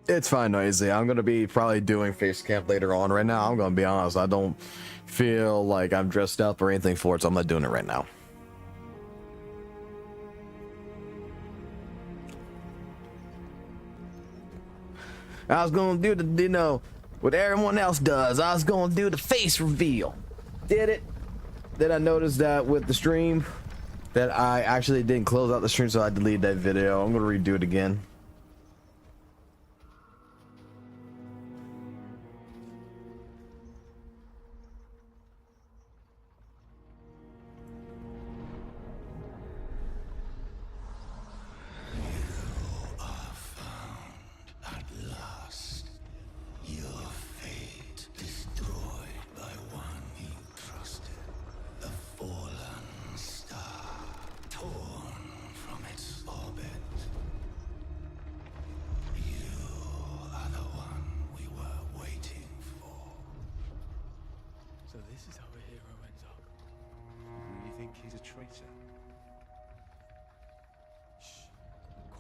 It's fine, Noisy. I'm gonna be probably doing face camp later on. Right now, I'm gonna be honest. I don't feel like I'm dressed up or anything for it, so I'm not doing it right now. I was gonna do the, you know, what everyone else does. I was gonna do the face reveal. Did it. Then I noticed that with the stream that I actually didn't close out the stream, so I deleted that video. I'm gonna redo it again.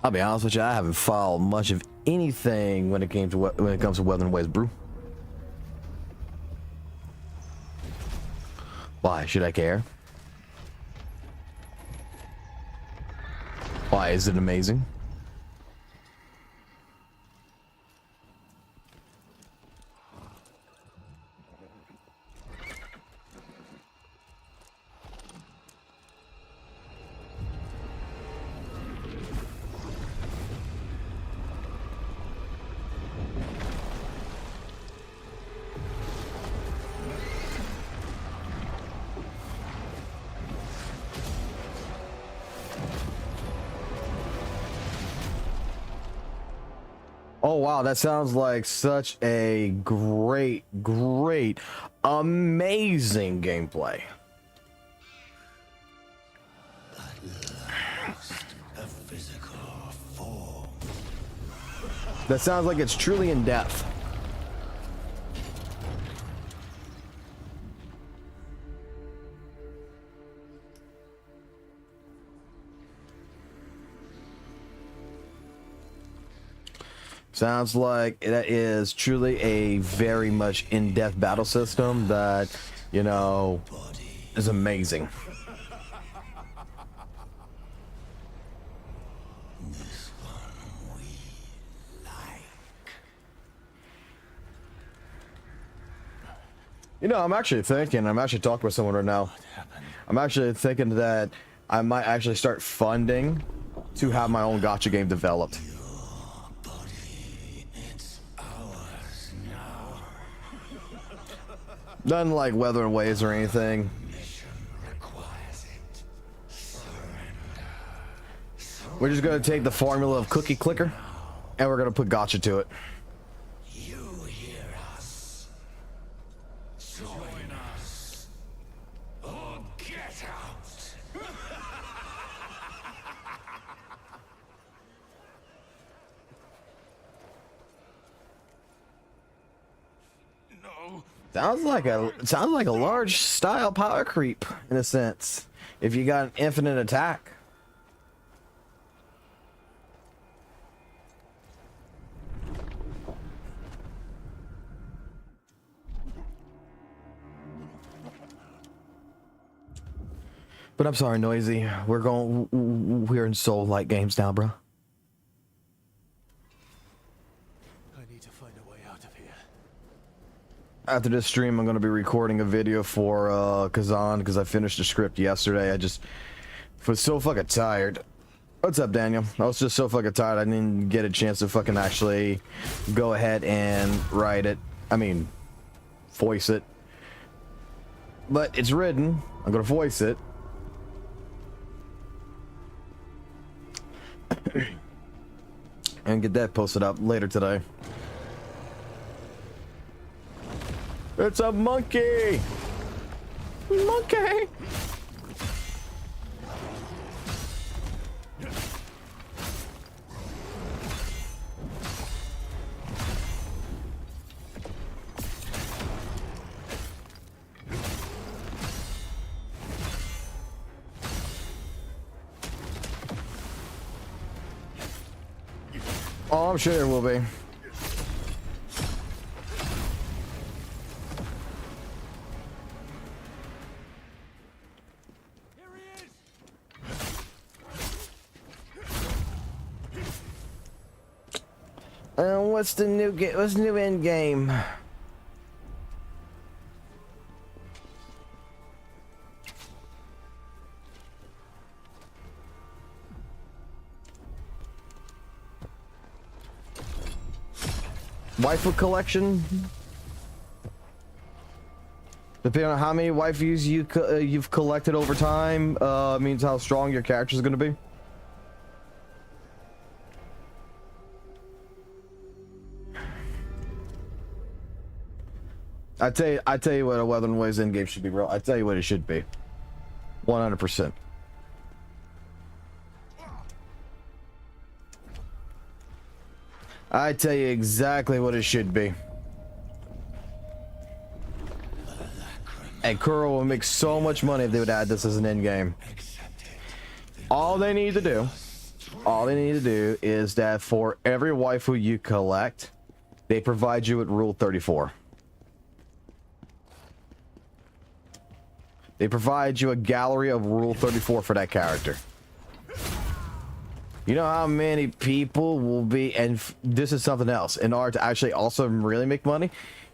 I'll be honest with you, I haven't followed much of anything when it comes to Weather Ways Brew. Why should I care? Why is it amazing? Oh wow, that sounds like such a great, amazing gameplay. That sounds like it's truly in depth. Sounds like that is truly a very much in-depth battle system that, you know, is amazing. This one we like. You know, I'm actually talking with someone right now. I'm actually thinking that I might actually start funding to have my own gacha game developed. Nothing like Weather and Waves or anything. We're just gonna take the formula of Cookie Clicker and we're gonna put gacha to it. You hear us? Join us or get out. No. Sounds like a large style power creep in a sense. If you got an infinite attack. But I'm sorry, Noisy. We're in Soul Light games now, bro. After this stream, I'm going to be recording a video for Khazan because I finished the script yesterday. I just was so fucking tired. What's up, Daniel? I was just so fucking tired. I didn't get a chance to fucking actually go ahead and write it. I mean, voice it. But it's written. I'm going to voice it. And get that posted up later today. It's a monkey! Monkey! Oh, I'm sure there will be. What's the new game? What's the new end game? Waifu collection. Depending on how many waifus you've collected over time, means how strong your character is going to be. I tell you what a Weathering Waves end game should be, bro. I tell you what it should be. 100%. I tell you exactly what it should be. And Kuro will make so much money if they would add this as an end game. All they need to do is that for every waifu you collect, they provide you with Rule 34. They provide you a gallery of Rule 34 for that character. You know how many people will be, and this is something else, in order to actually also really make money,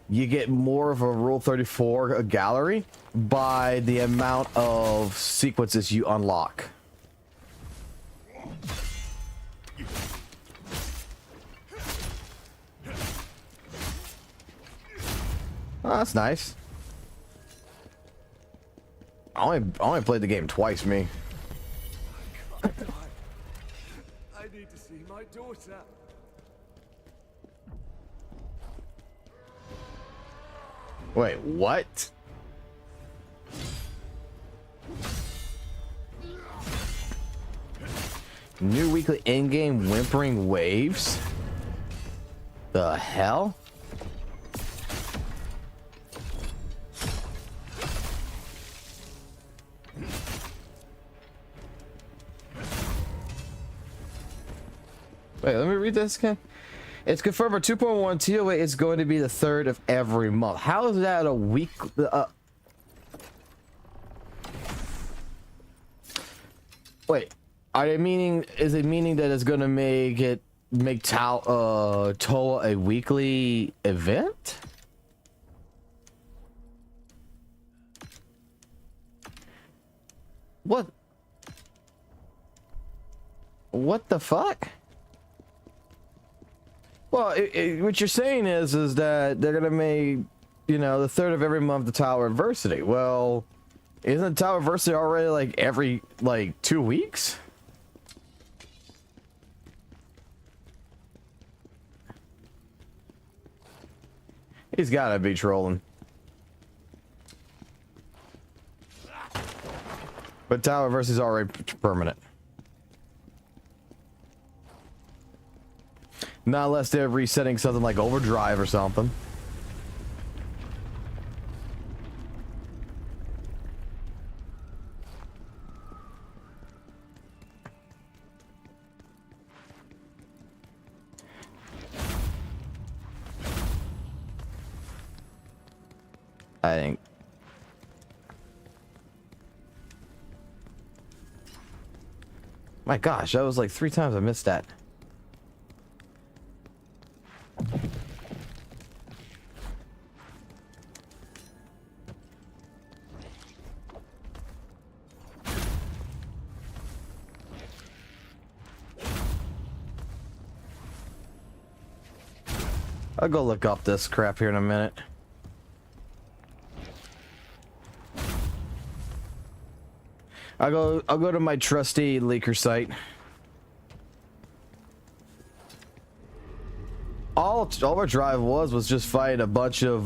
you get more of a Rule 34 gallery by the amount of sequences you unlock. Oh, that's nice. I only played the game twice, me. I need to see my daughter. Wait, what? New weekly in-game whimpering waves? The hell? Wait, let me read this again. It's confirmed for 2.1 TOA is going to be the 3rd of every month. How is that a week? Wait, are they meaning? Is it meaning that it's going to make Toa a weekly event? What? What the fuck? Well, what you're saying is that they're gonna make, you know, the 3rd of every month the Tower Adversity. Well, isn't the Tower Adversity already like every 2 weeks? He's gotta be trolling. But Tower Adversity is already permanent. Not unless they're resetting something like Overdrive or something. I think. My gosh, that was like 3 times I missed that. I'll go look up this crap here in a minute. I'll go to my trusty leaker site. All Overdrive was just fighting a bunch of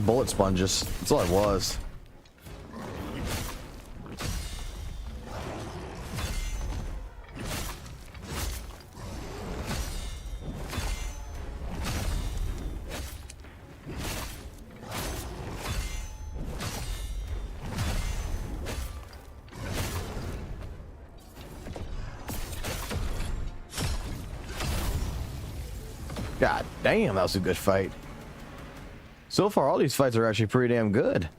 bullet sponges. That's all it was. God damn, that was a good fight. So far, all these fights are actually pretty damn good.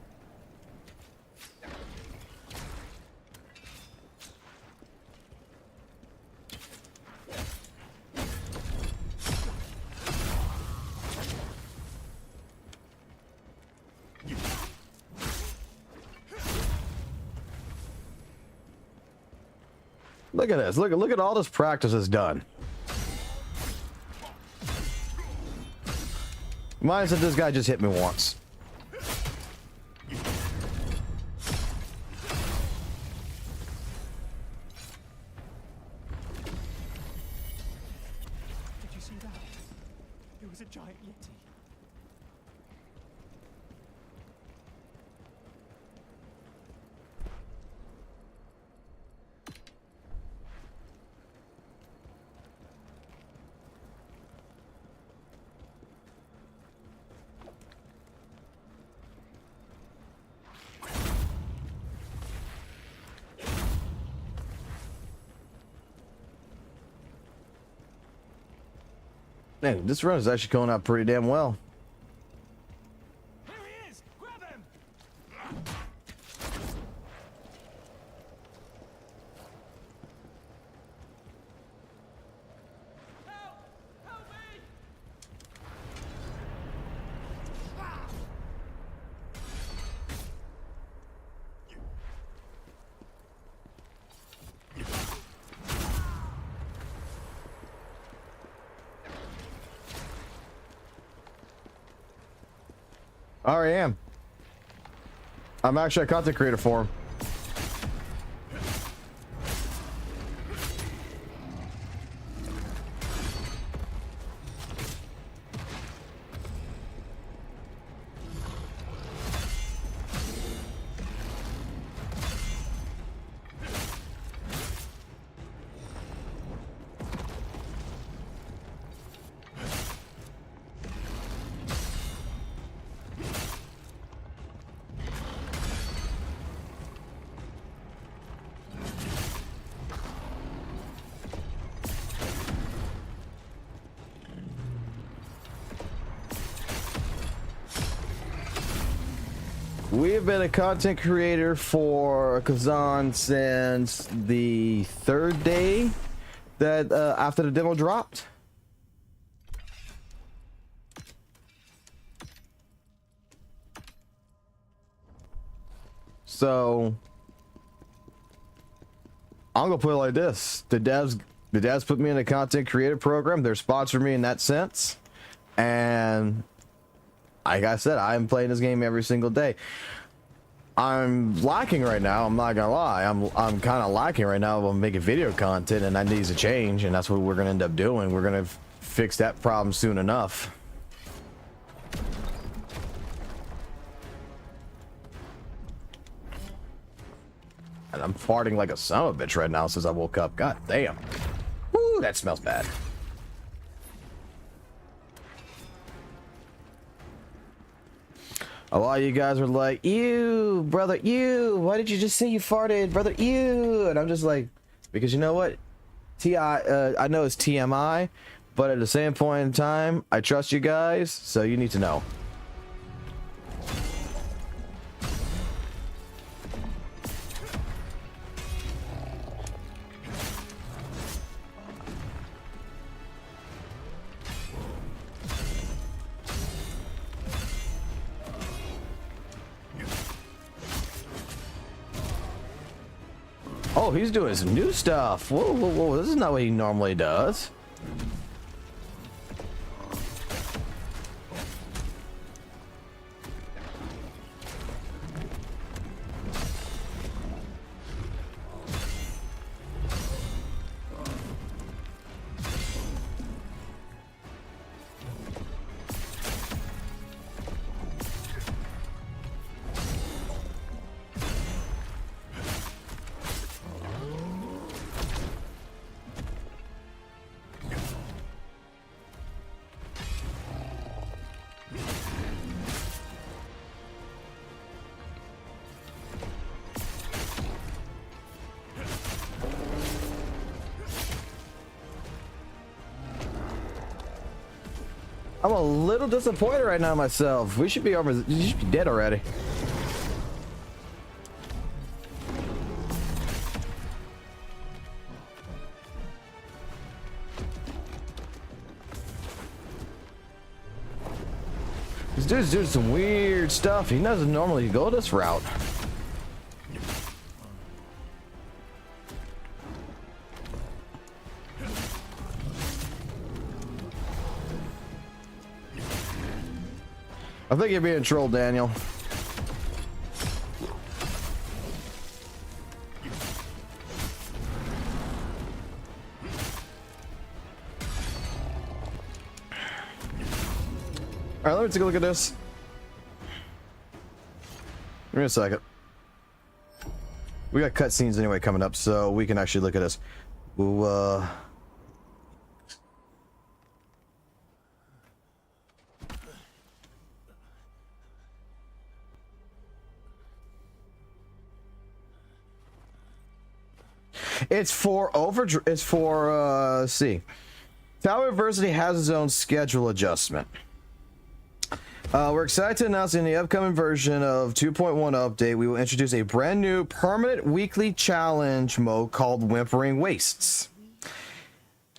Look at this. Look at all this practice is done. Minus that this guy just hit me once. Did you see that? It was a giant yeti. Man, this run is actually going out pretty damn well. Here he is! Grab him! Help! Help me! I already am. I'm actually a content creator for him. We have been a content creator for Khazan since the third day that after the demo dropped. So I'm gonna put it like this: the devs put me in a content creator program. They're sponsoring me in that sense, and like I said, I'm playing this game every single day. I'm lacking right now. I'm not gonna lie. I'm kind of lacking right now. I'm making video content, and that needs to change. And that's what we're gonna end up doing. We're gonna fix that problem soon enough. And I'm farting like a son of a bitch right now since I woke up. God damn. Woo, that smells bad. A lot of you guys are like, ew, brother, ew, why did you just say you farted, brother, ew? And I'm just like, because you know what? I know it's TMI, but at the same point in time, I trust you guys, so you need to know. Oh, he's doing some new stuff. Whoa, whoa, whoa. This is not what he normally does. I'm a little disappointed right now myself. We should be over. You should be dead already. This dude's doing some weird stuff. He doesn't normally go this route. I think you're being trolled, Daniel. All right, let me take a look at this. Give me a second. We got cutscenes anyway coming up, so we can actually look at this. Ooh, it's for see. Tower University has its own schedule adjustment. We're excited to announce in the upcoming version of 2.1 update, we will introduce a brand new permanent weekly challenge mode called Whimpering Wastes.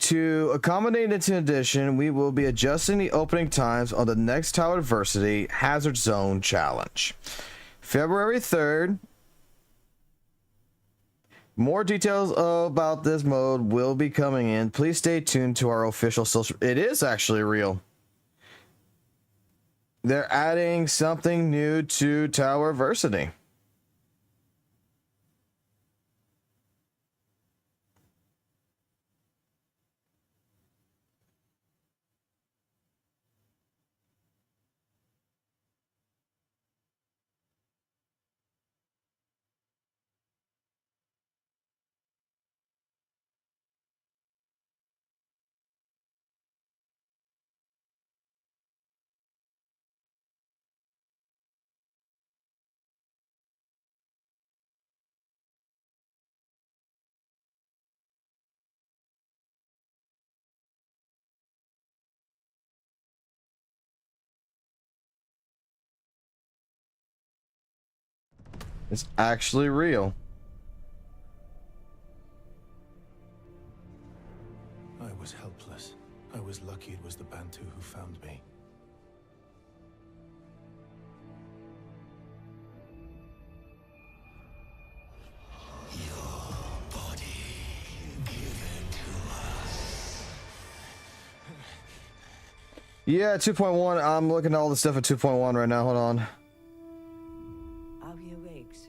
To accommodate its addition, we will be adjusting the opening times on the next Tower University Hazard Zone Challenge. February 3rd. More details about this mode will be coming in. Please stay tuned to our official social. It is actually real. They're adding something new to Tower Versity. It's actually real. I was helpless. I was lucky it was the Bantu who found me. Yeah, 2.1. I'm looking at all the stuff at 2.1 right now. Hold on. Are we awake, sir?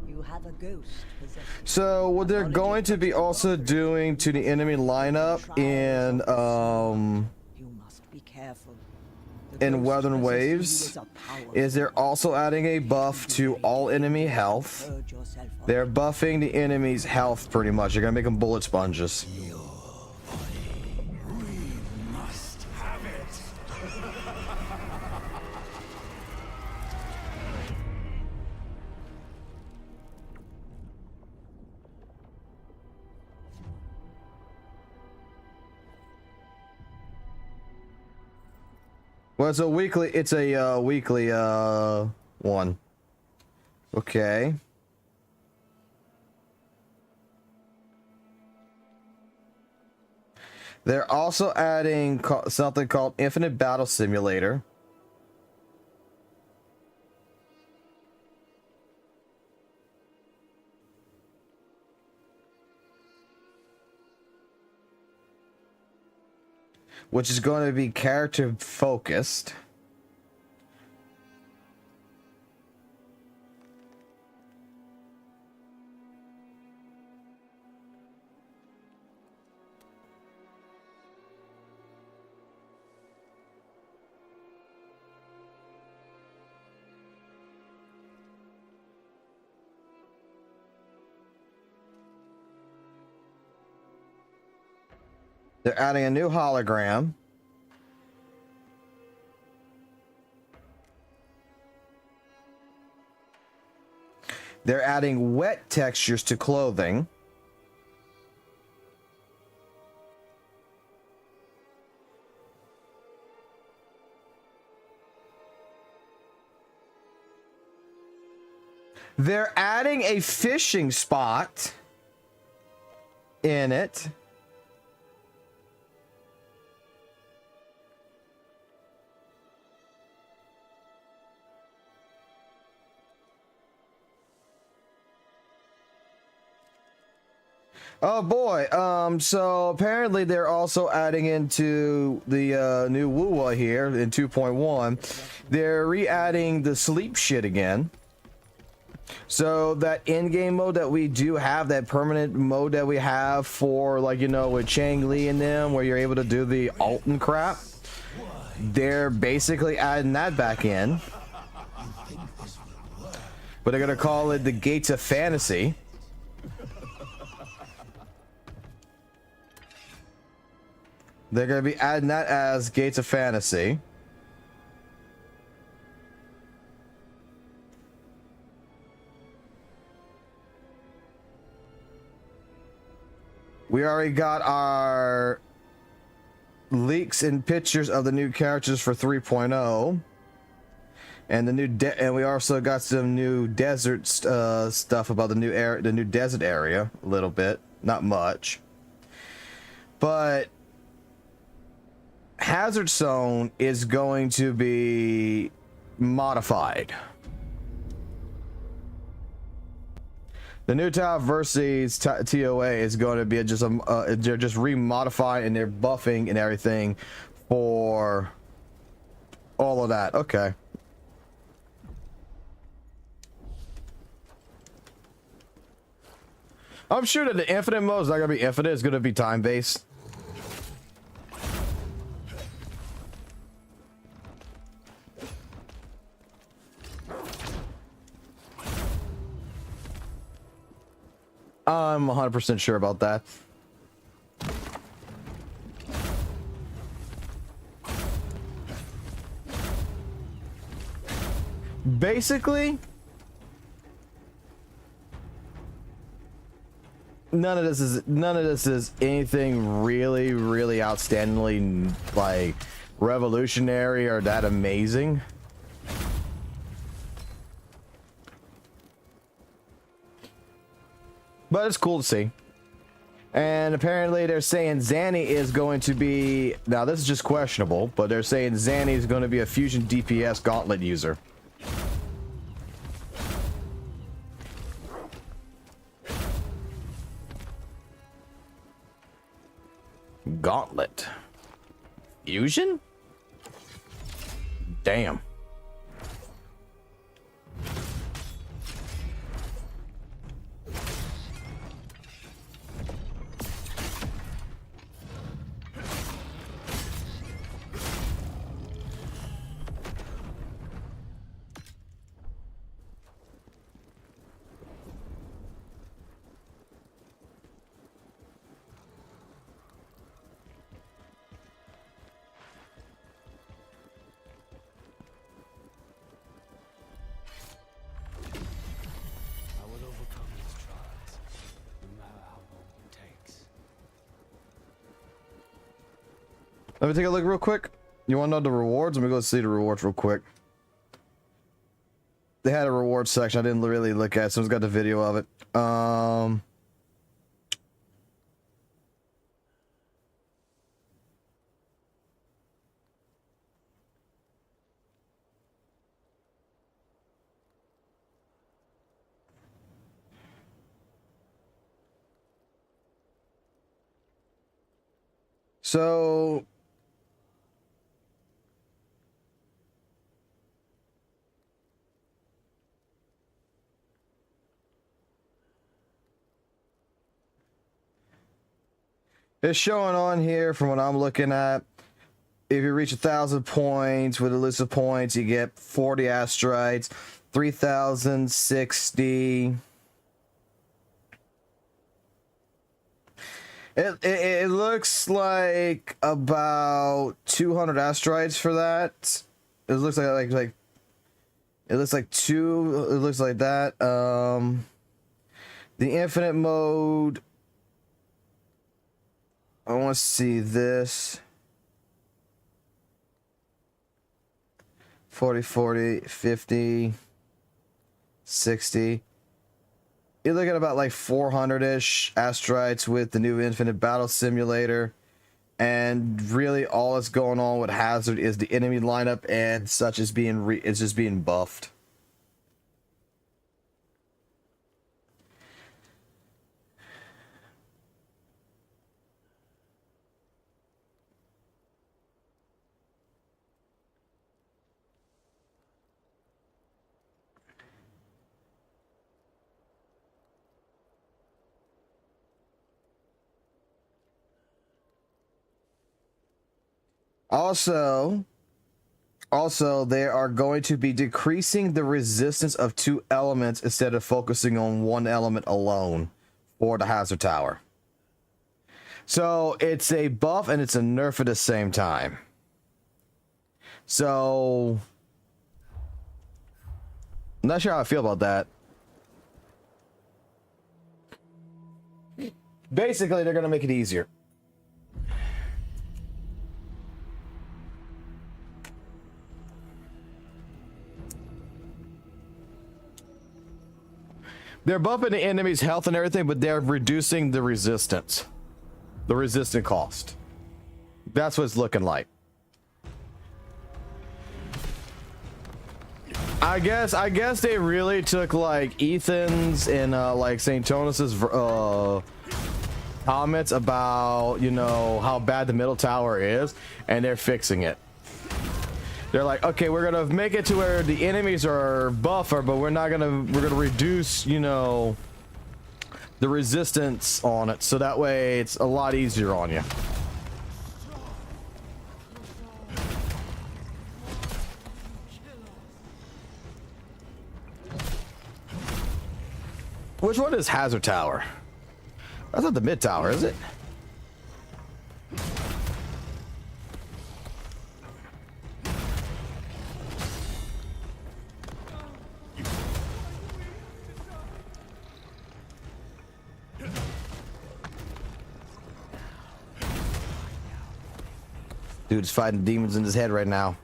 You have a ghost possessing. So what they're going to be also doing to the enemy lineup in You must be careful. in Weathering Waves is they're also adding a buff to all enemy health. They're buffing the enemy's health pretty much. They're gonna make them bullet sponges. We must have it. Well, it's a weekly. It's a weekly one. Okay. They're also adding something called Infinite Battle Simulator. Which is going to be character focused. They're adding a new hologram. They're adding wet textures to clothing. They're adding a fishing spot in it. Oh boy, so apparently they're also adding into the new Wuwa here in 2.1. They're re-adding the sleep shit again. So that in-game mode that we do have, that permanent mode that we have for, like, you know, with Chang Li and them, where you're able to do the alt and crap, they're basically adding that back in. But they're gonna call it the Gates of Fantasy. They're gonna be adding that as Gates of Fantasy. We already got our leaks and pictures of the new characters for 3.0, and the new and we also got some new desert stuff about the new desert area. A little bit, not much, but Hazard Zone is going to be modified. The new Tower versus TOA is going to be just they're just remodifying and they're buffing and everything for all of that. Okay. I'm sure that the infinite mode is not going to be infinite. It's going to be time based. I'm 100% sure about that. Basically, none of this is anything really outstandingly like revolutionary or that amazing. But it's cool to see. And apparently they're saying Zanny is going to be... Now this is just questionable, but they're saying Zanny is going to be a fusion DPS gauntlet user. Gauntlet. Fusion? Damn. Let me take a look real quick. You want to know the rewards? Let me go see the rewards real quick. They had a rewards section. I didn't really look at it. Someone's got the video of it. So it's showing on here from what I'm looking at. If you reach 1,000 points with elusive points, you get 40 asteroids, 3,060. It looks like about 200 asteroids for that. It looks like It looks like two. It looks like that. The infinite mode. I want to see this. 40, 40, 50, 60. You're looking at about like 400-ish asteroids with the new Infinite Battle Simulator. And really all that's going on with Hazard is the enemy lineup and such is being it's just being buffed. Also, they are going to be decreasing the resistance of 2 elements instead of focusing on 1 element alone for the Hazard Tower. So it's a buff and it's a nerf at the same time. So I'm not sure how I feel about that. Basically, they're going to make it easier. They're bumping the enemy's health and everything, but they're reducing the resistance. The resistant cost. That's what it's looking like. I guess they really took like Ethan's and like St. Tonus's comments about, you know, how bad the middle tower is, and they're fixing it. They're like, okay, we're gonna make it to where the enemies are buffer, but we're gonna reduce, you know, the resistance on it, so that way it's a lot easier on you. Which one is Hazard Tower? That's not the mid tower, is it? Dude's fighting demons in his head right now.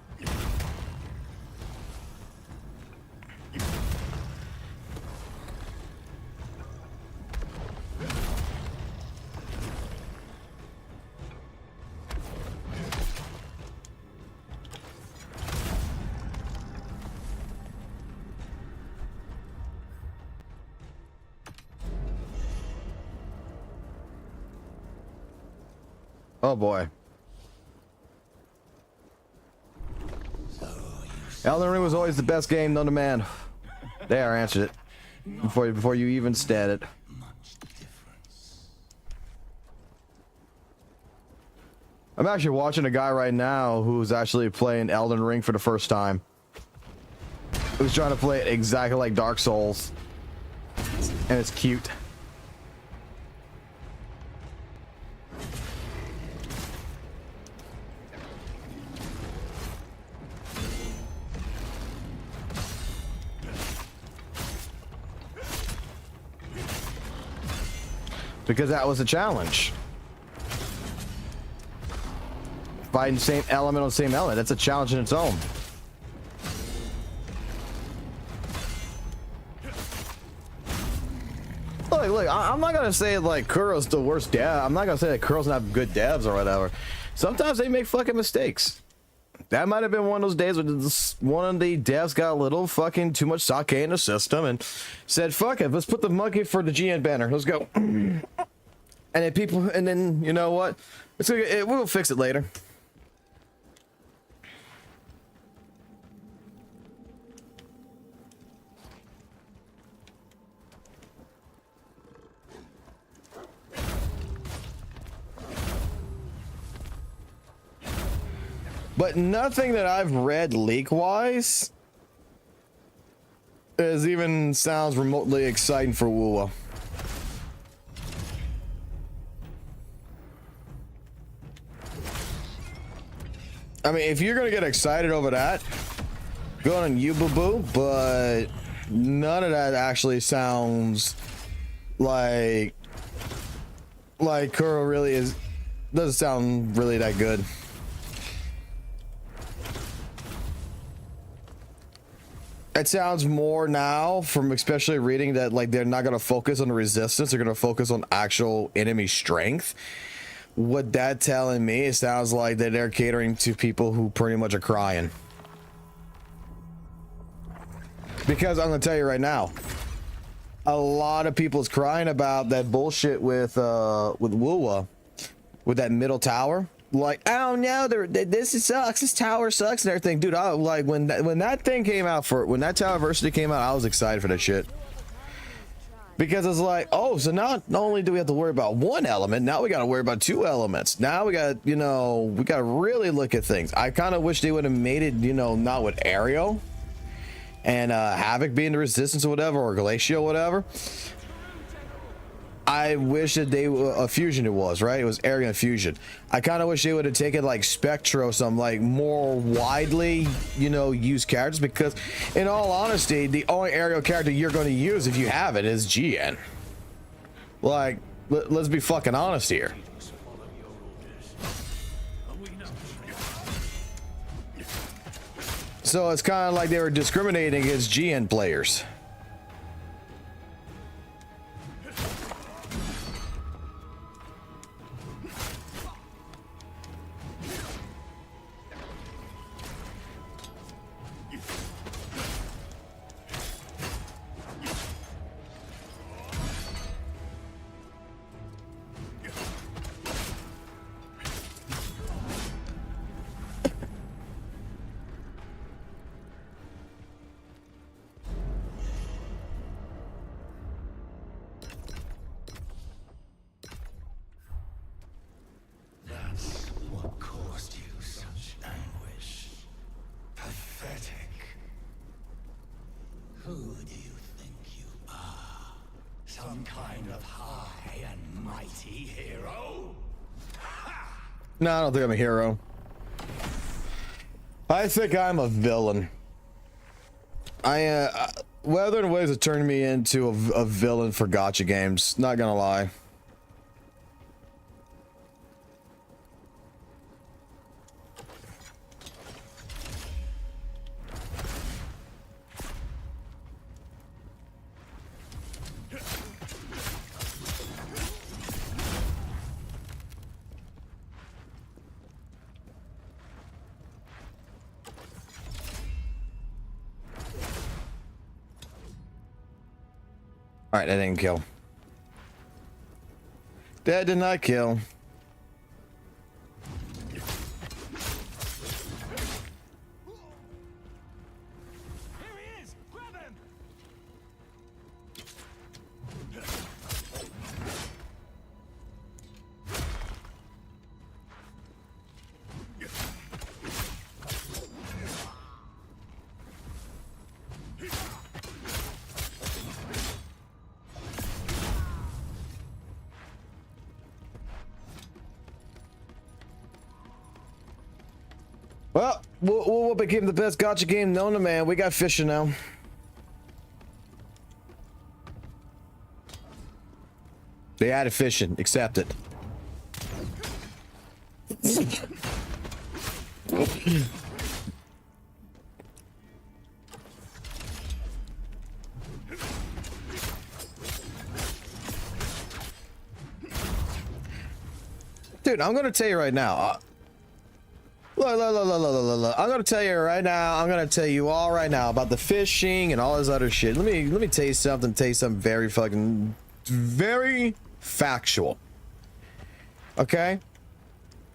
Oh boy. Elden Ring was always the best game known to man. There, I answered it before you even stated it. I'm actually watching a guy right now who's actually playing Elden Ring for the first time. Who's trying to play it exactly like Dark Souls, and it's cute. Because that was a challenge. Fighting the same element on the same element. That's a challenge in its own. Look, I'm not gonna say like Kuro's the worst dev. I'm not gonna say that Kuro's not good devs or whatever. Sometimes they make fucking mistakes. That might have been one of those days when one of the devs got a little fucking too much sake in the system and said, fuck it, let's put the monkey for the GN banner. Let's go. And then you know what? We'll fix it later. But nothing that I've read leak-wise is even sounds remotely exciting for WoWa. I mean, if you're gonna get excited over that, Going on you, boo boo, but none of that actually sounds like Kuro really is. Doesn't sound really that good. It sounds more now from especially reading that like they're not going to focus on the resistance, they're going to focus on actual enemy strength. What that telling me, it sounds like that they're catering to people who pretty much are crying. Because I'm going to tell you right now, a lot of people's crying about that bullshit with Wuwa, with that middle tower. Like, oh no, this sucks. This tower sucks and everything, dude. I like when that thing came out when that tower diversity came out, I was excited for that shit because it's like, oh, so not only do we have to worry about one element, now we got to worry about two elements. Now we got, we got to really look at things. I kind of wish they would have made it, not with Aerial and Havoc being the resistance or whatever, or Glacial, whatever. I wish that they a fusion. It was right. It was Aerial and fusion. I kind of wish they would have taken like Spectro, some like more widely, used characters. Because, in all honesty, the only Aerial character you're going to use if you have it is GN. Like, let's be fucking honest here. So it's kind of like they were discriminating against GN players. No, I don't think I'm a hero. I think I'm a villain. Weather and Waves have turned me into a villain for gacha games. Not gonna lie. All right, that didn't kill. That did not kill. Well, what became the best gacha game known to man? We got fishing now. They added fishing. Accept it. Dude, I'm gonna tell you right now. Look. I'm gonna tell you right now. I'm gonna tell you all right now about the fishing and all this other shit. Let me tell you something. Very factual. Okay.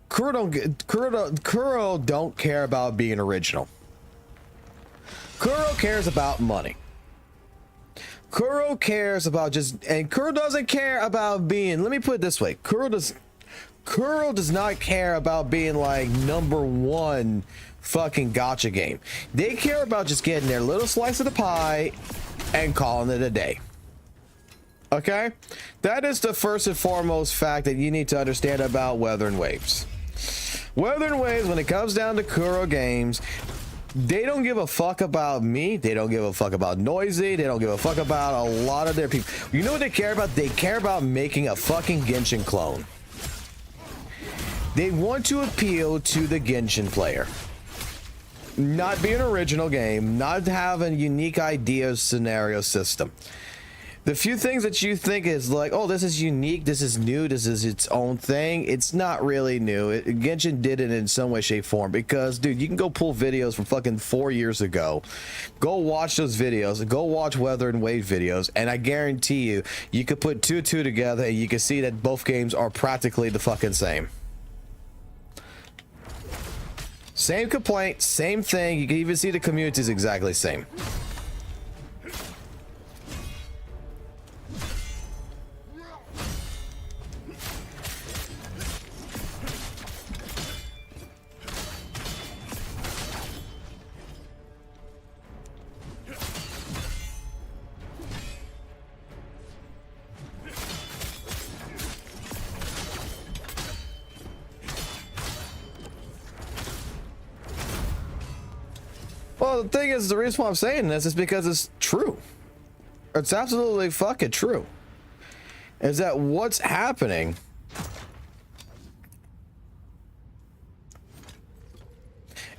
Kuro don't care about being original. Kuro cares about money. Kuro cares about Kuro doesn't care about being. Let me put it this way. Kuro does not care about being like #1 fucking gacha game. They care about just getting their little slice of the pie and calling it a day. Okay? That is the first and foremost fact that you need to understand about Weather and Waves. Weather and Waves, when it comes down to Kuro games, They don't give a fuck about me. They don't give a fuck about Noisy. They don't give a fuck about a lot of their people. You know what they care about? They care about making a fucking Genshin clone. They want to appeal to the Genshin player. Not be an original game, not have a unique idea scenario system. The few things that you think is like, oh, this is unique, this is new, this is its own thing, it's not really new. Genshin did it in some way, shape, form. Because, dude, you can go pull videos from fucking 4 years ago. Go watch those videos. Go watch Weather and Wave videos. And I guarantee you, you could put 2 and 2 together and you can see that both games are practically the fucking same. Same complaint, same thing. You can even see the community is exactly the same. Well, the thing is, the reason why I'm saying this is because it's true. It's absolutely fucking true. Is that what's happening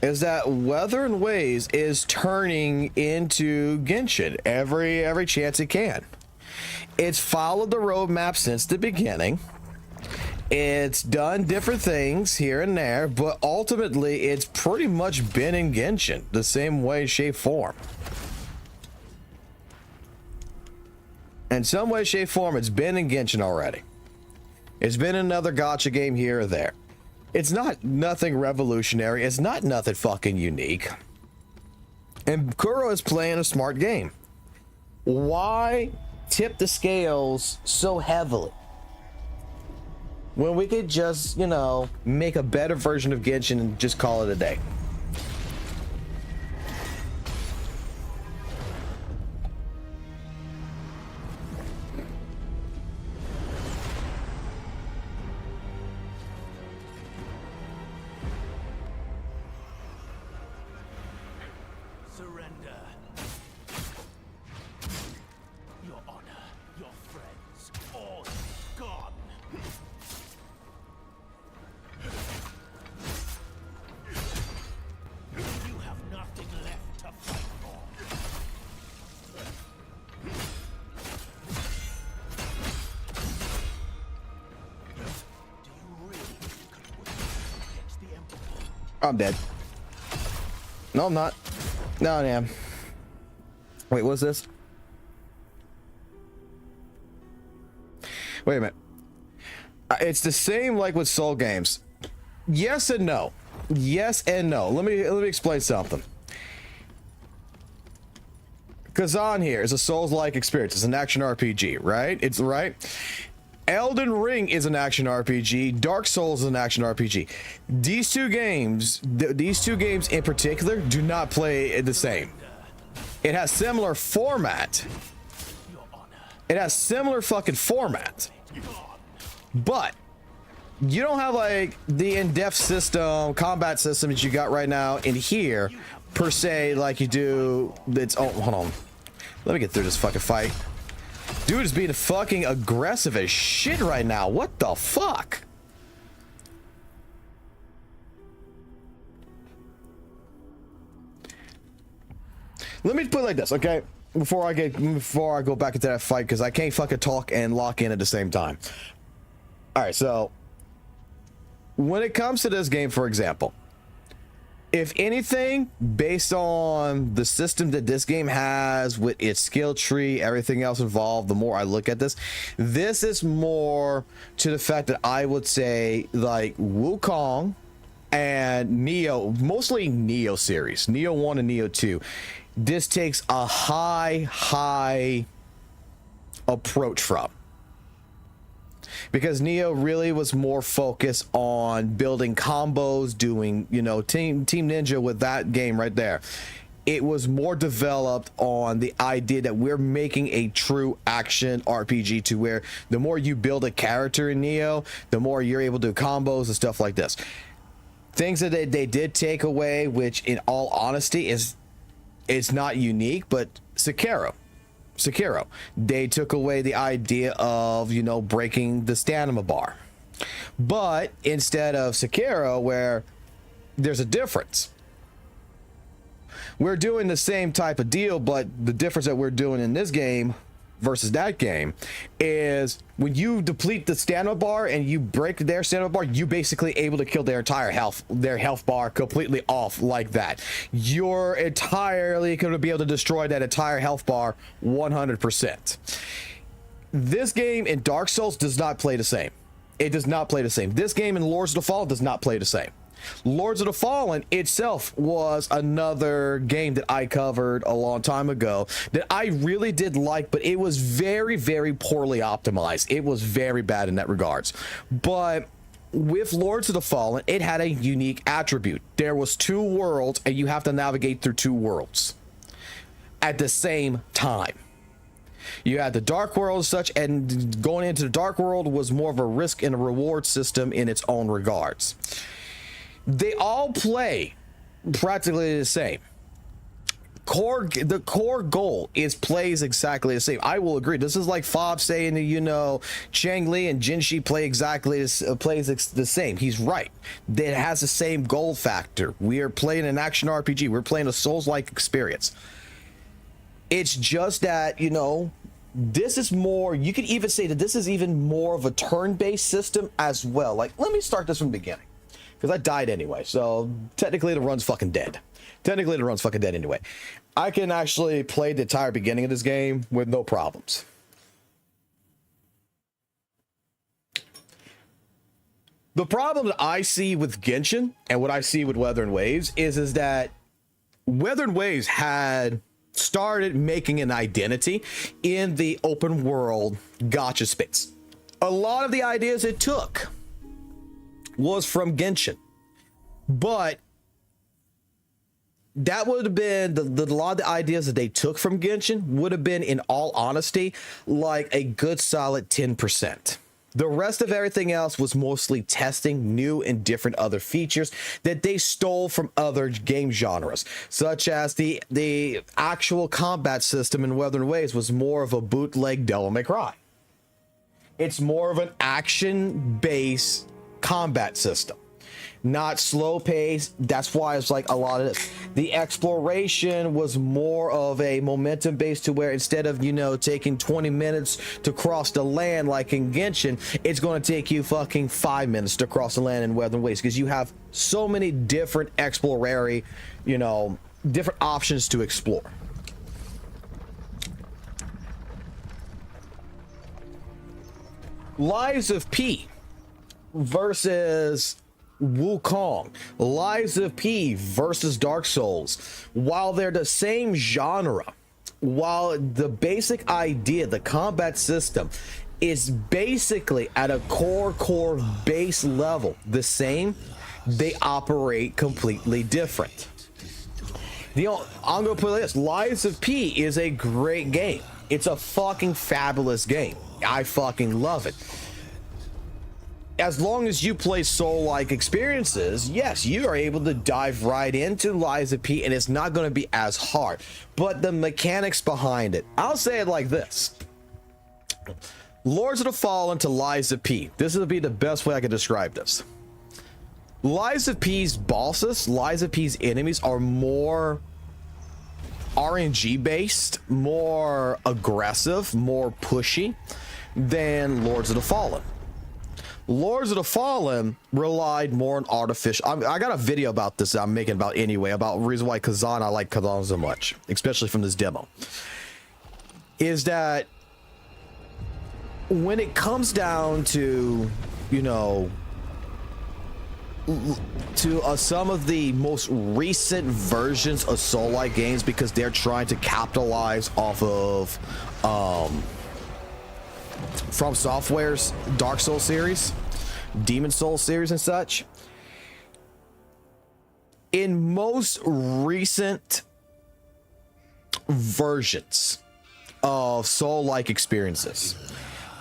is that Weather and Ways is turning into Genshin every chance it can. It's followed the roadmap since the beginning. It's done different things here and there, but ultimately it's pretty much been in Genshin the same way, shape, form. In some way, shape, form, it's been in Genshin already. It's been another gacha game here or there. It's not nothing revolutionary. It's not nothing fucking unique. And Kuro is playing a smart game. Why tip the scales so heavily when we could just, you know, make a better version of Genshin and just call it a day? Surrender. Your honor, your friends, all gone. You have nothing left to fight for. Do you really think you could win against the Emperor? I'm dead. No, I'm not. No, I am. Wait, what's this? Wait a minute. It's the same like with Soul games. Yes and no. Yes and no. Let me explain something. Khazan here is a Souls-like experience. It's an action RPG, right? It's right. Elden Ring is an action RPG. Dark Souls is an action RPG. These two games in particular do not play the same. It has similar format. It has similar fucking format. But you don't have like the in-depth system, combat system that you got right now in here, per se, like you do. It's oh, hold on. Let me get through this fucking fight. Dude is being fucking aggressive as shit right now. What the fuck? Let me put it like this, okay? Before I go back into that fight, because I can't fucking talk and lock in at the same time. All right, so when it comes to this game, for example, if anything, based on the system that this game has with its skill tree, everything else involved, the more I look at this is more to the fact that I would say like Wukong and Neo, mostly Neo series, Neo 1 and Neo 2. This takes a high approach from. Because Neo really was more focused on building combos, doing, you know, Team Ninja with that game right there. It was more developed on the idea that we're making a true action RPG, to where the more you build a character in Neo, the more you're able to do combos and stuff like this. things that they did take away, which in all honesty is it's not unique, but Sekiro, they took away the idea of, you know, breaking the stamina bar. But instead of Sekiro, where there's a difference, we're doing the same type of deal, but the difference that we're doing in this game versus that game is when you deplete the stamina bar and you break their stamina bar, you basically able to kill their entire health bar completely off like that. You're entirely going to be able to destroy that entire health bar 100%. This game in Dark Souls does not play the same. It does not play the same. This game in Lords of the Fallen does not play the same. Lords of the Fallen itself was another game that I covered a long time ago that I really did like, but it was very, very poorly optimized. It was very bad in that regards. But with Lords of the Fallen, it had a unique attribute. There was 2 worlds, and you have to navigate through 2 worlds at the same time. You had the Dark World and such, and going into the Dark World was more of a risk and a reward system in its own regards. They all play practically the same. The core goal plays exactly the same. I will agree. This is like Fob saying, you know, Chang Li and Jinshi plays the same. He's right. It has the same goal factor. We are playing an action RPG. We're playing a Souls-like experience. It's just that, you know, this is more, you could even say that this is even more of a turn-based system as well. Like, let me start this from the beginning, because I died anyway, so technically the run's fucking dead. Anyway. I can actually play the entire beginning of this game with no problems. The problem that I see with Genshin and what I see with Weathering Waves is that Weathering Waves had started making an identity in the open world gacha space. A lot of the ideas it took was from Genshin, but that would have been a lot of the ideas that they took from Genshin would have been, in all honesty, like a good solid 10%. The rest of everything else was mostly testing new and different other features that they stole from other game genres, such as the actual combat system in Weathering Waves was more of a bootleg Devil May Cry. It's more of an action-based combat system, not slow pace. That's why it's like a lot of this. The exploration was more of a momentum based, to where instead of, you know, taking 20 minutes to cross the land like in Genshin, it's going to take you fucking 5 minutes to cross the land in Weathering Waves, because you have so many different exploratory, you know, different options to explore. Lives of P versus Wukong, Lives of P versus Dark Souls. While they're the same genre, while the basic idea, the combat system, is basically at a core base level the same, they operate completely different. I'm gonna put this: Lives of P is a great game. It's a fucking fabulous game. I fucking love it. As long as you play soul-like experiences, yes, you are able to dive right into Lives of P, and it's not going to be as hard. But the mechanics behind it, I'll say it like this: Lords of the Fallen to Lives of P. This would be the best way I could describe this. Lives of P's bosses, Lives of P's enemies are more RNG based, more aggressive, more pushy than Lords of the Fallen. Lords of the Fallen relied more on artificial. I got a video about this that I'm making about anyway, about the reason why Khazan, I like Khazan so much, especially from this demo, is that when it comes down to, you know, to some of the most recent versions of soul-like games, because they're trying to capitalize off of From Software's Dark Souls series, Demon Souls series and such. In most recent versions of soul-like experiences,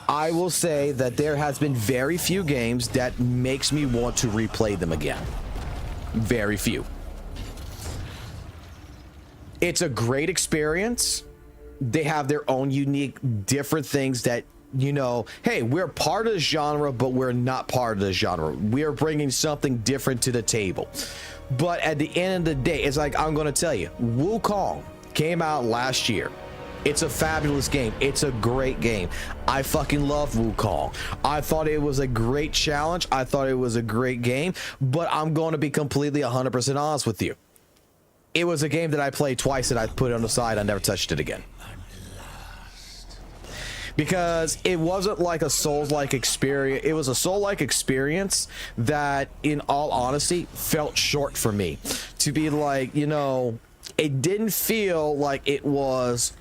I will say that there has been very few games that makes me want to replay them again. Very few. It's a great experience. They have their own unique, different things that, you know, hey, we're part of the genre, but we're not part of the genre. We're bringing something different to the table. But at the end of the day, it's like, I'm going to tell you, Wukong came out last year. It's a fabulous game. It's a great game. I fucking love Wukong. I thought it was a great challenge. I thought it was a great game, but I'm going to be completely 100% honest with you. It was a game that I played twice and I put it on the side. I never touched it again. Because it wasn't like a Souls-like experience. It was a Soul-like experience that, in all honesty, felt short for me. To be like, you know, it didn't feel like it was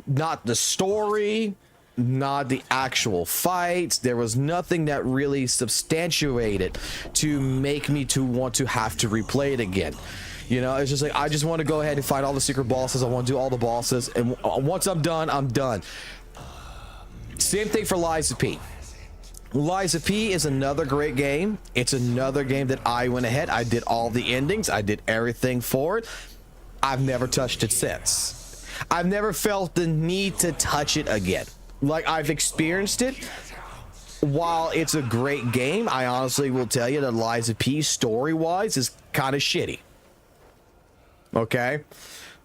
not the story, not the actual fights. There was nothing that really substantiated to make me to want to have to replay it again. You know, it's just like, I just want to go ahead and fight all the secret bosses. I want to do all the bosses. And once I'm done, I'm done. Same thing for Liza P. Liza P is another great game. It's another game that I went ahead. I did all the endings. I did everything for it. I've never touched it since. I've never felt the need to touch it again. Like, I've experienced it. While it's a great game, I honestly will tell you that Liza P, story-wise, is kind of shitty. Okay,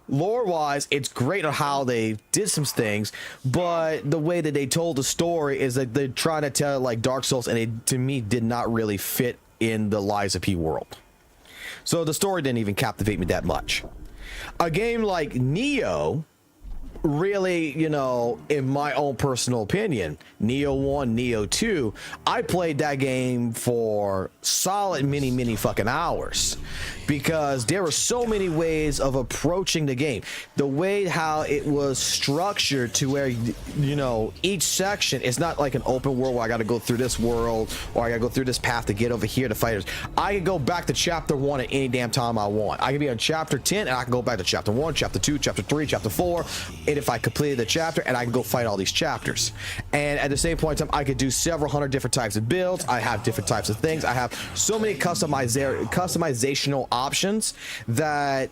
lore wise, it's great on how they did some things, but the way that they told the story is that they're trying to tell it like Dark Souls, and it, to me, did not really fit in the Liza P world. So the story didn't even captivate me that much. A game like Neo, really, you know, in my own personal opinion, Neo 1, Neo 2, I played that game for solid many fucking hours, because there were so many ways of approaching the game. The way how it was structured to where, you know, each section is not like an open world where I got to go through this world or I got to go through this path to get over here to fighters. I can go back to chapter 1 at any damn time I want. I can be on chapter 10 and I can go back to chapter 1, chapter 2, chapter 3, chapter 4, and if I completed the chapter, and I can go fight all these chapters. And at the same point in time, I could do several hundred different types of builds. I have different types of things. I have so many customizational options that,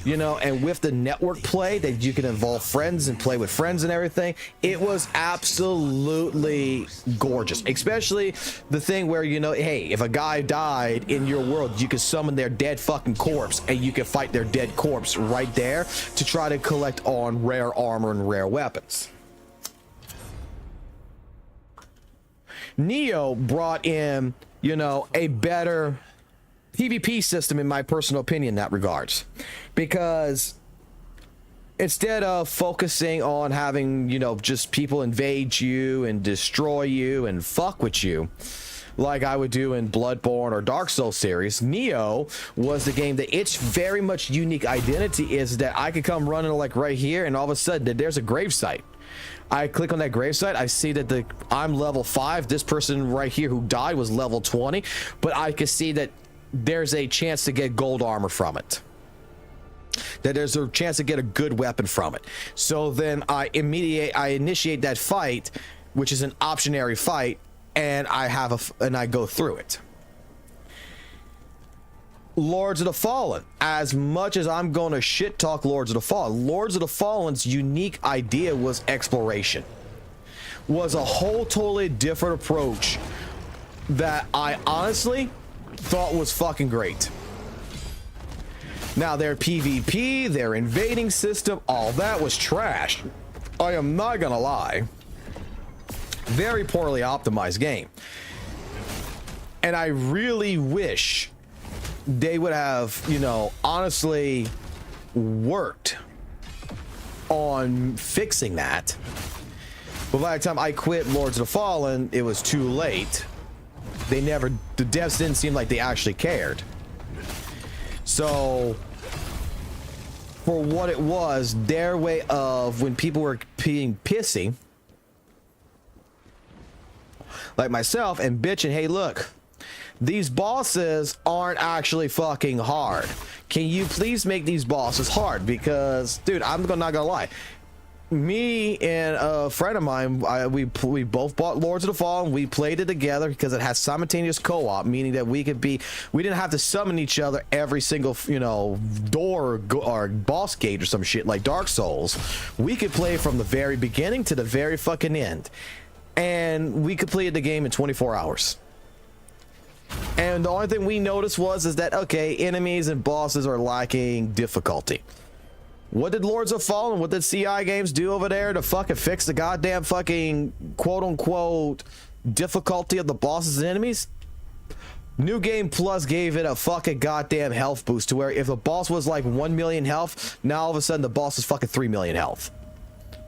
you know, and with the network play that you can involve friends and play with friends and everything, it was absolutely gorgeous. Especially the thing where, you know, hey, if a guy died in your world, you can summon their dead fucking corpse and you can fight their dead corpse right there to try to collect on rare armor and rare weapons. Neo brought in, you know, a better PvP system, in my personal opinion, in that regards, because instead of focusing on having, you know, just people invade you and destroy you and fuck with you like I would do in Bloodborne or Dark Souls series, Neo was the game that its very much unique identity is that I could come running like right here and all of a sudden there's a gravesite. I click on that gravesite, I see that I'm level 5, this person right here who died was level 20, but I can see that there's a chance to get gold armor from it, that there's a chance to get a good weapon from it. So then I initiate that fight, which is an optionary fight, and I go through it. Lords of the Fallen, as much as I'm going to shit talk Lords of the Fallen, Lords of the Fallen's unique idea was exploration, was a whole totally different approach that I honestly thought was fucking great. Now their PvP, their invading system, all that was trash. I am not gonna lie. Very poorly optimized game. And I really wish they would have, you know, honestly worked on fixing that. But by the time I quit Lords of the Fallen, it was too late. The devs didn't seem like they actually cared. So for what it was, their way of, when people were being pissy, like myself, and bitching, hey look, these bosses aren't actually fucking hard. Can you please make these bosses hard? Because, dude, I'm not gonna lie, me and a friend of mine, we both bought Lords of the Fallen. We played it together because it has simultaneous co-op, meaning that we didn't have to summon each other every single, you know, door or boss gate or some shit like Dark Souls. We could play from the very beginning to the very fucking end, and we completed the game in 24 hours. And the only thing we noticed is that, okay, enemies and bosses are lacking difficulty. What did Lords of Fallen, what did CI games do over there to fucking fix the goddamn fucking quote-unquote difficulty of the bosses and enemies? New Game Plus gave it a fucking goddamn health boost to where if a boss was like 1 million health, now all of a sudden the boss is fucking 3 million health.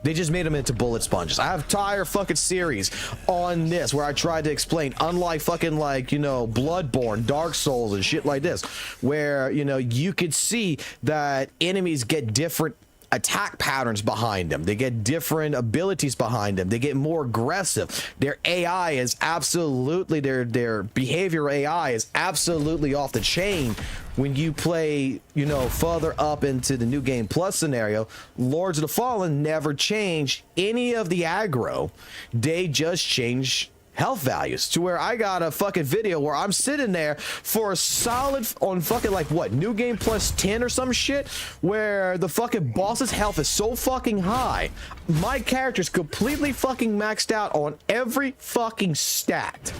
They just made them into bullet sponges. I have an entire fucking series on this where I tried to explain, unlike fucking like, you know, Bloodborne, Dark Souls and shit like this, where, you know, you could see that enemies get different attack patterns behind them. They get different abilities behind them. They get more aggressive. Their AI is absolutely, their behavior AI is absolutely off the chain. When you play, you know, further up into the New Game Plus scenario, Lords of the Fallen never change any of the aggro. They just change health values to where I got a fucking video where I'm sitting there for a solid on fucking like what, New Game Plus 10 or some shit, where the fucking boss's health is so fucking high. My character's completely fucking maxed out on every fucking stat.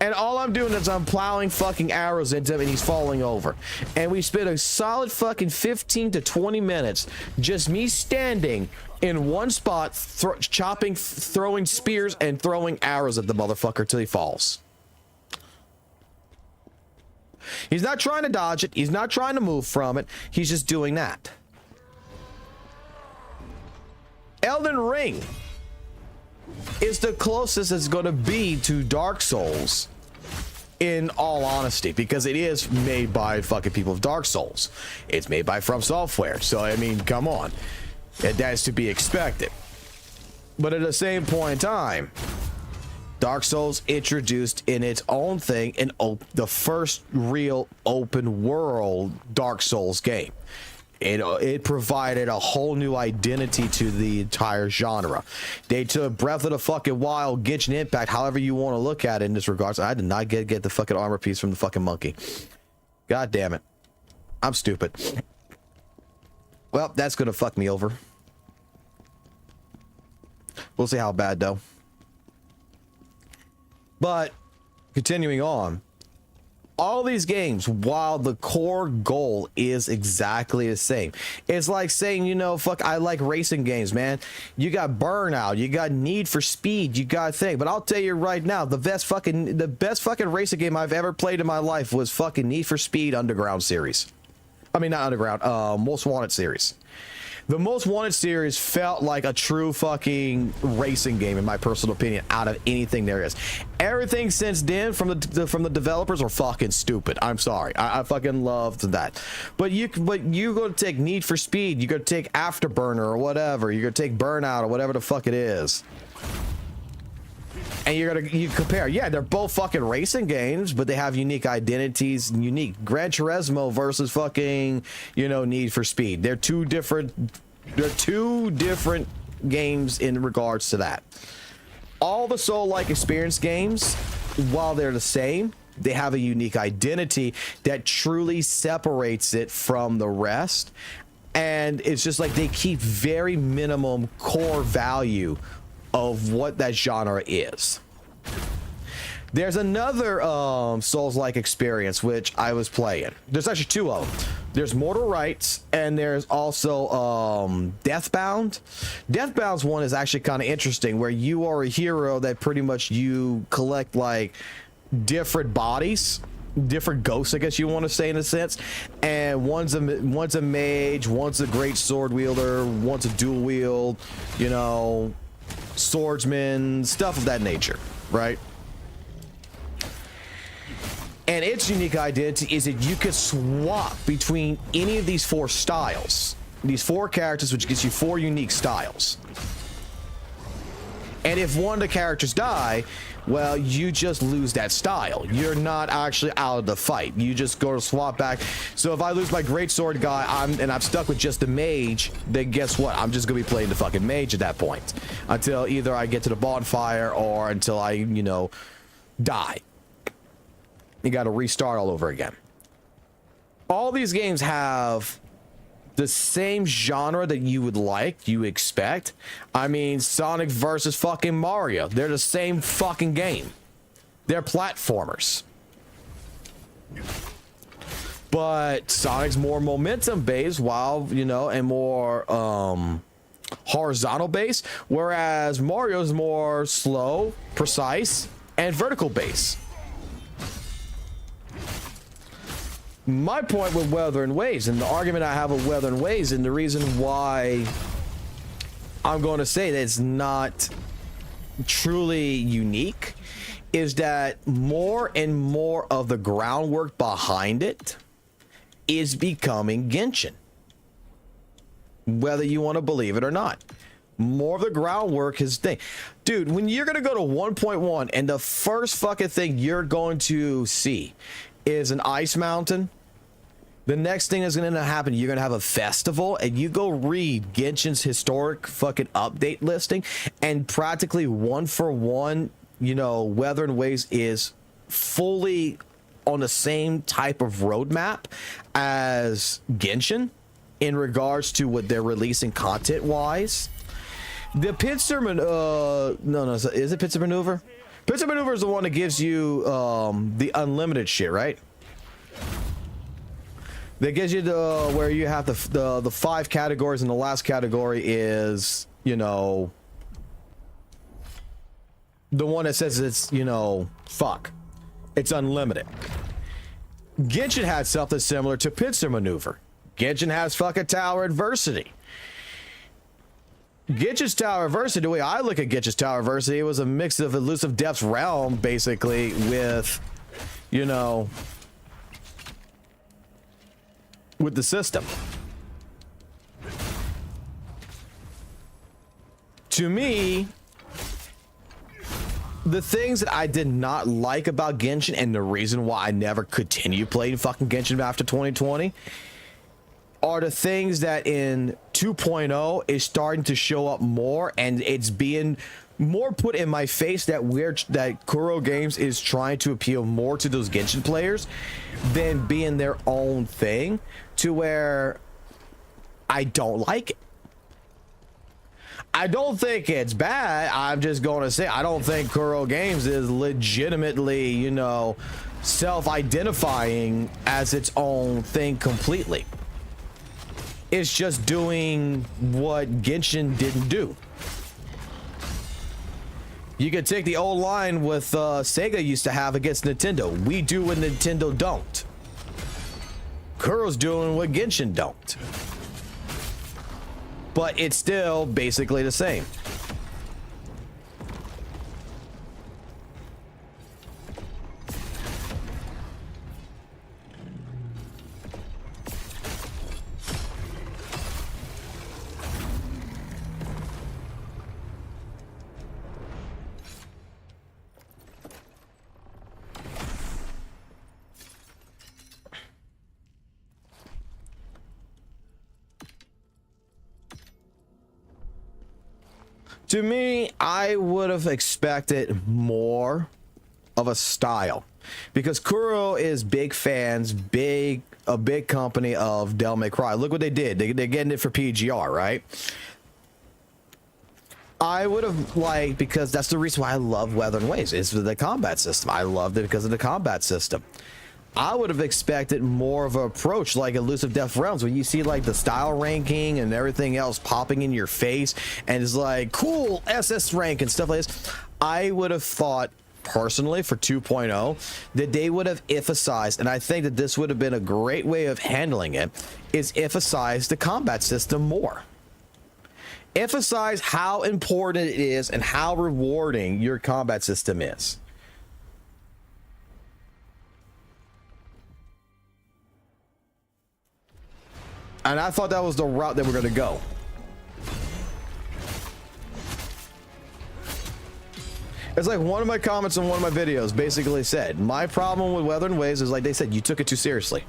And all I'm doing is I'm plowing fucking arrows into him and he's falling over. And we spent a solid fucking 15 to 20 minutes just me standing in one spot, chopping, throwing spears and throwing arrows at the motherfucker till he falls. He's not trying to dodge it. He's not trying to move from it. He's just doing that. Elden Ring is the closest it's going to be to Dark Souls, in all honesty, because it is made by fucking people of Dark Souls. It's made by From Software, so I mean, come on, that's to be expected. But at the same point in time, Dark Souls introduced in its own thing the first real open world Dark Souls game. It provided a whole new identity to the entire genre. They took Breath of the fucking Wild, Genshin Impact, however you want to look at it in this regards. I did not get the fucking armor piece from the fucking monkey. God damn it. I'm stupid. Well, that's gonna fuck me over. We'll see how bad though. But continuing on, all these games, while the core goal is exactly the same, it's like saying, you know, fuck, I like racing games, man. You got Burnout, you got Need for Speed, you got thing. But I'll tell you right now, the best fucking racing game I've ever played in my life was fucking Need for Speed Underground series. I mean, not Underground, Most Wanted series. The Most Wanted series felt like a true fucking racing game, in my personal opinion, out of anything there is. Everything since then from the developers are fucking stupid. I'm sorry. I fucking loved that. But you go to take Need for Speed, you go to take Afterburner or whatever, you go to take Burnout or whatever the fuck it is, and you compare. Yeah, they're both fucking racing games, but they have unique identities and unique. Gran Turismo versus fucking, you know, Need for Speed. They're two different games in regards to that. All the Soul-like experience games, while they're the same, they have a unique identity that truly separates it from the rest. And it's just like they keep very minimum core value of what that genre is. There's another Souls-like experience which I was playing. There's actually two of them. There's Mortal Rights and there's also Deathbound. Deathbound's one is actually kind of interesting, where you are a hero that pretty much you collect like different bodies, different ghosts, I guess you want to say, in a sense. And one's a mage, one's a great sword wielder, one's a dual wield, you know, swordsman, stuff of that nature, right? And its unique identity is that you could swap between any of these four styles, these four characters, which gives you four unique styles. And if one of the characters die, well, you just lose that style. You're not actually out of the fight. You just go to swap back. So if I lose my greatsword guy, I'm stuck with just the mage, then guess what? I'm just gonna be playing the fucking mage at that point until either I get to the bonfire or until I, you know, die. You got to restart all over again. All these games have the same genre that you would like, you expect. I mean, Sonic versus fucking Mario. They're the same fucking game. They're platformers. But Sonic's more momentum based, while, you know, and more horizontal based, whereas Mario's more slow, precise, and vertical based. My point with Weather and Waves, and the argument I have with Weather and Waves, and the reason why I'm going to say that it's not truly unique, is that more and more of the groundwork behind it is becoming Genshin. Whether you want to believe it or not. More of the groundwork is thing. Dude, when you're going to go to 1.1 and the first fucking thing you're going to see is an ice mountain, the next thing that's going to happen, you're going to have a festival, and you go read Genshin's historic fucking update listing, and practically one for one, you know, Weather and Waves is fully on the same type of roadmap as Genshin in regards to what they're releasing content wise. The pincer is it pincer maneuver? Pincer maneuver is the one that gives you the unlimited shit, right? That gives you the where you have the 5 categories, and the last category is, you know, the one that says it's, you know, fuck, it's unlimited. Genshin had something similar to pincer maneuver. Genshin has fucking tower adversity. Genshin's tower adversity, the way I look at Genshin's tower adversity, it was a mix of Elusive Depth's Realm, basically, with, you know, with the system. To me, the things that I did not like about Genshin, and the reason why I never continued playing fucking Genshin after 2020, are the things that in 2.0 is starting to show up more, and it's being more put in my face that Kuro Games is trying to appeal more to those Genshin players than being their own thing, to where I don't like it. I don't think it's bad. I'm just going to say I don't think Kuro Games is legitimately, you know, self-identifying as its own thing completely. It's just doing what Genshin didn't do. You could take the old line with Sega used to have against Nintendo. We do what Nintendo don't. Kuro's doing what Genshin don't. But it's still basically the same. To me, I would have expected more of a style, because Kuro is big fans, a big company of Devil May Cry. Look what they did. They're getting it for PGR, right? I would have liked, because that's the reason why I love Weather and Waves, is the combat system. I loved it because of the combat system. I would have expected more of an approach like Elusive Depth Realms, when you see like the style ranking and everything else popping in your face, and it's like cool SS rank and stuff like this. I would have thought personally for 2.0 that they would have emphasized, and I think that this would have been a great way of handling it, is emphasize the combat system more. Emphasize how important it is and how rewarding your combat system is. And I thought that was the route that we're going to go. It's like one of my comments on one of my videos basically said, my problem with Weather and Waves is like they said, you took it too seriously.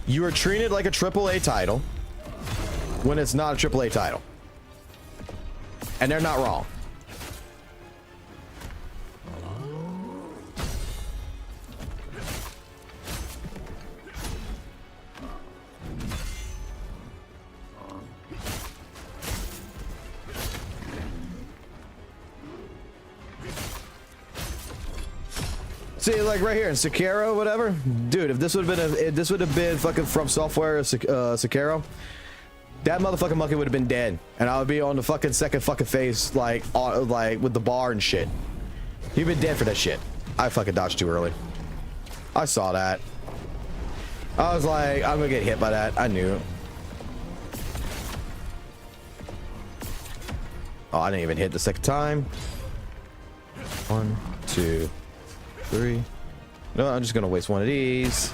You are treated like a AAA title when it's not a AAA title. And they're not wrong. See, like right here in Sekiro, whatever, dude. If this would have been fucking From Software, Sekiro, that motherfucking monkey would have been dead, and I would be on the fucking second fucking phase, like with the bar and shit. He'd been dead for that shit. I fucking dodged too early. I saw that. I was like, I'm gonna get hit by that. I knew. Oh, I didn't even hit the second time. 1, 2, 3. No, I'm just gonna waste one of these.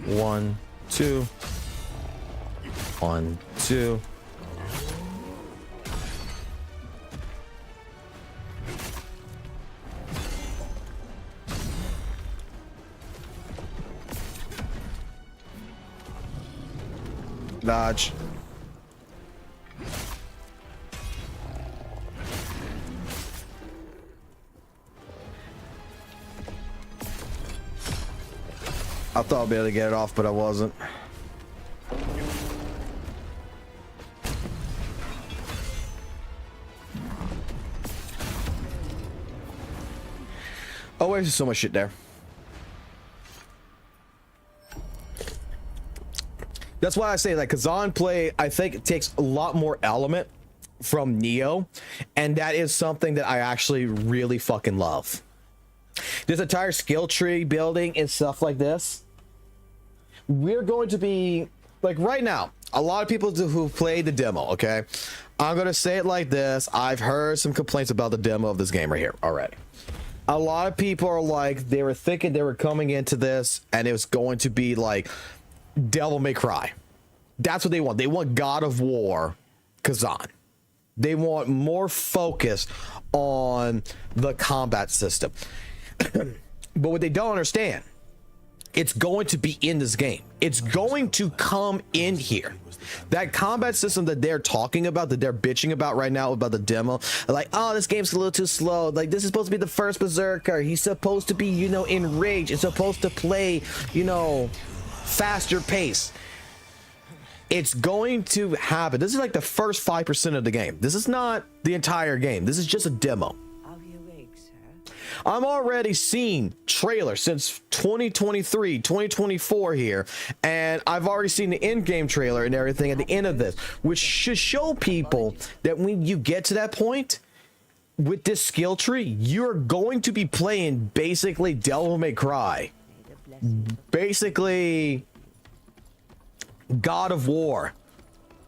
1, 2. 1, 2. Dodge. I thought I'd be able to get it off, but I wasn't. Oh, wait, there's so much shit there. That's why I say like Khazan play, I think it takes a lot more element from Neo, and that is something that I actually really fucking love. This entire skill tree building and stuff like this, we're going to be like right now, a lot of people who played the demo, okay, I'm gonna say it like this, I've heard some complaints about the demo of this game right here already. A lot of people are like, they were thinking they were coming into this and it was going to be like Devil May Cry. That's what they want. They want God of War Khazan. They want more focus on the combat system. But what they don't understand, it's going to be in this game. It's going to come in here. That combat system that they're talking about, that they're bitching about right now about the demo, like, oh, this game's a little too slow. Like, this is supposed to be the first Berserker. He's supposed to be, you know, enraged. It's supposed to play, you know, faster pace. It's going to happen. This is like the first 5% of the game. This is not the entire game. This is just a demo. I'm already seeing trailers since 2023, 2024 here, and I've already seen the in-game trailer and everything at the end of this, which should show people that when you get to that point with this skill tree, you're going to be playing basically Devil May Cry, basically God of War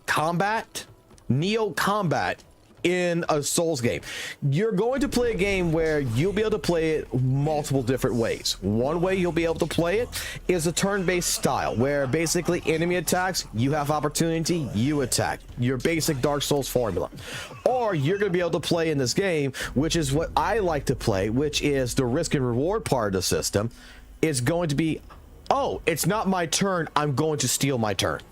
combat, Neo combat in a Souls game. You're going to play a game where you'll be able to play it multiple different ways. One way you'll be able to play it is a turn-based style where basically enemy attacks, you have opportunity, you attack. Your basic Dark Souls formula. Or you're going to be able to play in this game, which is what I like to play, which is the risk and reward part of the system. Is going to be, oh, it's not my turn, I'm going to steal my turn.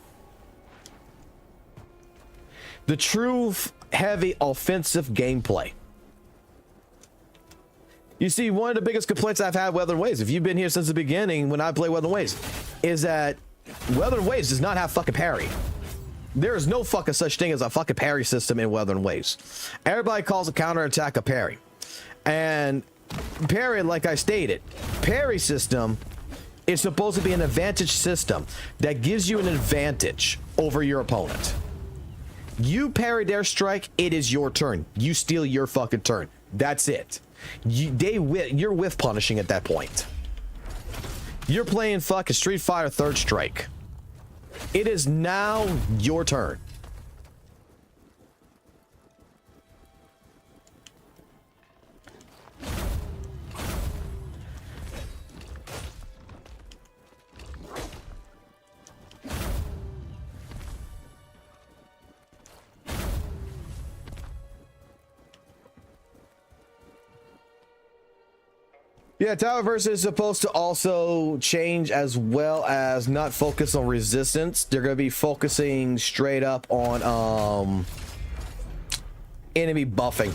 The true heavy offensive gameplay. You see, one of the biggest complaints I've had with Weather and Waves, if you've been here since the beginning when I play Weather and Waves, is that Weather and Waves does not have fucking parry. There is no fucking such thing as a fucking parry system in Weather and Waves. Everybody calls a counterattack a parry. And parry, like I stated, parry system is supposed to be an advantage system that gives you an advantage over your opponent. You parry their strike, it is your turn. You steal your fucking turn. That's it. You're whiff punishing at that point. You're playing fucking Street Fighter Third Strike. It is now your turn. Yeah, Tower Versus is supposed to also change as well as not focus on resistance. They're going to be focusing straight up on enemy buffing.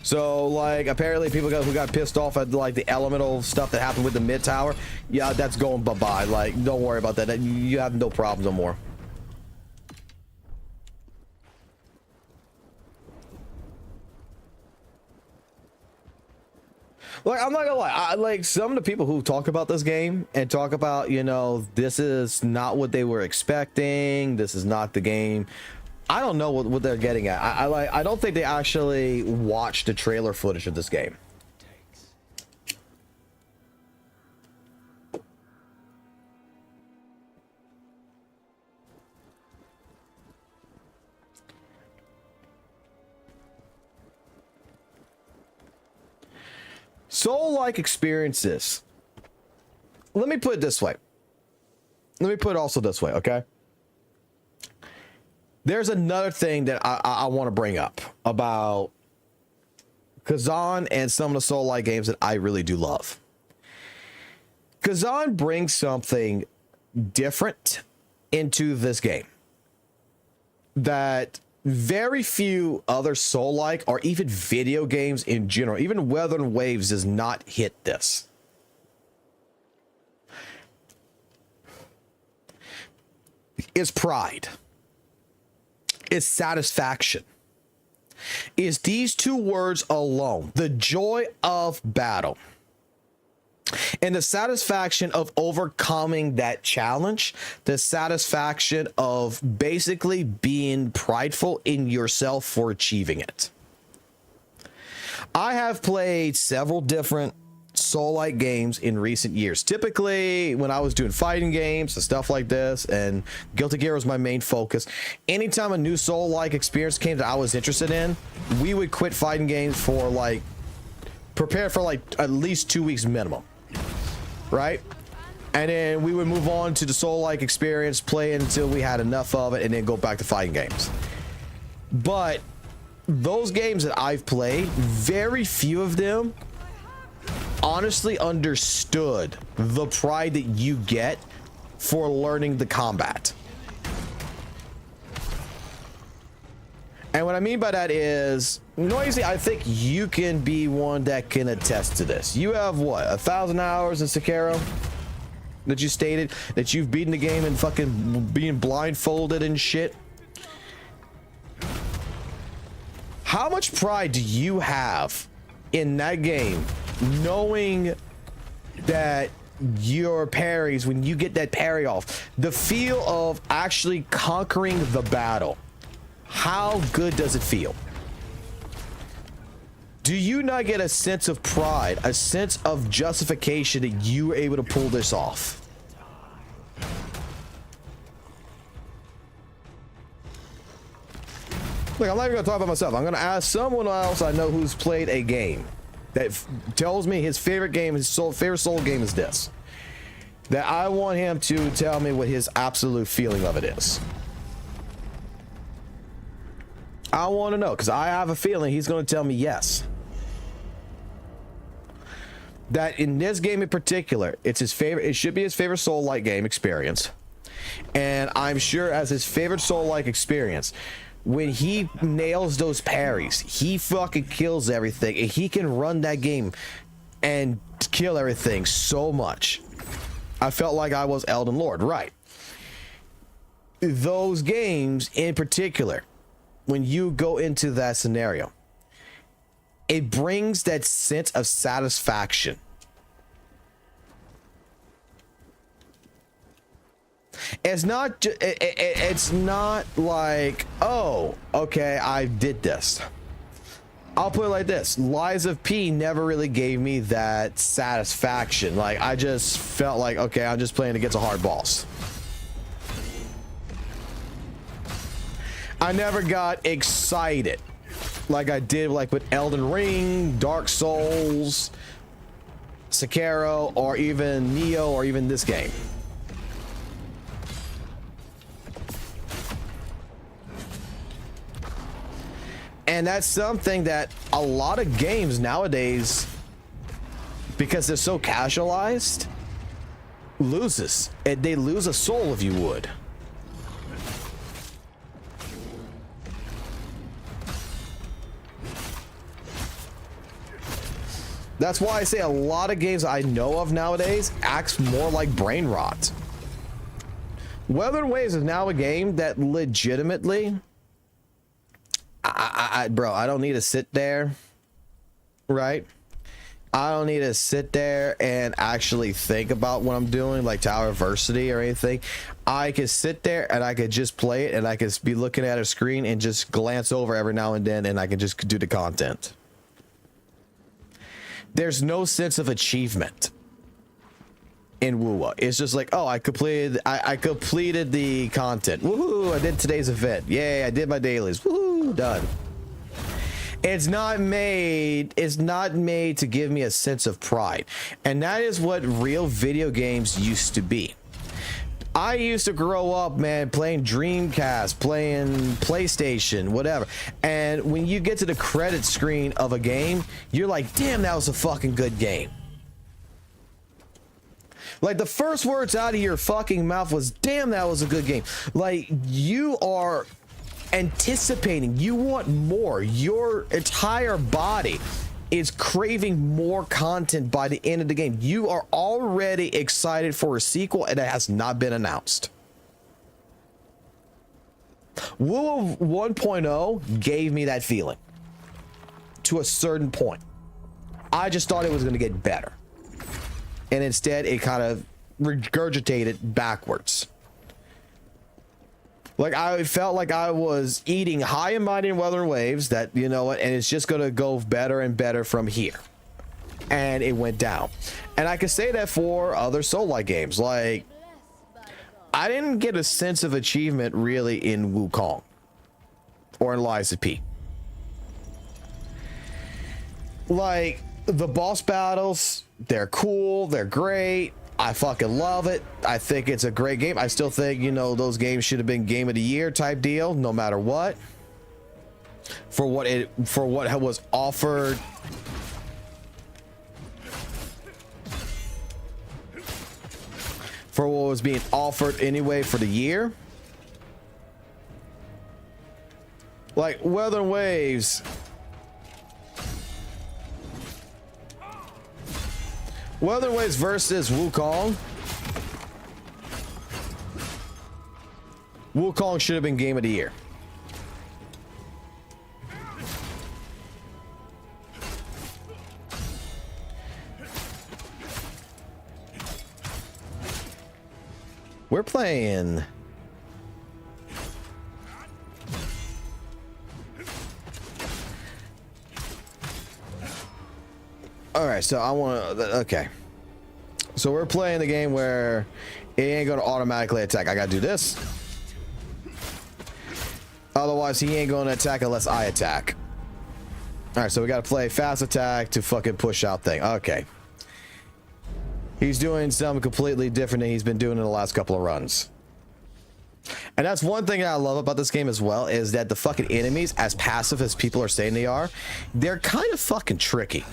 So like apparently people who got pissed off at like the elemental stuff that happened with the mid tower, yeah, that's going bye-bye. Like don't worry about that. You have no problems no more. Like I'm not gonna lie, I like some of the people who talk about this game and talk about, you know, this is not what they were expecting, this is not the game. I don't know what they're getting at. I don't think they actually watched the trailer footage of this game. Soul-like experiences. Let me put it this way. Let me put it also this way, okay? There's another thing that I want to bring up about Khazan and some of the Soul-like games that I really do love. Khazan brings something different into this game that very few other Soul-like or even video games in general, even Weathering Waves, does not hit this. It's pride. It's satisfaction. Is these two words alone, the joy of battle and the satisfaction of overcoming that challenge, the satisfaction of basically being prideful in yourself for achieving it. I have played several different Soul-like games in recent years. Typically, when I was doing fighting games and stuff like this, and Guilty Gear was my main focus, anytime a new Soul-like experience came that I was interested in, we would quit fighting games for like, prepare for like at least 2 weeks minimum, right? And then we would move on to the Soul-like experience, play until we had enough of it, and then go back to fighting games. But those games that I've played, very few of them honestly understood the pride that you get for learning the combat. And what I mean by that is, Noisy, I think you can be one that can attest to this. You have what, 1,000 hours in Sekiro that you stated that you've beaten the game and fucking being blindfolded and shit. How much pride do you have in that game, knowing that your parries, when you get that parry off, the feel of actually conquering the battle, how good does it feel? Do you not get a sense of pride, a sense of justification that you were able to pull this off? Look, I'm not even gonna talk about myself. I'm gonna ask someone else I know who's played a game that tells me his favorite game, favorite Soul game is this. That I want him to tell me what his absolute feeling of it is. I want to know, because I have a feeling he's going to tell me yes. That in this game in particular, it's his favorite. It should be his favorite Soul-like game experience. And I'm sure as his favorite Soul-like experience, when he nails those parries, he fucking kills everything, and he can run that game and kill everything so much. I felt like I was Elden Lord, right? Those games in particular, when you go into that scenario, it brings that sense of satisfaction. It's not it's not like, oh, okay, I did this. I'll put it like this. Lies of P never really gave me that satisfaction. Like, I just felt like, okay, I'm just playing against a hard boss. I never got excited like I did like with Elden Ring, Dark Souls, Sekiro, or even Neo, or even this game. And that's something that a lot of games nowadays because they're so casualized, loses. And they lose a soul, if you would. That's why I say a lot of games I know of nowadays acts more like brain rot. Wuthering Waves is now a game that legitimately, bro, I don't need to sit there, right? I don't need to sit there and actually think about what I'm doing, like Tower Diversity or anything. I could sit there and I could just play it, and I could be looking at a screen and just glance over every now and then, and I can just do the content. There's no sense of achievement in WoWa. It's just like, oh, I completed the content. Woohoo! I did today's event. Yay! I did my dailies. Woohoo! Done. It's not made to give me a sense of pride, and that is what real video games used to be. I used to grow up, man, playing Dreamcast, playing PlayStation, whatever. And when you get to the credit screen of a game, you're like, damn, that was a fucking good game. Like, the first words out of your fucking mouth was, damn, that was a good game. Like, you are anticipating, you want more. Your entire body is craving more content by the end of the game. You are already excited for a sequel, and it has not been announced. WoW 1.0 gave me that feeling to a certain point. I just thought it was going to get better, and instead it kind of regurgitated backwards. Like, I felt like I was eating high and mighty in Wuthering Waves, that, you know what, and it's just going to go better and better from here. And it went down. And I could say that for other Soul-like games. Like, I didn't get a sense of achievement really in Wukong or in Lies of P. Like, the boss battles, they're cool, they're great. I fucking love it. I think it's a great game. I still think, you know, those games should have been Game of the Year type deal, no matter what. For what was offered. For what was being offered anyway for the year. Like, Wuthering Waves. Wuthering Waves versus Wukong. Wukong should have been Game of the Year. We're playing. All right, so I want to, okay. So we're playing the game where it ain't going to automatically attack. I got to do this. Otherwise, he ain't going to attack unless I attack. All right, so we got to play fast attack to fucking push out thing. Okay. He's doing something completely different than he's been doing in the last couple of runs. And that's one thing I love about this game as well, is that the fucking enemies, as passive as people are saying they are, they're kind of fucking tricky.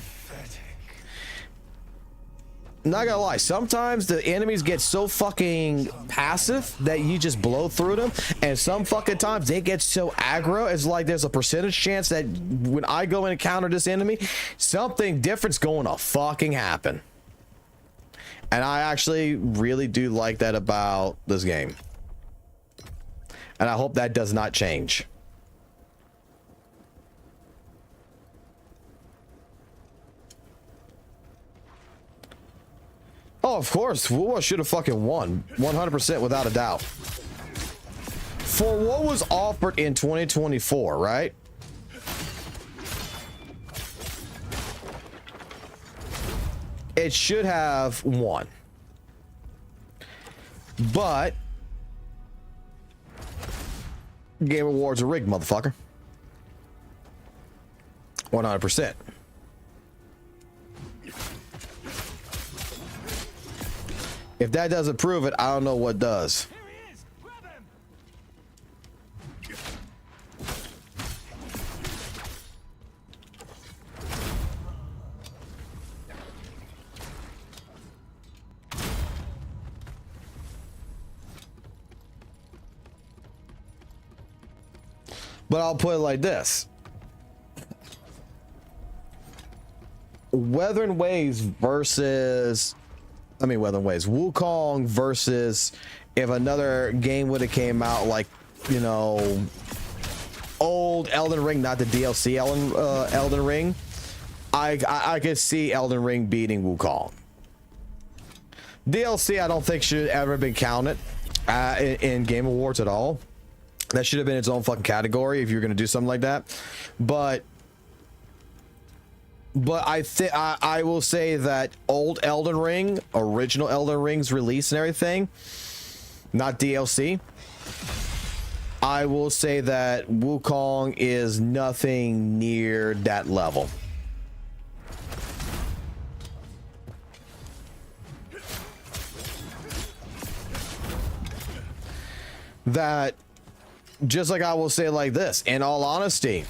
Not gonna lie, sometimes the enemies get so fucking passive that you just blow through them, and some fucking times they get so aggro, it's like there's a percentage chance that when I go and encounter this enemy, something different's going to fucking happen. And I actually really do like that about this game. And I hope that does not change. Oh, of course, WoW should have fucking won. 100% without a doubt. For what was offered in 2024, right? It should have won. But Game Awards are rigged, motherfucker. 100%. If that doesn't prove it, I don't know what does. Here he is! Grab him! But I'll put it like this. Weathering Waves versus... I mean, Weathering Waves. Wukong versus... If another game would have came out like, you know... Old Elden Ring, not the DLC Elden Ring. I could see Elden Ring beating Wukong. DLC, I don't think should ever been counted in Game Awards at all. That should have been its own fucking category if you're gonna do something like that. But I will say that old Elden Ring, original Elden Ring's release and everything, not DLC. I will say that Wukong is nothing near that level. That, just like I will say like this, in all honesty,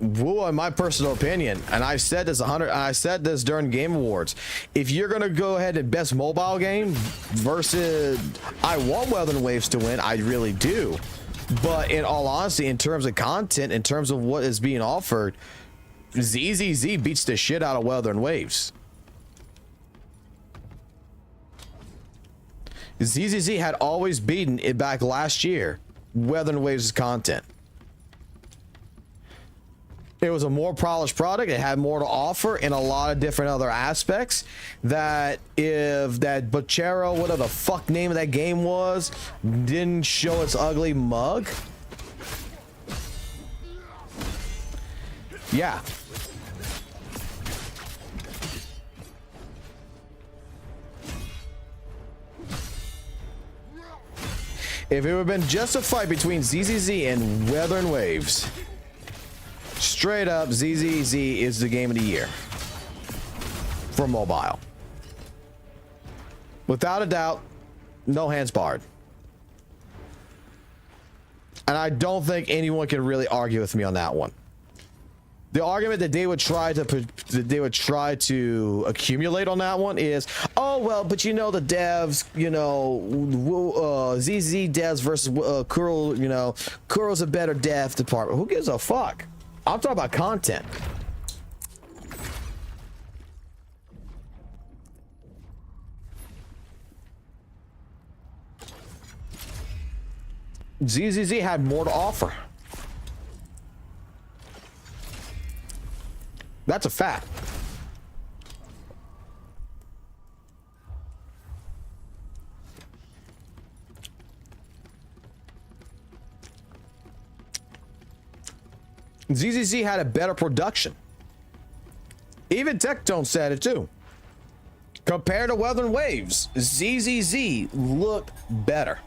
Wu, in my personal opinion, and I've said this I said this during Game Awards, if you're gonna go ahead and best mobile game versus, I want Weathering Waves to win, I really do, but in all honesty, in terms of content, in terms of what is being offered, ZZZ beats the shit out of Weathering Waves. ZZZ had always beaten it back last year, Weathering Waves' content. It was a more polished product. It had more to offer in a lot of different other aspects. That if that Bochero, whatever the fuck name of that game was, didn't show its ugly mug. Yeah. If it would have been just a fight between ZZZ and Weathering Waves, straight up, ZZZ is the game of the year for mobile. Without a doubt, no hands barred. And I don't think anyone can really argue with me on that one. The argument that they would try to accumulate on that one is, oh well, but you know the devs, you know, ZZ devs versus Kuro, you know, Kuro's a better dev department. Who gives a fuck? I'm talking about content. ZZZ had more to offer. That's a fact. ZZZ had a better production. Even Tectone said it too. Compared to Weathering Waves, ZZZ looked better.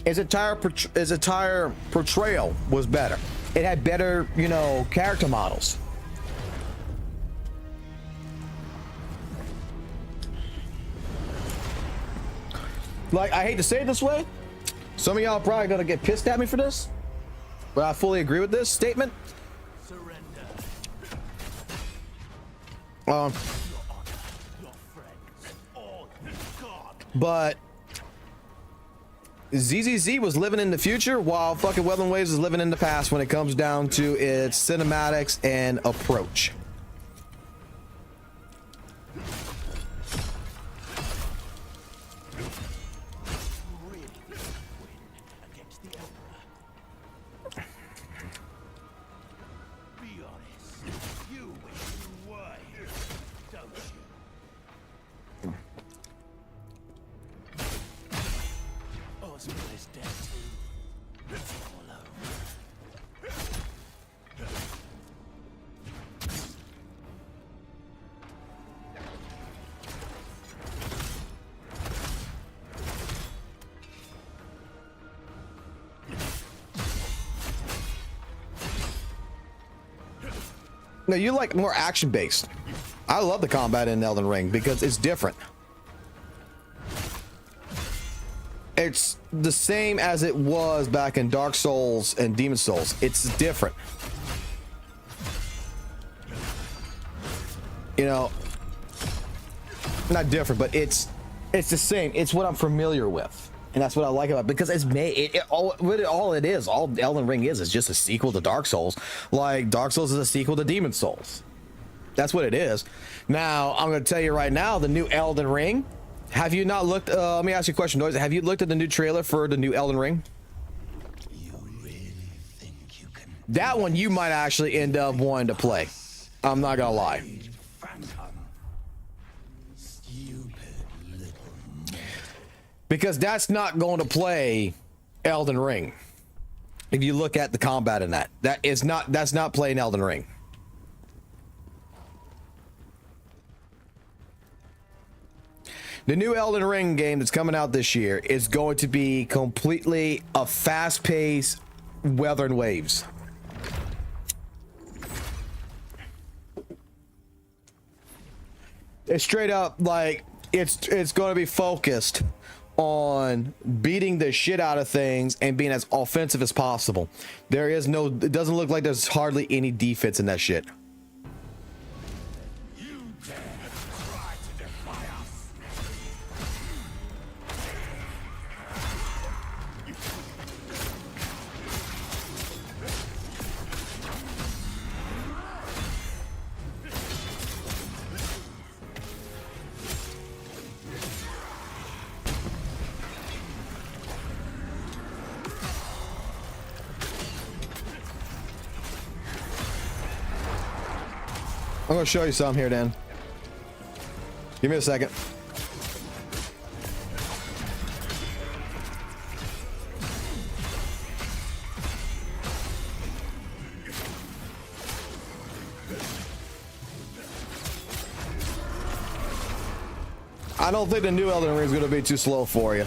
His entire portrayal was better. It had better, you know, character models. Like, I hate to say it this way. Some of y'all probably gonna get pissed at me for this, but I fully agree with this statement. Surrender. Your Your friends, all gone. But ZZZ was living in the future while fucking Weathering Waves is living in the past when it comes down to its cinematics and approach. Really win against the Emperor. Be honest. You wish you were here, don't you? Osman is dead too. It's all over. No, you like more action based. I love the combat in Elden Ring because it's different. It's the same as it was back in Dark Souls and Demon Souls. It's different. You know, not different, but it's the same. It's what I'm familiar with. And that's what I like about it, because it's made all it is, all Elden Ring is just a sequel to Dark Souls. Like Dark Souls is a sequel to Demon Souls. That's what it is. Now, I'm going to tell you right now, the new Elden Ring. Have you not looked? Let me ask you a question, Noise. Have you looked at the new trailer for the new Elden Ring? You really think you can? That one you might actually end up wanting to play. I'm not gonna lie. Phantom. Stupid little. Because that's not going to play Elden Ring. If you look at the combat in that, that's not playing Elden Ring. The new Elden Ring game that's coming out this year is going to be completely a fast-paced Weathering Waves. It's straight up like it's going to be focused on beating the shit out of things and being as offensive as possible. It doesn't look like there's hardly any defense in that shit. I'm gonna show you some here, Dan. Give me a second. I don't think the new Elden Ring is gonna be too slow for you.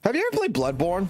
Have you ever played Bloodborne?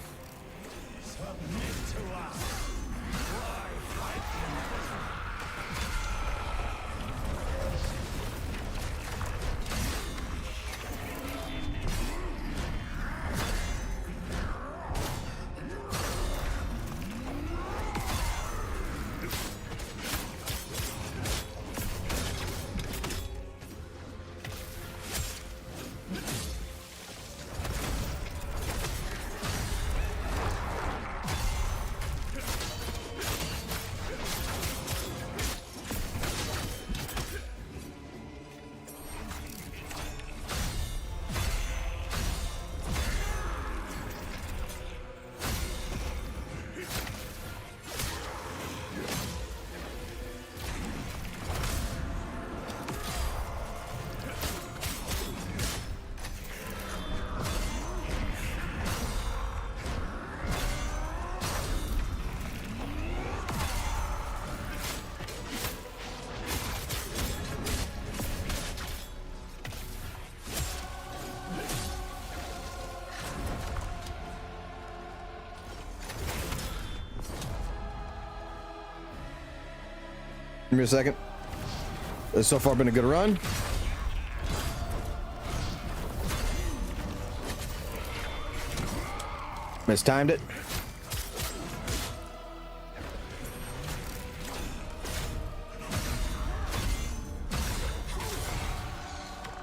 Give me a second. It's so far been a good run. Mistimed it.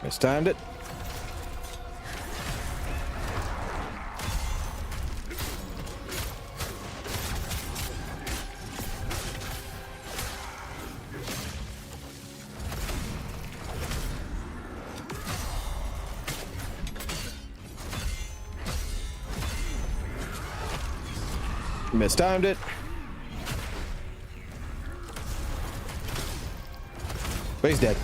Mistimed it. Mistimed it. But he's dead.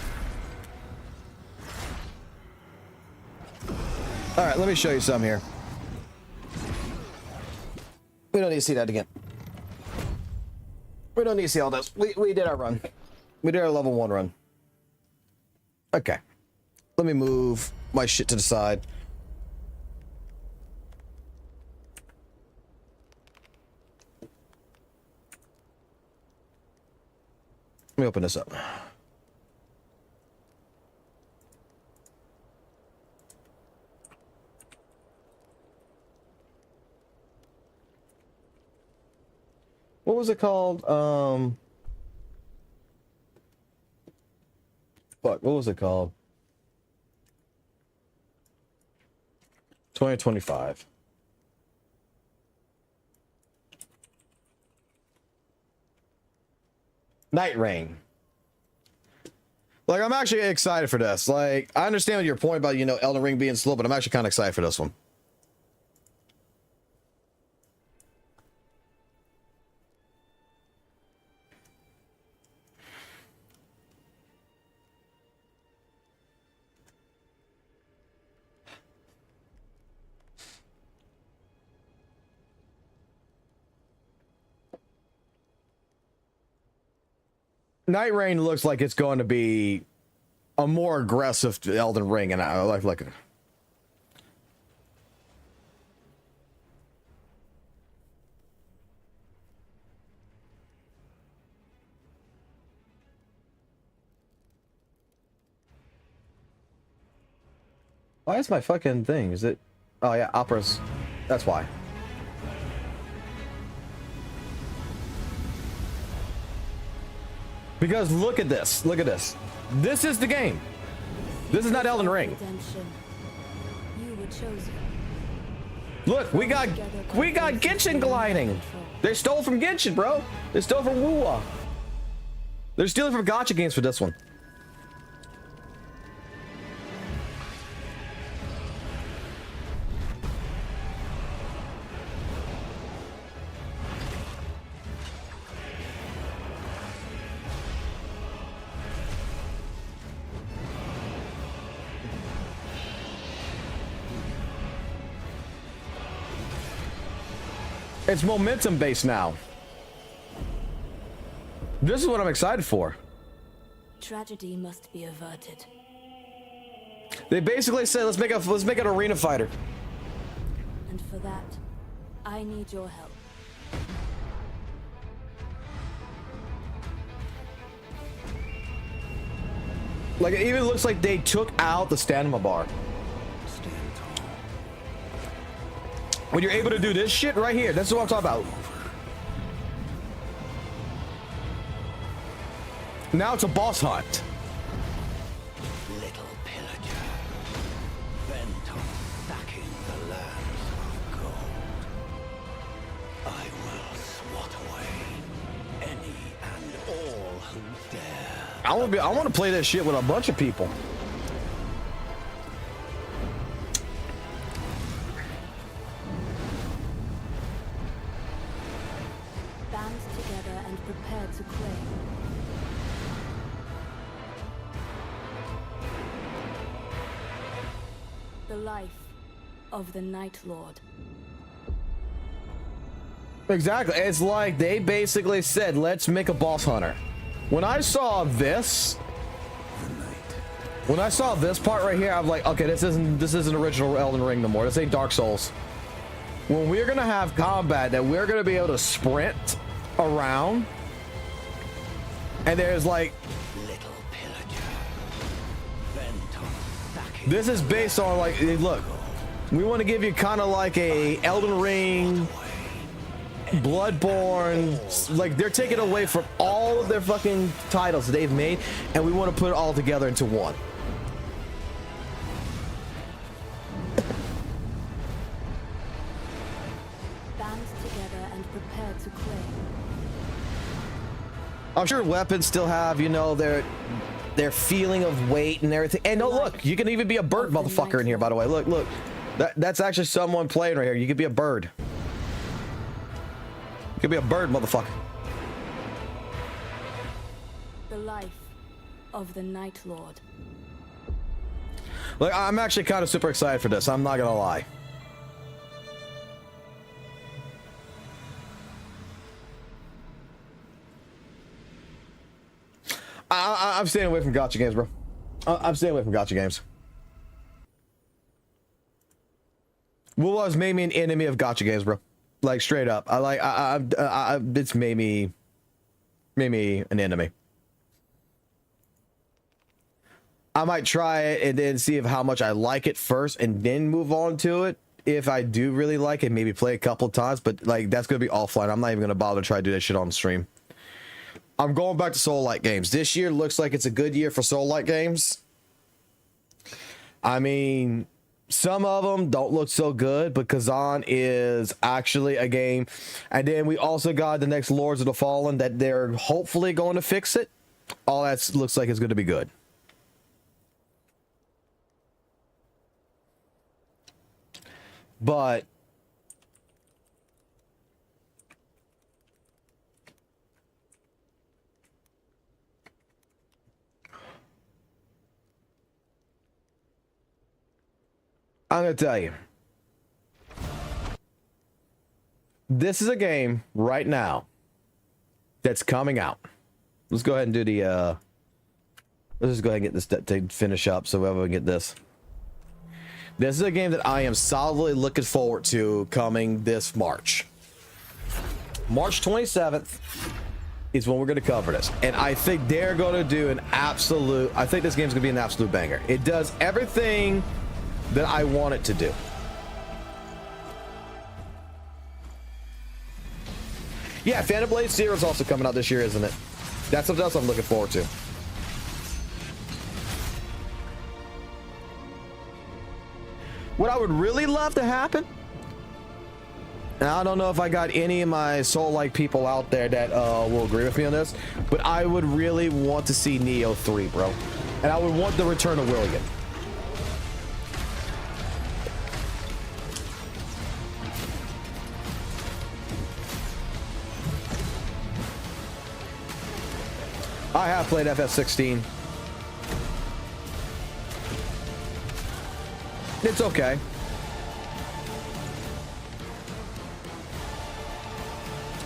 All right, let me show you some here. We don't need to see that again. We don't need to see all this. We did our run. We did our level 1 run. Okay. Let me move my shit to the side. Let me open this up. What was it called? Fuck, what was it called? 2025. Night Rain. Like, I'm actually excited for this. Like, I understand your point about, you know, Elden Ring being slow, but I'm actually kind of excited for this one. Night Rain looks like it's going to be a more aggressive Elden Ring, and I like it. Why is my fucking thing? Is it? Oh yeah, operas. That's why. Because look at this. Look at this. This is the game. This is not Elden Ring. You were chosen. Look, we got Genshin gliding. They stole from Genshin, bro. They stole from Wuwa. They're stealing from gacha games for this one. It's momentum based now. This is what I'm excited for. Tragedy must be averted. They basically said, let's make an arena fighter. And for that, I need your help. Like, it even looks like they took out the stamina bar. When you're able to do this shit right here, that's what I'm talking about. Now it's a boss hunt. Little pillager, bent on stacking the lands of gold. I will swat away any and all who dare. I want to play this shit with a bunch of people. Bands together and prepare to claim. The life of the Night Lord. Exactly. It's like they basically said, let's make a boss hunter. When I saw this, part right here, I'm like, okay, this isn't original Elden Ring no more. This ain't Dark Souls. When we're gonna have combat that we're gonna be able to sprint around, and there's like, Little pillager, bent on stacking. this is based on like, hey, look, we want to give you kind of like a Elden Ring, Bloodborne, like they're taking away from all of their fucking titles that they've made, and we want to put it all together into one. Bands together and prepare to claim. I'm sure weapons still have, you know, their feeling of weight and everything. And oh look, you can even be a bird motherfucker in here, by the way. Look. That's actually someone playing right here. You could be a bird. You could be a bird, motherfucker. The life of the Night Lord. Like, I'm actually kind of super excited for this. I'm not gonna lie. I'm staying away from gacha games, bro. I'm staying away from gacha games. Wuwa's made me an enemy of gacha games, bro. Like, straight up. It's made me an enemy. I might try it and then see how much I like it first and then move on to it. If I do really like it, maybe play a couple times, but like, that's gonna be offline. I'm not even gonna bother to try to do that shit on stream. I'm going back to Soul-like games. This year looks like it's a good year for Soul-like games. I mean, Some of them don't look so good, but Khazan is actually a game. And then we also got the next Lords of the Fallen that they're hopefully going to fix it. All that looks like it's going to be good. But I'm going to tell you, this is a game right now that's coming out. Let's go ahead and do the, let's just go ahead and get this to finish up so we can get this. This is a game that I am solidly looking forward to coming this March. March 27th is when we're going to cover this. And I think they're going to do an absolute, I think this game's going to be an absolute banger. It does everything that I want it to do. Yeah, Phantom Blade Zero is also coming out this year, isn't it? That's something else I'm looking forward to. What I would really love to happen, and I don't know if I got any of my soul-like people out there that will agree with me on this, but I would really want to see Neo 3, bro. And I would want the return of William. I have played FF16. It's okay.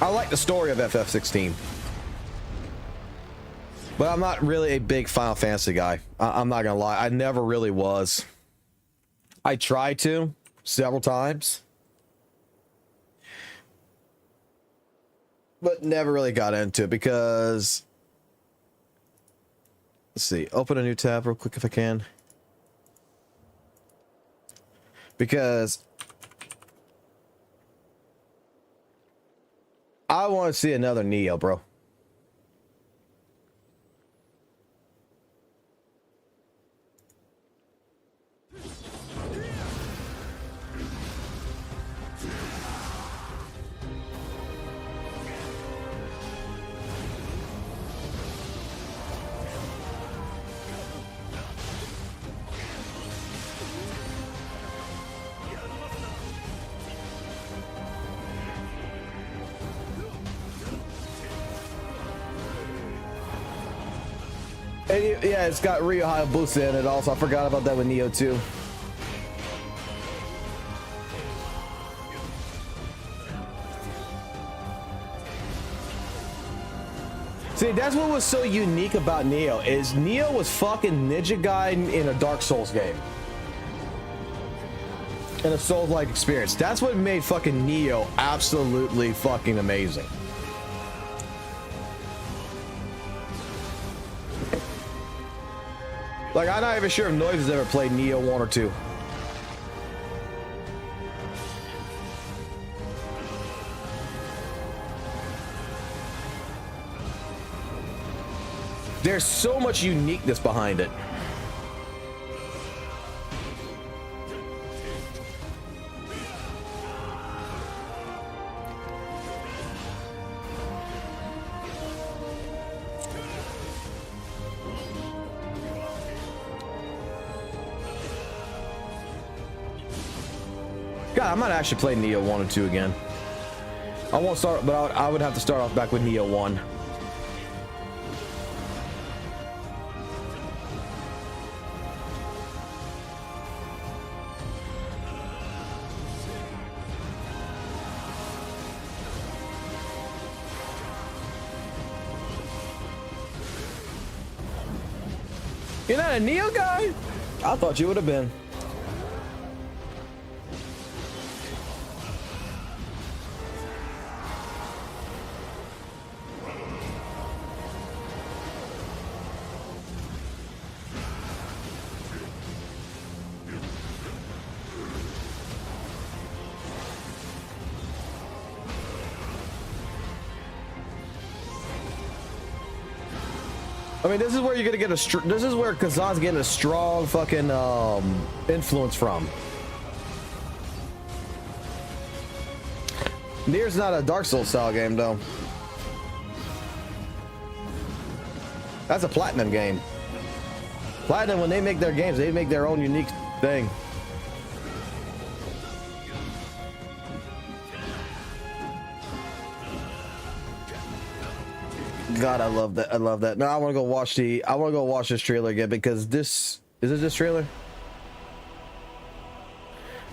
I like the story of FF16. But I'm not really a big Final Fantasy guy. I'm not gonna lie. I never really was. I tried to several times, but never really got into it because... Let's see. Open a new tab real quick if I can. Because I want to see another Neo, bro. Yeah, it's got Ryo Hayabusa in it also. I forgot about that with Neo 2. See, that's what was so unique about Neo, is Neo was fucking Ninja Gaiden in a Dark Souls game. In a Souls-like experience. That's what made fucking Neo absolutely fucking amazing. Like, I'm not even sure if Noise has ever played Neo 1 or 2. There's so much uniqueness behind it. God, I might actually play Neo 1 and 2 again. I won't start, but I would have to start off back with Neo 1. You're not a Neo guy? I thought you would have been. I mean, this is where you're gonna get this is where Khazan's getting a strong fucking influence from. Nier's not a Dark Souls style game though. That's a Platinum game. Platinum, when they make their games, they make their own unique thing. God, I love that. I love that. Now I want to go watch this trailer again because this is it. This trailer.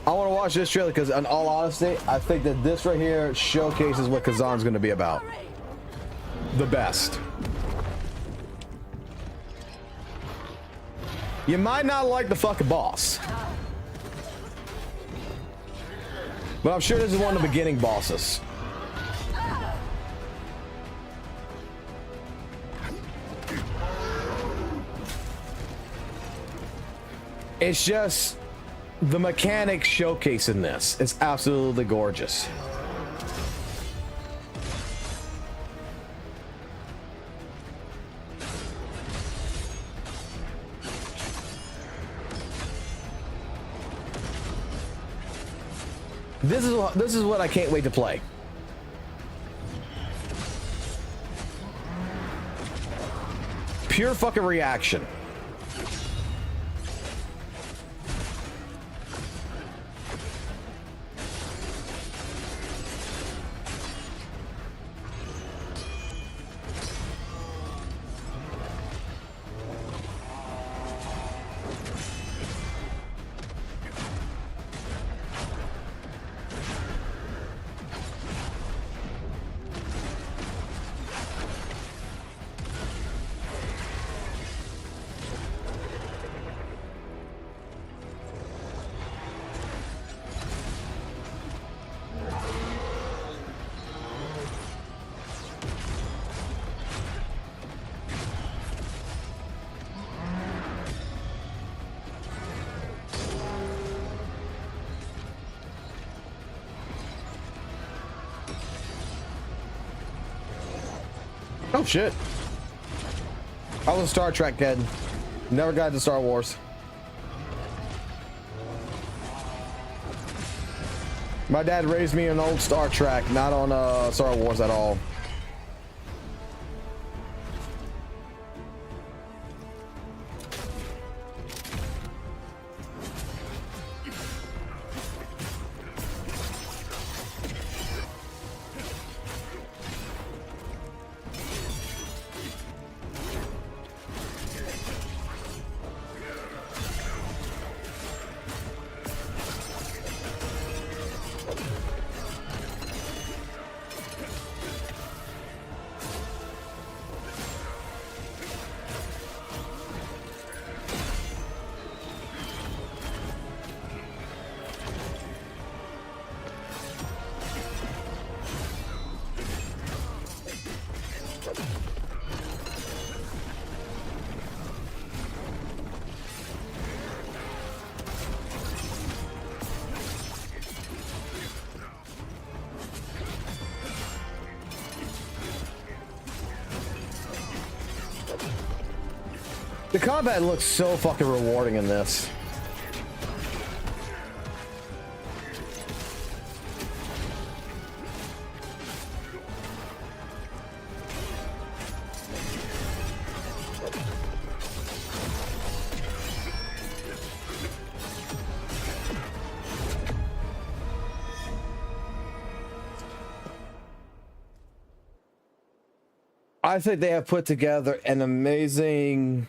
I want to watch this trailer because, in all honesty, I think that this right here showcases what Khazan's going to be about. The best. You might not like the fucking boss, but I'm sure this is one of the beginning bosses. It's just the mechanics showcase in this. It's absolutely gorgeous. This is what I can't wait to play. Pure fucking reaction. Oh shit. I was a Star Trek kid. Never got into Star Wars. My dad raised me on old Star Trek, not on Star Wars at all. The combat looks so fucking rewarding in this. I think they have put together an amazing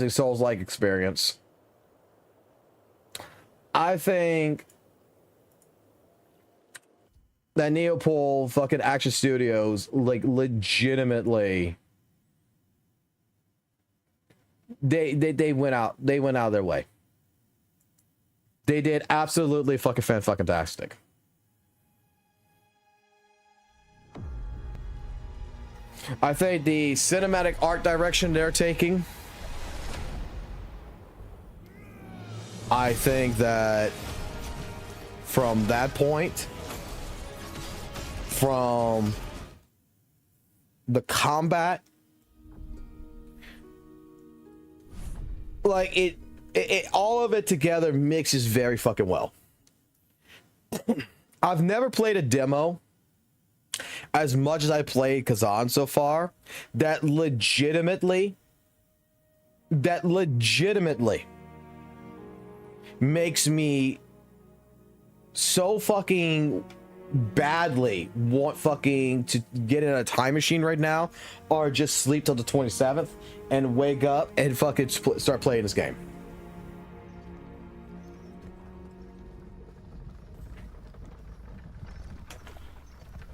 Souls-like experience. I think that Neopol fucking Action Studios, like, legitimately, they went out of their way. They did absolutely fucking fantastic. I think the cinematic art direction they're taking, I think that from that point, from the combat, like it all of it together mixes very fucking well. I've never played a demo as much as I played Khazan so far that legitimately makes me so fucking badly want fucking to get in a time machine right now, or just sleep till the 27th and wake up and fucking start playing this game.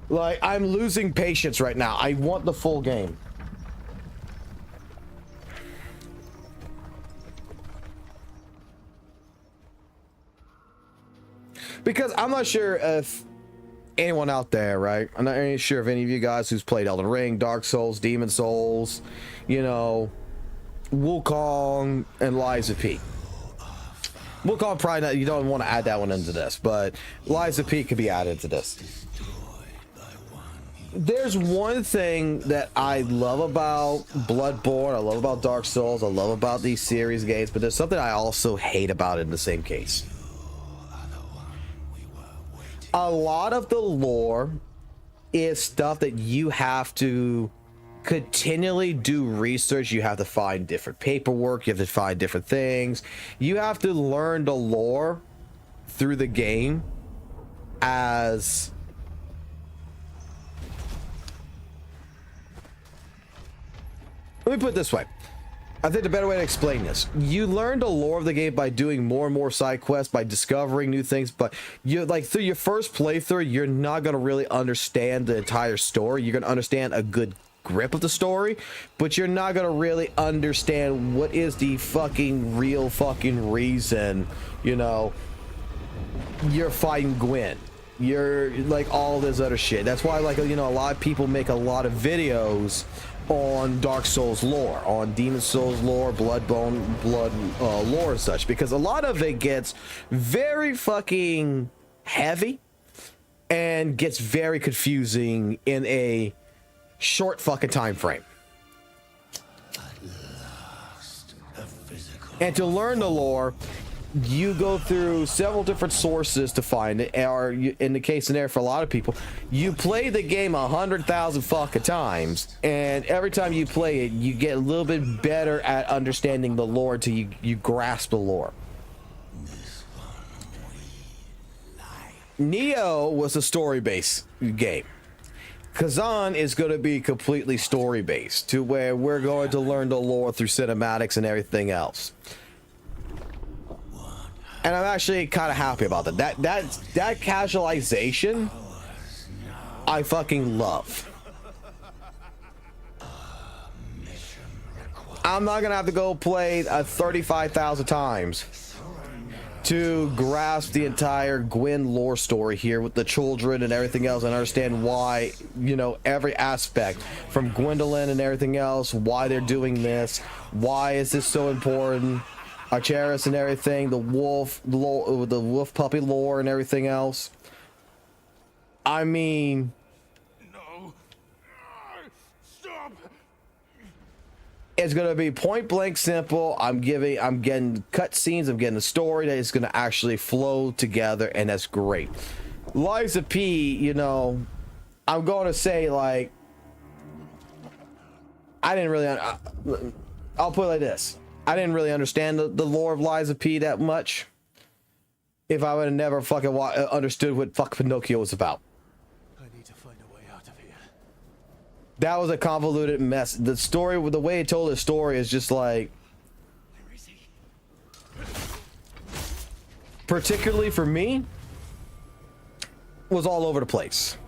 Like, I'm losing patience right now. I want the full game. Because I'm not sure if anyone out there, right? I'm not really sure if any of you guys who's played Elden Ring, Dark Souls, Demon Souls, you know, Wukong, and Lies of P. Wukong probably not, you don't want to add that one into this, but Lies of P could be added to this. There's one thing that I love about Bloodborne, I love about Dark Souls, I love about these series games, but there's something I also hate about it in the same case. A lot of the lore is stuff that you have to continually do research. You have to find different paperwork, you have to find different things. You have to learn the lore through the game as let me put it this way. I think the better way to explain this, you learn the lore of the game by doing more and more side quests, by discovering new things, but you like through your first playthrough, you're not going to really understand the entire story. You're going to understand a good grip of the story, but you're not going to really understand what is the fucking real fucking reason, you know, you're fighting Gwyn. You're like all this other shit. That's why, like, you know, a lot of people make a lot of videos on Dark Souls lore, on Demon Souls lore, blood lore and such, because a lot of it gets very fucking heavy and gets very confusing in a short fucking time frame. And to learn the lore, you go through several different sources to find it, or in the case scenario for a lot of people, you play the game 100,000 fucking times, and every time you play it, you get a little bit better at understanding the lore until you grasp the lore. Neo was a story-based game. Khazan is going to be completely story-based, to where we're going to learn the lore through cinematics and everything else. And I'm actually kind of happy about that. That casualization, I fucking love. I'm not gonna have to go play 35,000 times to grasp the entire Gwyn lore story here with the children and everything else, and understand why, you know, every aspect from Gwendolyn and everything else, why they're doing this, why is this so important. Archeris and everything, the wolf puppy lore and everything else. I mean, No. Stop. it's gonna be point blank simple. I'm getting cut scenes, I'm getting a story that is gonna actually flow together, and that's great. Lies of P, you know, I'm going to say, like, I didn't really, I'll put it like this. I didn't really understand the lore of Lies of P that much if I would have never fucking understood what fuck Pinocchio was about. I need to find a way out of here. That was a convoluted mess. The story, the way it told the story is just like, Where is he? particularly for me, was all over the place.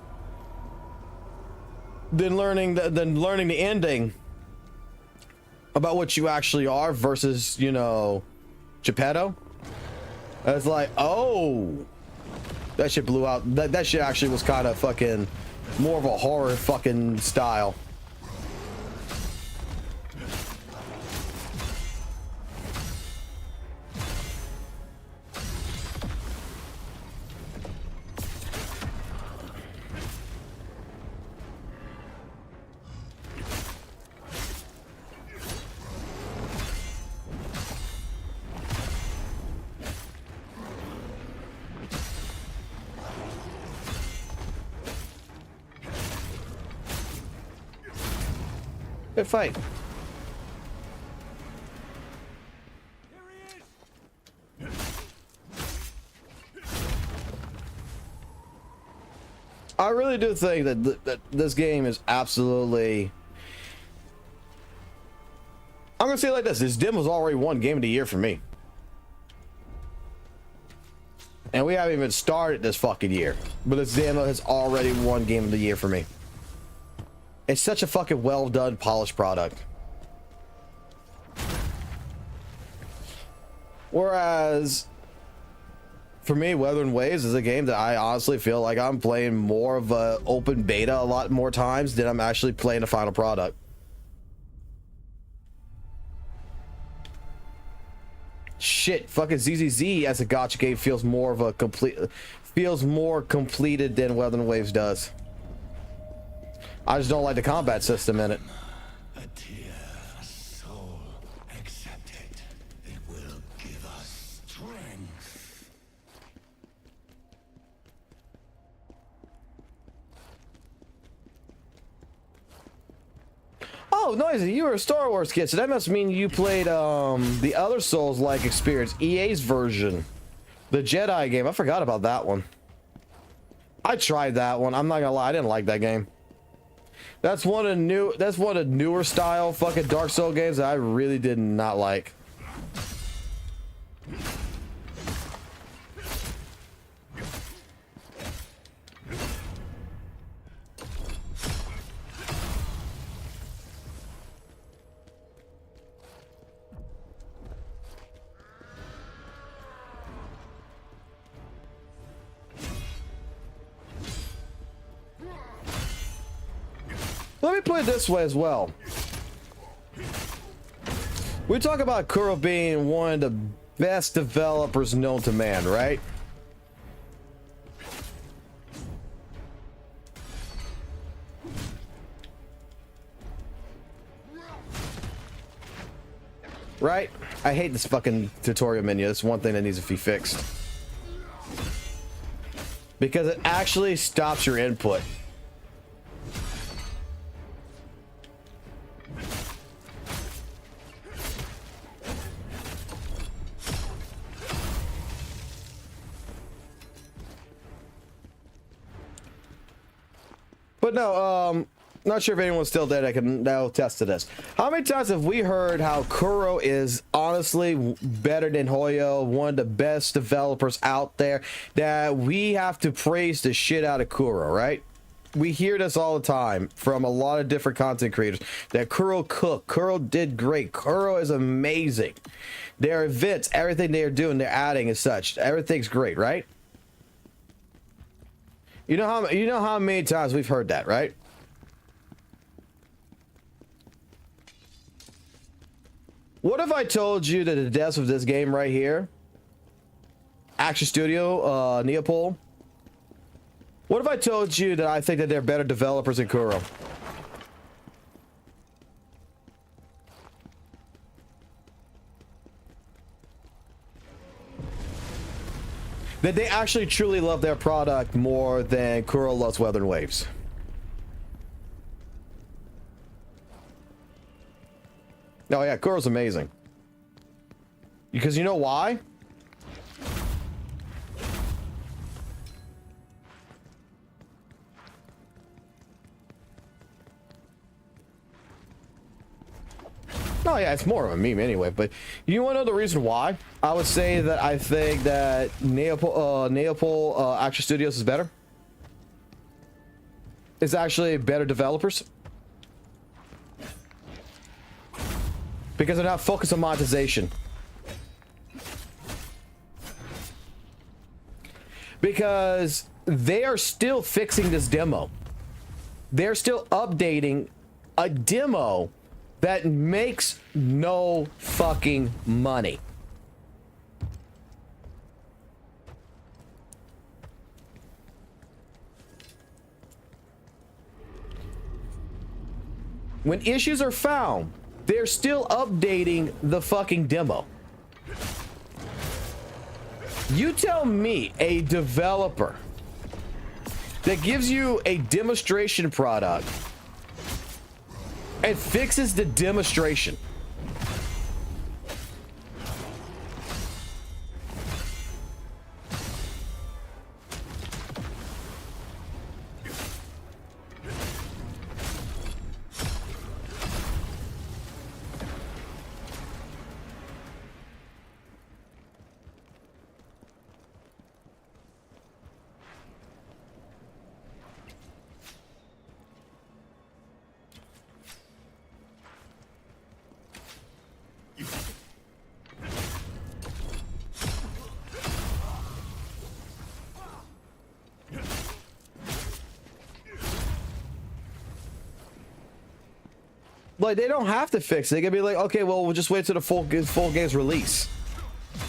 Then learning the ending about what you actually are versus, you know, Geppetto. It's like, oh, that shit blew out. That shit actually was kind of fucking more of a horror fucking style. Good fight. I really do think that this game is absolutely... I'm gonna say it like this. This demo's already won Game of the Year for me. And we haven't even started this fucking year. But this demo has already won Game of the Year for me. It's such a fucking well done, polished product. Whereas, for me, Wuthering Waves is a game that I honestly feel like I'm playing more of a open beta a lot more times than I'm actually playing the final product. Shit, fucking ZZZ as a gacha game feels more of a more completed than Wuthering Waves does. I just don't like the combat system in it. A tear, a soul, accept it. It will give us strength. Oh, Noisy, you were a Star Wars kid, so that must mean you played the other Souls-like experience, EA's version, the Jedi game. I forgot about that one. I tried that one. I'm not gonna lie, I didn't like that game. That's one of the newer style fucking Dark Souls games that I really did not like. Let me put it this way as well. We talk about Kuro being one of the best developers known to man, right? Right? I hate this fucking tutorial menu. That's one thing that needs to be fixed. Because it actually stops your input. But no, not sure if anyone's still there that can now attest to this. How many times have we heard how Kuro is honestly better than Hoyo, one of the best developers out there, that we have to praise the shit out of Kuro, right? We hear this all the time from a lot of different content creators, that Kuro cooked, Kuro did great, Kuro is amazing. Their events, everything they're doing, they're adding and such, everything's great, right? You know how many times we've heard that, right? What if I told you that the devs of this game right here, Action Studio, Neopol, what if I told you that I think that they're better developers than Kuro? That they actually truly love their product more than Kuro loves Wuthering Waves. Oh yeah, Kuro's amazing. Because you know why? Oh yeah, it's more of a meme anyway, but you want to know the reason why? I would say that I think that Neopol Action Studios is better. It's actually better developers. Because they're not focused on monetization. Because they are still fixing this demo. They're still updating a demo that makes no fucking money. When issues are found, they're still updating the fucking demo. You tell me a developer that gives you a demonstration product It fixes the demonstration. Like, they don't have to fix it. They can be like, okay, well, we'll just wait till the full game's release.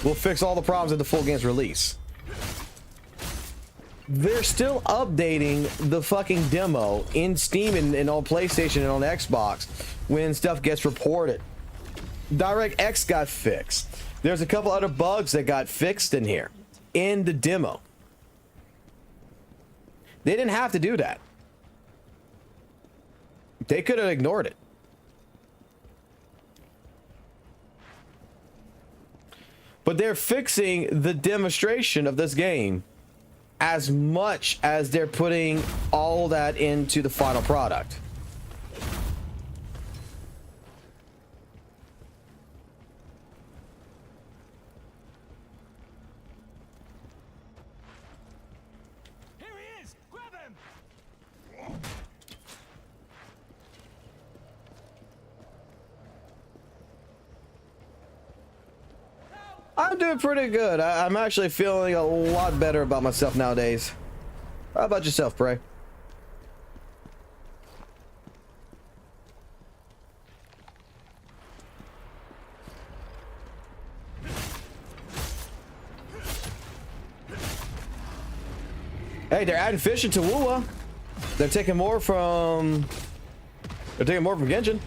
We'll fix all the problems at the full game's release. They're still updating the fucking demo in Steam and on PlayStation and on Xbox when stuff gets reported. DirectX got fixed. There's a couple other bugs that got fixed in here in the demo. They didn't have to do that. They could have ignored it. But they're fixing the demonstration of this game as much as they're putting all that into the final product. Here he is! Grab him! I'm doing pretty good. I'm actually feeling a lot better about myself nowadays. How about yourself, Prey? Hey, they're adding fishing to Wua. They're taking more from Genshin.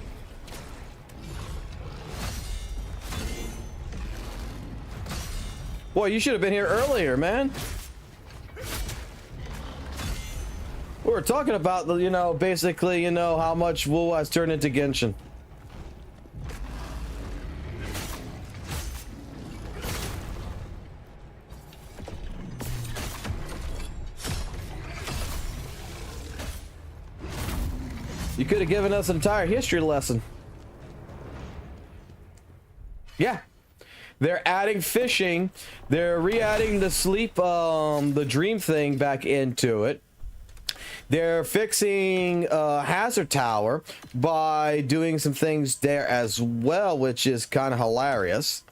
Boy, you should have been here earlier, man. We were talking about, you know, basically, you know, how much Wua has turned into Genshin. You could have given us an entire history lesson. Yeah. They're adding fishing. They're re-adding the sleep, the dream thing back into it. They're fixing Hazard Tower by doing some things there as well, which is kind of hilarious.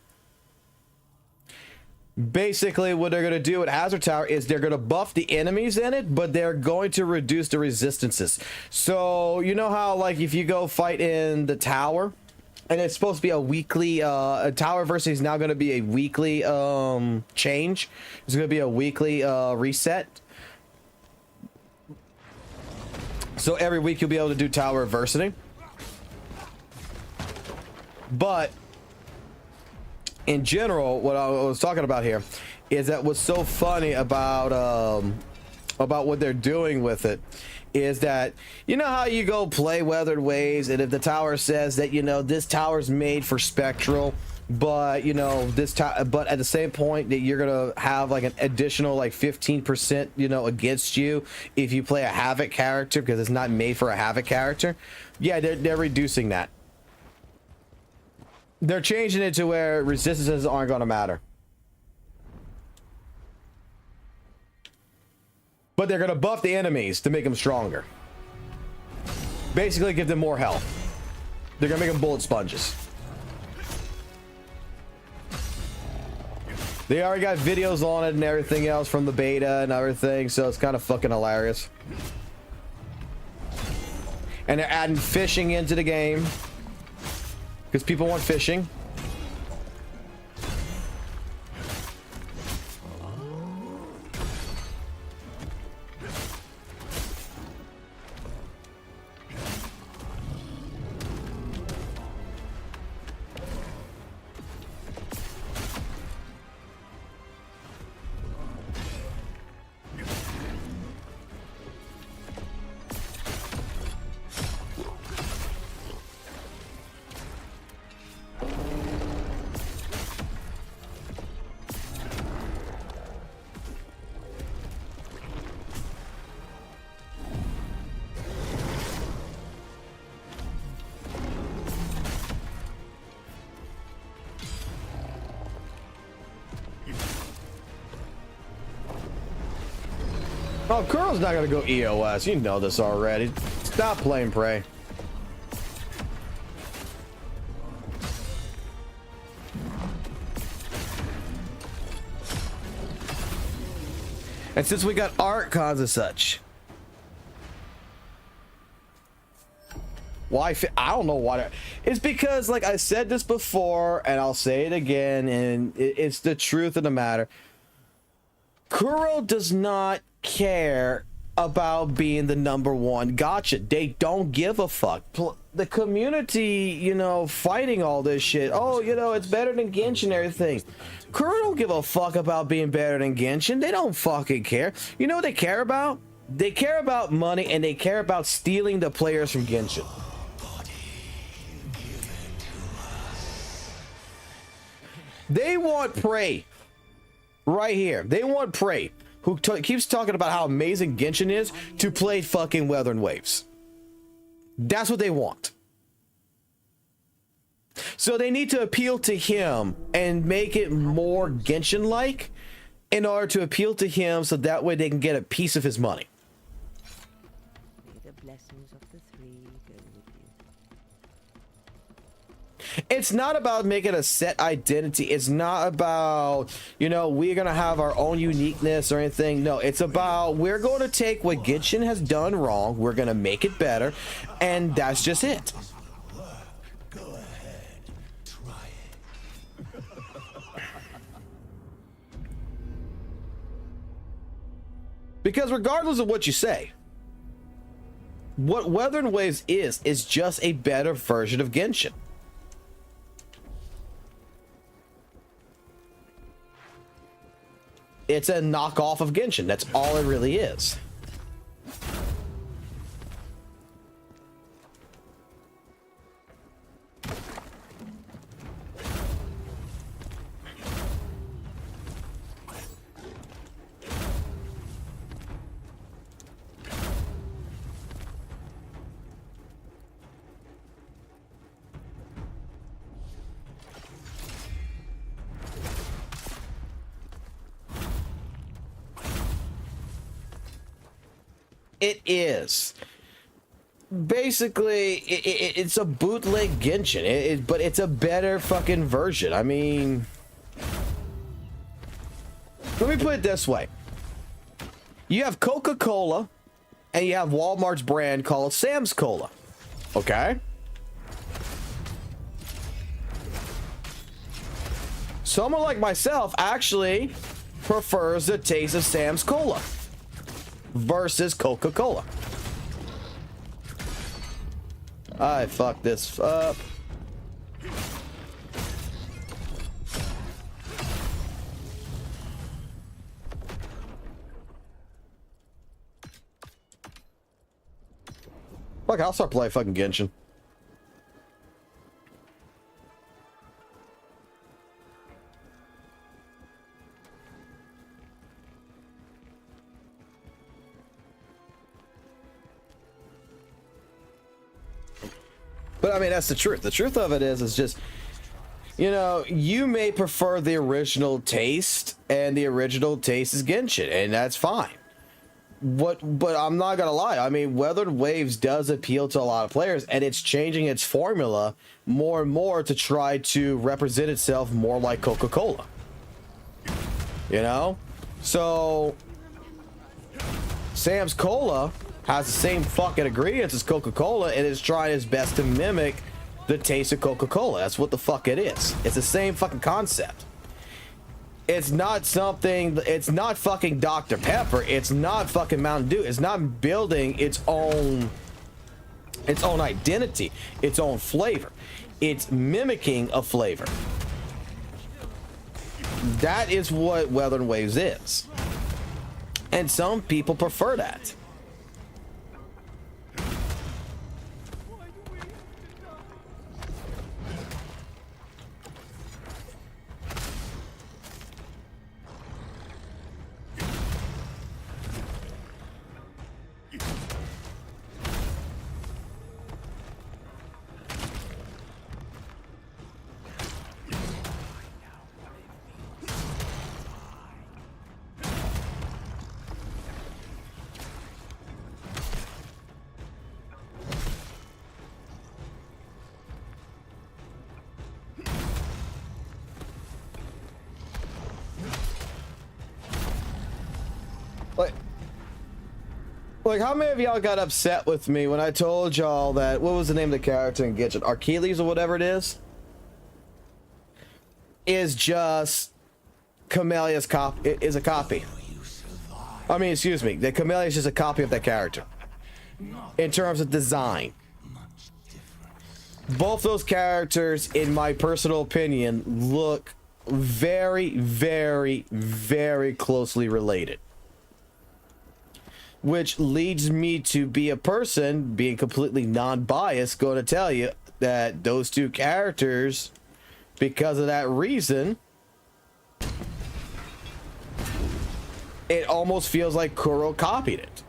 Basically, what they're going to do at Hazard Tower is they're going to buff the enemies in it, but they're going to reduce the resistances. So, you know how, like, if you go fight in the tower, and it's supposed to be a weekly, Tower Versus is now going to be a weekly change. It's going to be a weekly reset. So every week you'll be able to do Tower Adversity. But in general, what I was talking about here is that what's so funny about what they're doing with it is that, you know how you go play Weathered Waves, and if the tower says that, you know, this tower's made for Spectral, but, you know, but at the same point that you're gonna have like an additional like 15%, you know, against you if you play a Havoc character because it's not made for a Havoc character. Yeah, they're reducing that. They're changing it to where resistances aren't gonna matter. But they're gonna buff the enemies to make them stronger. Basically give them more health. They're gonna make them bullet sponges. They already got videos on it and everything else from the beta and everything, so it's kind of fucking hilarious. And they're adding fishing into the game because people want fishing. Oh, Kuro's not gonna go EOS. You know this already. Stop playing Prey. And since we got art cons and such, why? I don't know why. It's because, like I said this before, and I'll say it again, and it's the truth of the matter. Kuro does not care about being the #1 gotcha. They don't give a fuck. The community, you know, fighting all this shit. Oh, you know, it's better than Genshin and everything. Kuro don't give a fuck about being better than Genshin. They don't fucking care. You know what they care about? They care about money, and they care about stealing the players from Genshin. They want Prey right here. They want Prey, who keeps talking about how amazing Genshin is, to play fucking Weathering Waves. That's what they want. So they need to appeal to him and make it more Genshin-like in order to appeal to him, so that way they can get a piece of his money. May the blessings of the three go with you. It's not about making a set identity. It's not about, you know, we're going to have our own uniqueness or anything. No, it's about, we're going to take what Genshin has done wrong. We're going to make it better. And that's just it. Go ahead, try it. Because regardless of what you say, what Weathering Waves is just a better version of Genshin. It's a knockoff of Genshin. That's all it really is. It is. Basically, it's a bootleg Genshin, but it's a better fucking version. I mean, let me put it this way. You have Coca-Cola, and you have Walmart's brand called Sam's Cola. Okay? Someone like myself actually prefers the taste of Sam's Cola versus Coca-Cola. I fucked this up. Fuck, I'll start playing fucking Genshin. But I mean, that's the truth. The truth of it is just, you know, you may prefer the original taste, and the original taste is Genshin, and that's fine. But I'm not gonna lie. I mean, Weathered Waves does appeal to a lot of players, and it's changing its formula more and more to try to represent itself more like Coca-Cola. You know? So Sam's Cola has the same fucking ingredients as Coca-Cola, and is trying its best to mimic the taste of Coca-Cola. That's what the fuck it is. It's the same fucking concept. It's not something, it's not fucking Dr. Pepper. It's not fucking Mountain Dew. It's not building its own identity, its own flavor. It's mimicking a flavor. That is what Weathered Waves is. And some people prefer that. Like, how many of y'all got upset with me when I told y'all that, what was the name of the character in Genshin? Achilles or whatever it is just Camellia's is a copy. I mean, excuse me, the Camellia is just a copy of that character in terms of design. Both those characters, in my personal opinion, look very, very, very closely related. Which leads me to be a person, being completely non-biased, going to tell you that those two characters, because of that reason, it almost feels like Kuro copied it.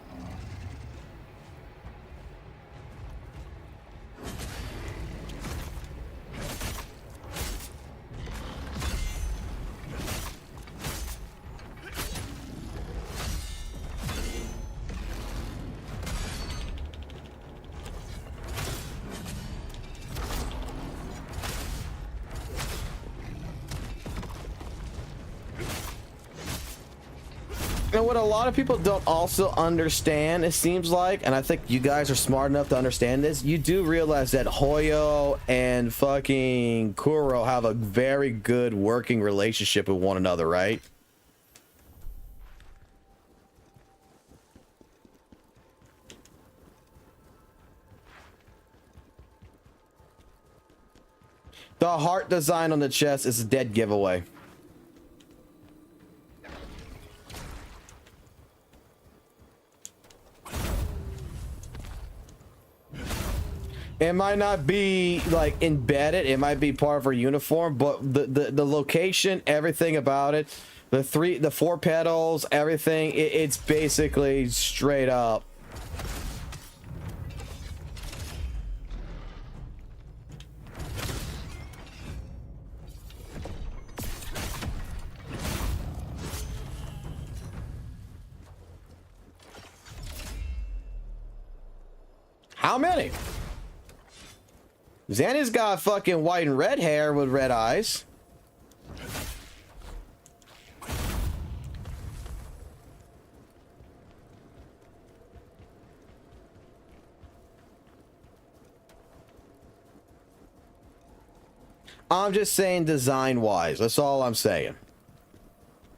And what a lot of people don't also understand, it seems like, and I think you guys are smart enough to understand this, you do realize that Hoyo and fucking Kuro have a very good working relationship with one another, right? The heart design on the chest is a dead giveaway. It might not be like embedded, it might be part of her uniform, but the location, everything about it, the four petals, everything, it's basically straight up. How many? Zanny's got fucking white and red hair with red eyes. I'm just saying design-wise. That's all I'm saying.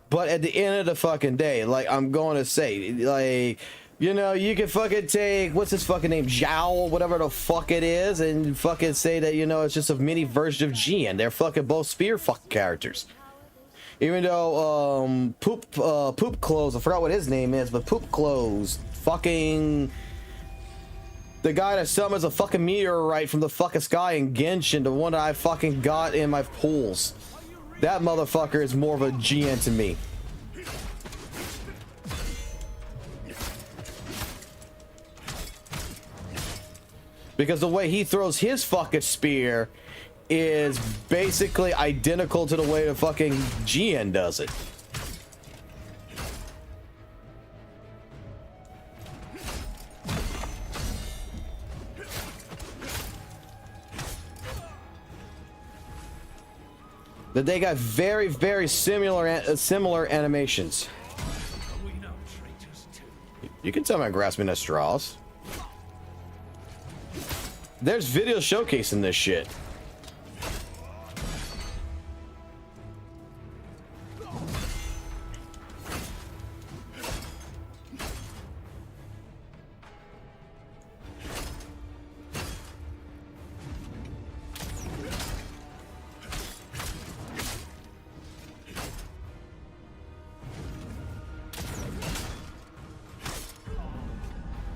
But at the end of the fucking day, like, I'm going to say, like... You know, you can fucking take, what's his fucking name, Zhao, whatever the fuck it is, and fucking say that, you know, it's just a mini version of Jian. They're fucking both spear fucking characters. Even though, Poop Clothes, I forgot what his name is, but Poop Clothes, fucking... The guy that summons a fucking meteorite from the fucking sky in Genshin, the one that I fucking got in my pools. That motherfucker is more of a Jian to me. Because the way he throws his fucking spear is basically identical to the way the fucking Jian does it. That they got very, very similar animations. You can tell I'm grasping at straws. There's video showcasing this shit.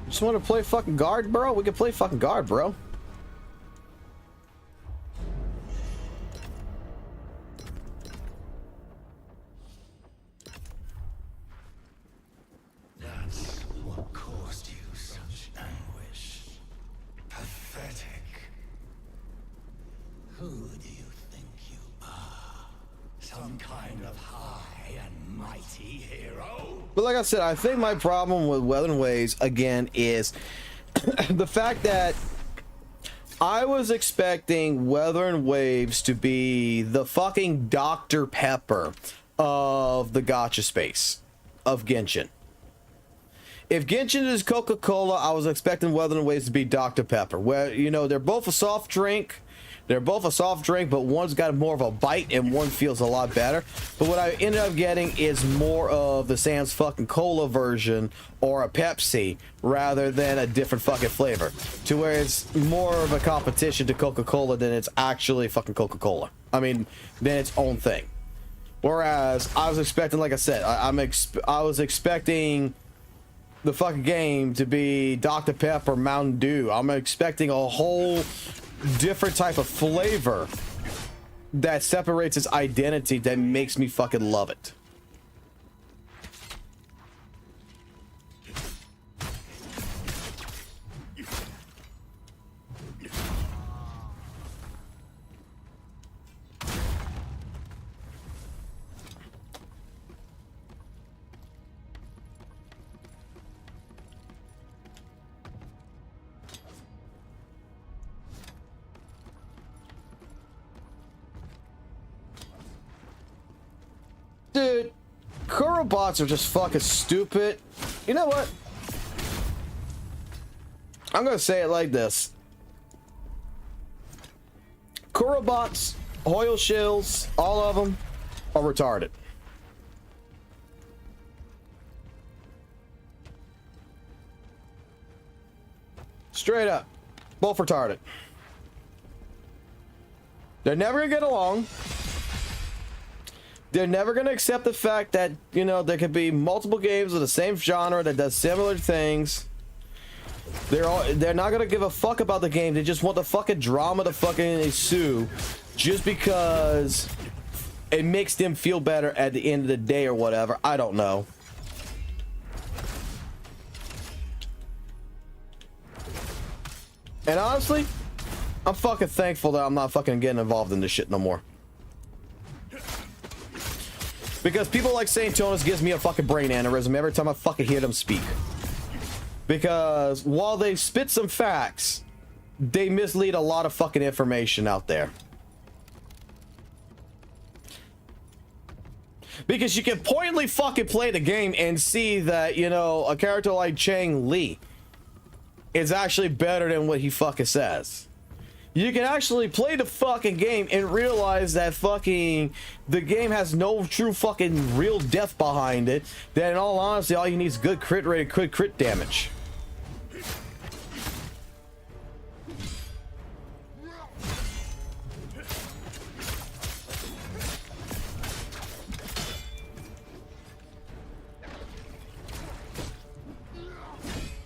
Just want to play fucking guard, bro? We can play fucking guard, bro. But like I said, I think my problem with Weathering Waves, again, is the fact that I was expecting Weathering Waves to be the fucking Dr. Pepper of the gacha space of Genshin. if Genshin is Coca-Cola, I was expecting Wuthering Waves to be Dr. Pepper. Where, you know, they're both a soft drink. They're both a soft drink, but one's got more of a bite and one feels a lot better. But what I ended up getting is more of the Sam's fucking Cola version or a Pepsi rather than a different fucking flavor. To where it's more of a competition to Coca-Cola than it's actually fucking Coca-Cola. I mean, than its own thing. Whereas I was expecting, like I said, I was expecting the fucking game to be Dr. Pepper, Mountain Dew. I'm expecting a whole different type of flavor that separates its identity that makes me fucking love it. Dude, Kurobots are just fucking stupid. You know what? I'm gonna say it like this. Kurobots, Hoyle Shills, all of them are retarded. Straight up. Both retarded. They're never gonna get along. They're never going to accept the fact that, you know, there could be multiple games of the same genre that does similar things. They're not going to give a fuck about the game. They just want the fucking drama to fucking ensue just because it makes them feel better at the end of the day or whatever. I don't know. And honestly, I'm fucking thankful that I'm not fucking getting involved in this shit no more. Because people like St. Jonas gives me a fucking brain aneurysm every time I fucking hear them speak. Because while they spit some facts, they mislead a lot of fucking information out there. Because you can pointedly fucking play the game and see that, you know, a character like Chang Li is actually better than what he fucking says. You can actually play the fucking game and realize that fucking the game has no true fucking real depth behind it. That in all honesty, all you need is good crit rate, crit damage.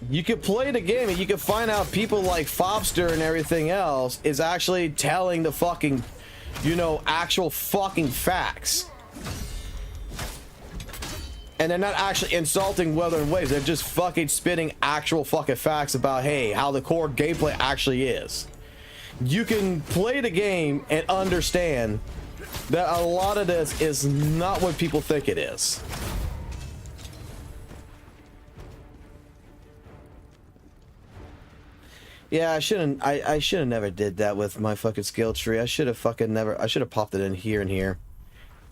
You can play the game and you can find out people like Fobster and everything else is actually telling the fucking, you know, actual fucking facts. And they're not actually insulting Wuthering Waves. They're just fucking spitting actual fucking facts about, hey, how the core gameplay actually is. You can play the game and understand that a lot of this is not what people think it is. Yeah, I shouldn't. I should have never did that with my fucking skill tree. I should have fucking never. I should have popped it in here and here.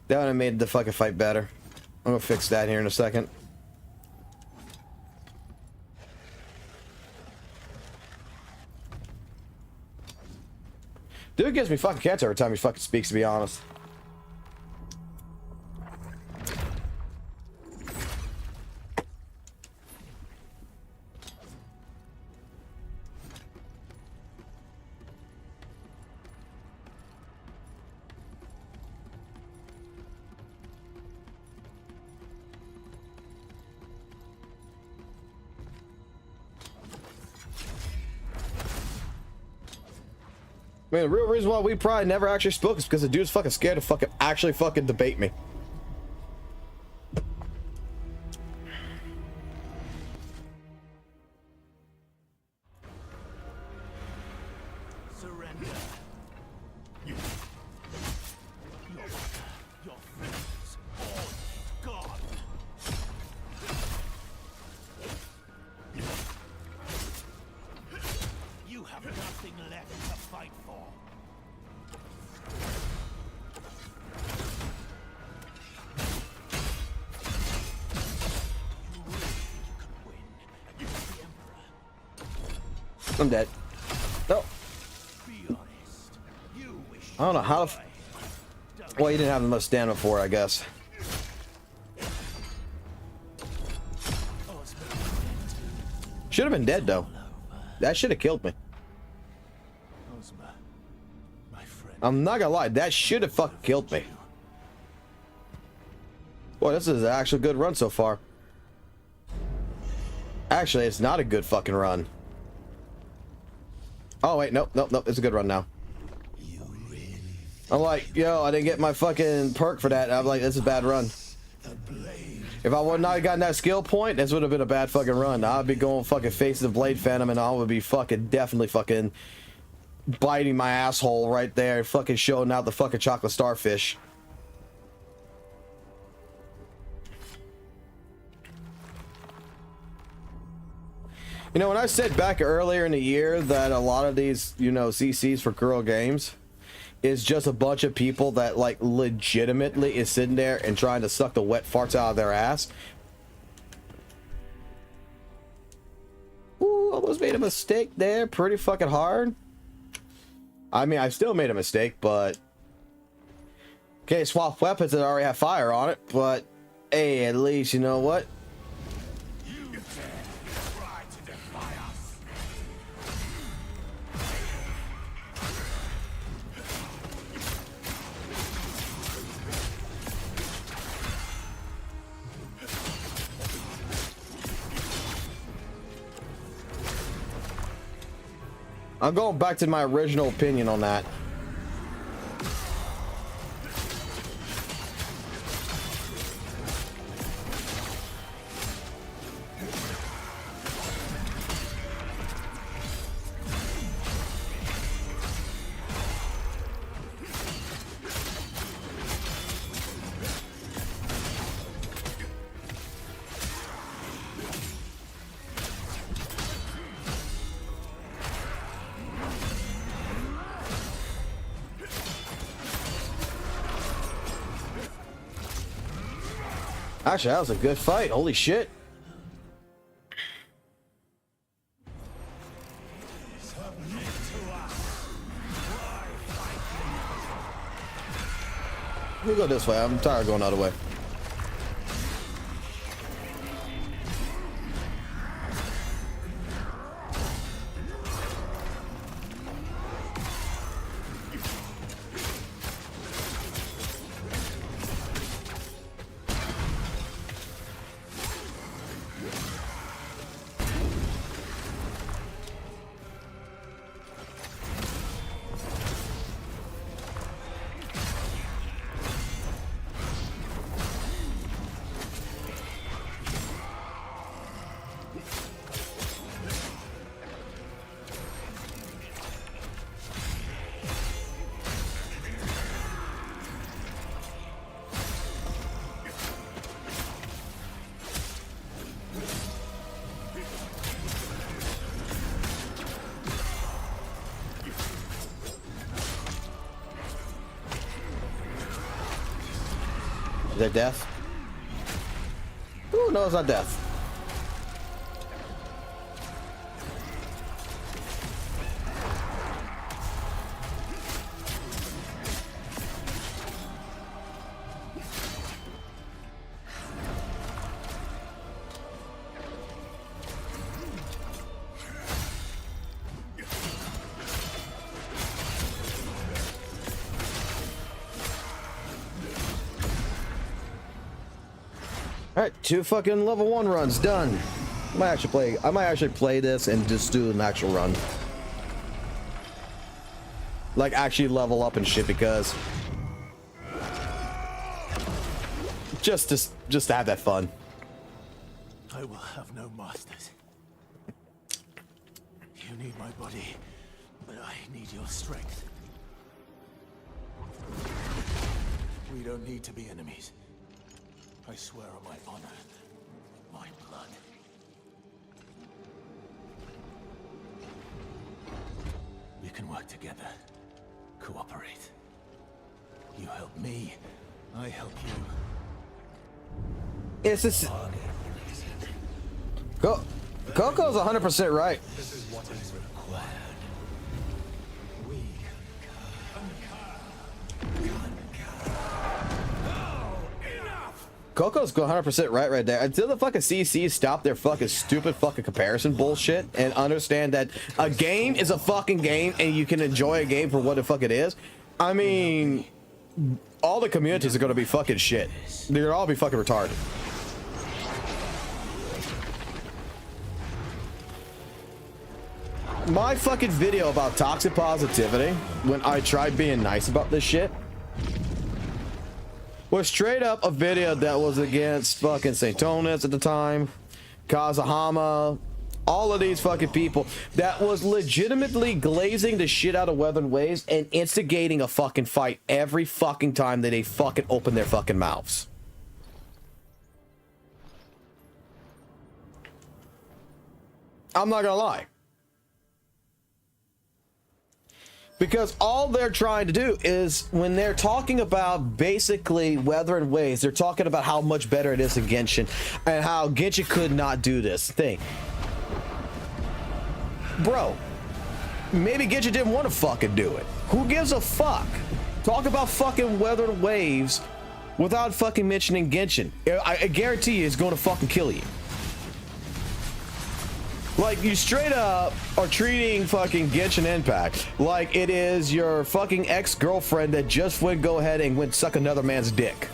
That would have made the fucking fight better. I'm gonna fix that here in a second. Dude gives me fucking cancer every time he fucking speaks, to be honest. I mean, the real reason why we probably never actually spoke is because the dude's fucking scared to fucking actually fucking debate me. Surrender. Your friends all gone. You have nothing left to fight for. I'm dead. No. Be honest. You wish I don't know how to. Well, you didn't have enough stamina for it, I guess. Should have been dead though. That should have killed me. Ozma, my friend. I'm not gonna lie, that should have fucking killed me. Boy, this is an actual good run so far. Actually, it's not a good fucking run. Oh wait, nope, it's a good run now. I'm like, yo, I didn't get my fucking perk for that. I'm like, this is a bad run. If I would not have gotten that skill point, this would have been a bad fucking run. I'd be going fucking face the Blade Phantom and I would be fucking definitely fucking biting my asshole right there, fucking showing out the fucking chocolate starfish. You know, when I said back earlier in the year that a lot of these, you know, CCs for girl games is just a bunch of people that like legitimately is sitting there and trying to suck the wet farts out of their ass. Ooh, almost made a mistake there pretty fucking hard. I mean, I still made a mistake, but okay, swap weapons that already have fire on it, but hey, at least you know what? I'm going back to my original opinion on that. Actually, that was a good fight. Holy shit. Let me go this way. I'm tired of going the other way. Is that death? Ooh, no, it's not death. Alright, 2 fucking level 1 runs done. I might actually play this and just do an actual run. Like actually level up and shit, because just to have that fun. I will have no masters. You need my body, but I need your strength. We don't need to be enemies. I swear on my honor, my blood. We can work together, cooperate. You help me, I help you. It's this. Go. Coco's 100% right. This is what is required. We Coco's 100% right there. Until the fucking CCs stop their fucking stupid fucking comparison bullshit and understand that a game is a fucking game and you can enjoy a game for what the fuck it is. I mean, all the communities are gonna be fucking shit. They're gonna all be fucking retarded. My fucking video about toxic positivity, when I tried being nice about this shit, was straight up a video that was against fucking Saintonis at the time, Kazahama, all of these fucking people that was legitimately glazing the shit out of Weathering Waves and instigating a fucking fight every fucking time that they fucking open their fucking mouths. I'm not gonna lie. Because all they're trying to do is, when they're talking about basically Weathering Waves, they're talking about how much better it is than Genshin and how Genshin could not do this thing. Bro, maybe Genshin didn't want to fucking do it. Who gives a fuck? Talk about fucking Weathering Waves without fucking mentioning Genshin. I guarantee you it's going to fucking kill you. Like, you straight up are treating fucking Genshin Impact like it is your fucking ex-girlfriend that just would go ahead and went suck another man's dick.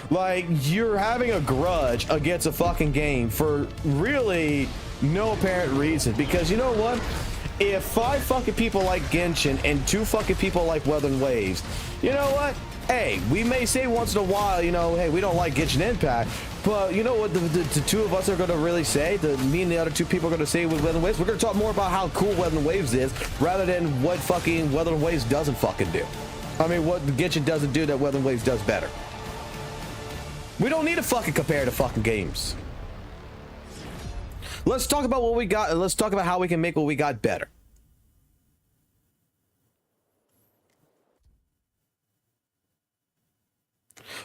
Like, you're having a grudge against a fucking game for really no apparent reason. Because you know what? If 5 fucking people like Genshin and 2 fucking people like Weathering Waves, you know what? Hey, we may say once in a while, you know, hey, we don't like Genshin Impact, but you know what the 2 of us are going to really say? Me and the other 2 people are going to say with Weathering Waves? We're going to talk more about how cool Weathering Waves is rather than what fucking Weathering Waves doesn't fucking do. I mean, what Genshin doesn't do that Weathering Waves does better. We don't need to fucking compare the fucking games. Let's talk about what we got, and let's talk about how we can make what we got better.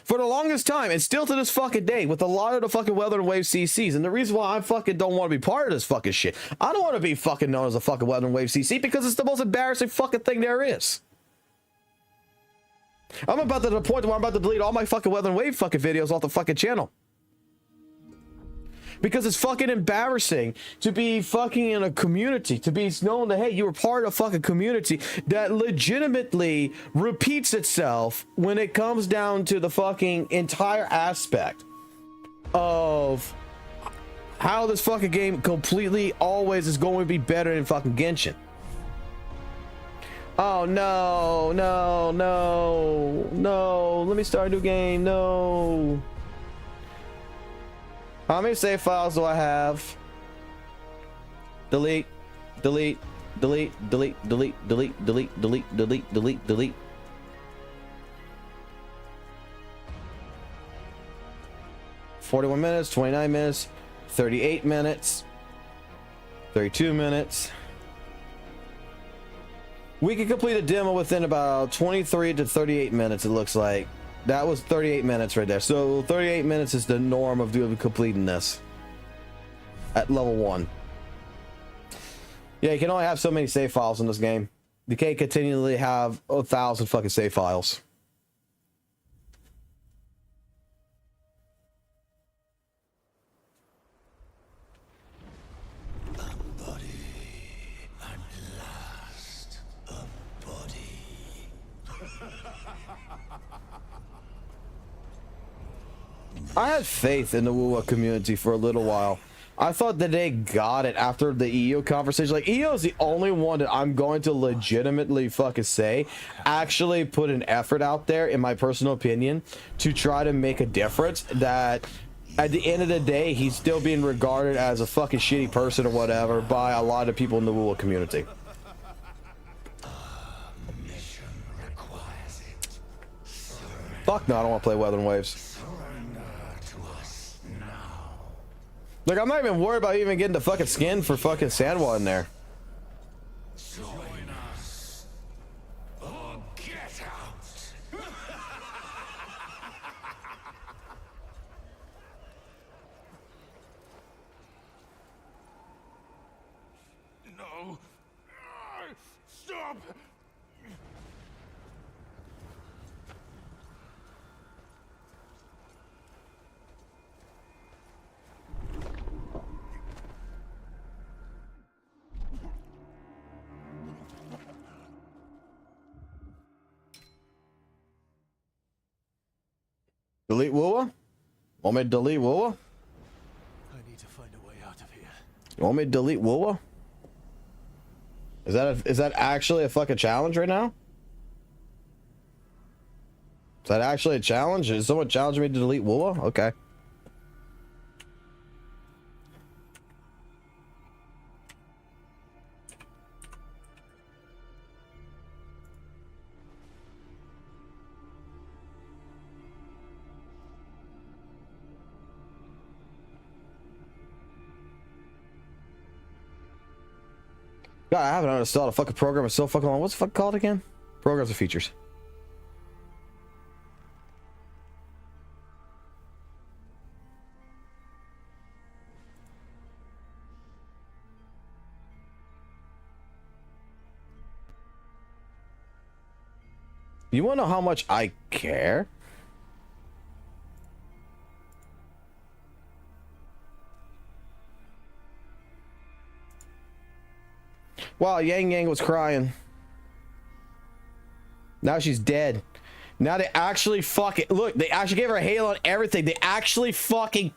For the longest time, and still to this fucking day, with a lot of the fucking Weathering Waves CCs, and the reason why I fucking don't want to be part of this fucking shit, I don't want to be fucking known as a fucking Weathering Waves CC because it's the most embarrassing fucking thing there is. I'm about to the point where I'm about to delete all my fucking Weathering Wave fucking videos off the fucking channel. Because it's fucking embarrassing to be fucking in a community, to be known that, hey, you were part of a fucking community that legitimately repeats itself when it comes down to the fucking entire aspect of how this fucking game completely always is going to be better than fucking Genshin. Oh, no, no, no, no, let me start a new game, no. How many save files do I have? Delete, delete, delete, delete, delete, delete, delete, delete, delete, delete, delete. $41 minutes, 29 minutes, 38 minutes, 32 minutes. We can complete a demo within about 23 to 38 minutes, it looks like. That was 38 minutes right there. So 38 minutes is the norm of completing this at level 1. Yeah, you can only have so many save files in this game. You can't continually have 1,000 fucking save files. I had faith in the WoW community for a little while. I thought that they got it after the EO conversation. Like, EO is the only one that I'm going to legitimately fucking say actually put an effort out there, in my personal opinion, to try to make a difference. That at the end of the day, he's still being regarded as a fucking shitty person or whatever by a lot of people in the WoW community. Fuck no, I don't want to play Weathering Waves. Look, I'm not even worried about even getting the fucking skin for fucking Sandwa in there. Join us or get out. No. Stop! Delete Woowa? Want me to delete Woowa? I need to find a way out of here. You want me to delete Woowa? Is that actually a fucking challenge right now? Is that actually a challenge? Is someone challenging me to delete Woowa? Okay. God, I haven't uninstalled a fucking program in so fucking long. What's the fuck called again? Programs and features. You wanna know how much I care? Wow, Yang Yang was crying. Now she's dead. Now they actually fucking look. They actually gave her a halo and everything. They actually fucking.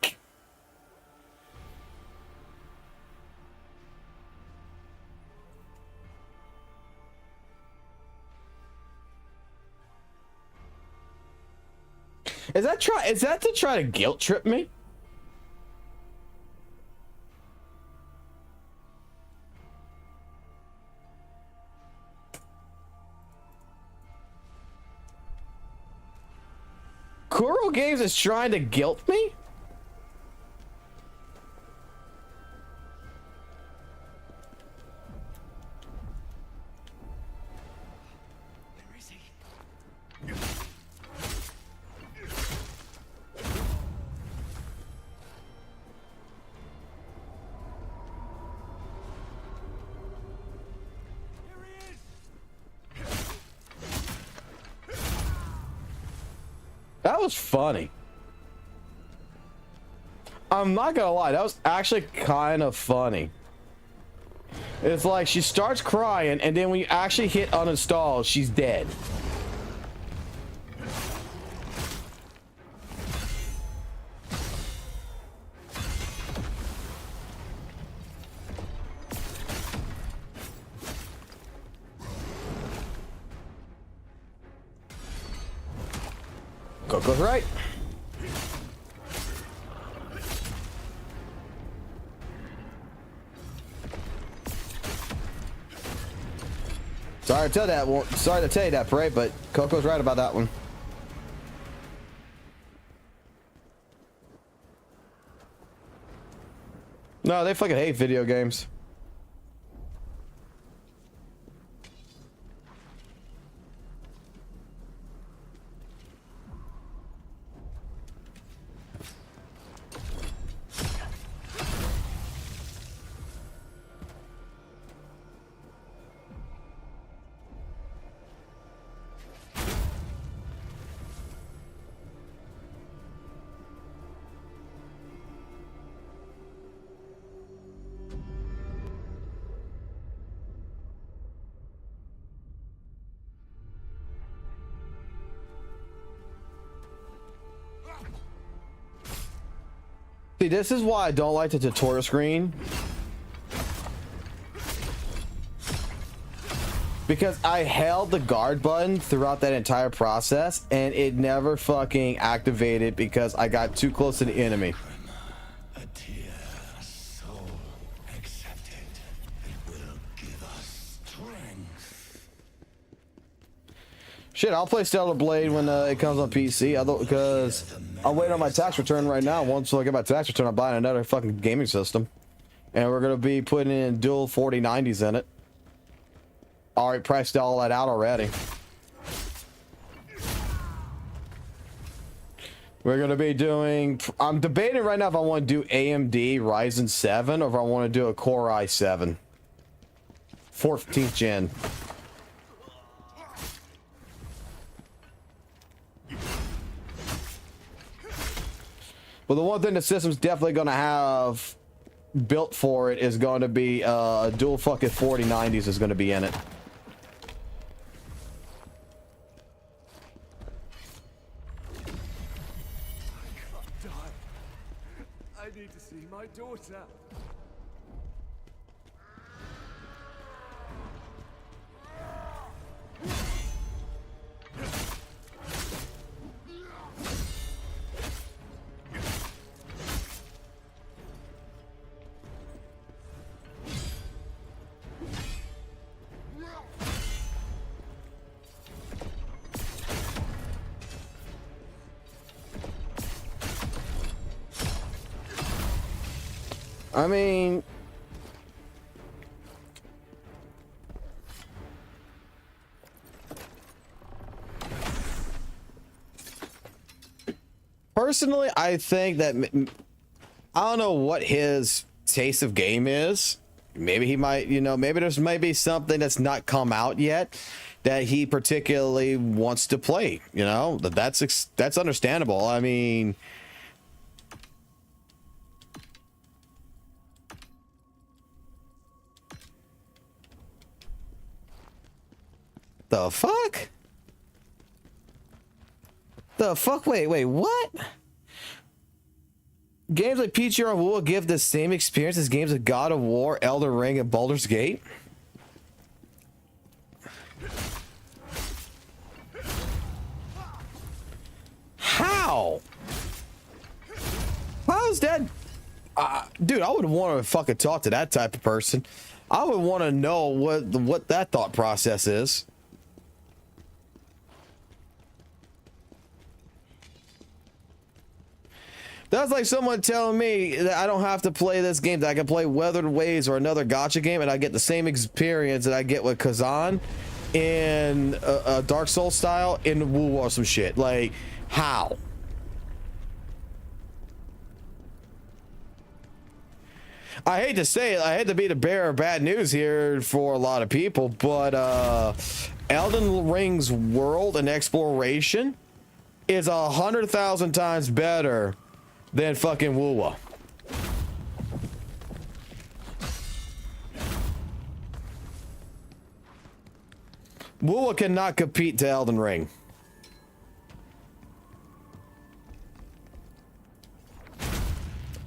Is that to try to guilt trip me? Kuro Games is trying to guilt me? Where is he? That was funny. I'm not gonna lie, that was actually kind of funny. It's like she starts crying, and then when you actually hit uninstall, she's dead. Coco's right. Sorry to tell that. Well, sorry to tell you that, Parade, but Coco's right about that one. No, they fucking hate video games. See, this is why I don't like the tutorial screen. Because I held the guard button throughout that entire process and it never fucking activated because I got too close to the enemy. A tear, a soul, accept it. It will give us strength. Shit, I'll play Stellar Blade when it comes on PC. Because I'm waiting on my tax return right now. Once I get my tax return, I'm buying another fucking gaming system. And we're going to be putting in dual 4090s in it. Alright, priced all that out already. We're going to be doing... I'm debating right now if I want to do AMD Ryzen 7 or if I want to do a Core i7. 14th gen. But the one thing the system's definitely going to have built for it is going to be dual fucking 4090s is going to be in it. I need to see my daughter. I mean, personally, I think that I don't know what his taste of game is. Maybe he might, you know, maybe there's maybe something that's not come out yet that he particularly wants to play. You know, that's understandable. I mean, the fuck? The fuck? Wait, what? Games like PTR will give the same experience as games of God of War, Elden Ring, and Baldur's Gate? How? How's that? Dude, I would want to fucking talk to that type of person. I would want to know what that thought process is. That's like someone telling me that I don't have to play this game, that I can play Weathered Ways or another gacha game and I get the same experience that I get with Khazan in a Dark Souls style in Woo or some shit. Like, how? I hate to say it, I hate to be the bearer of bad news here for a lot of people, but Elden Ring's world and exploration is 100,000 times better than fucking Woowa. Woowa cannot compete to Elden Ring.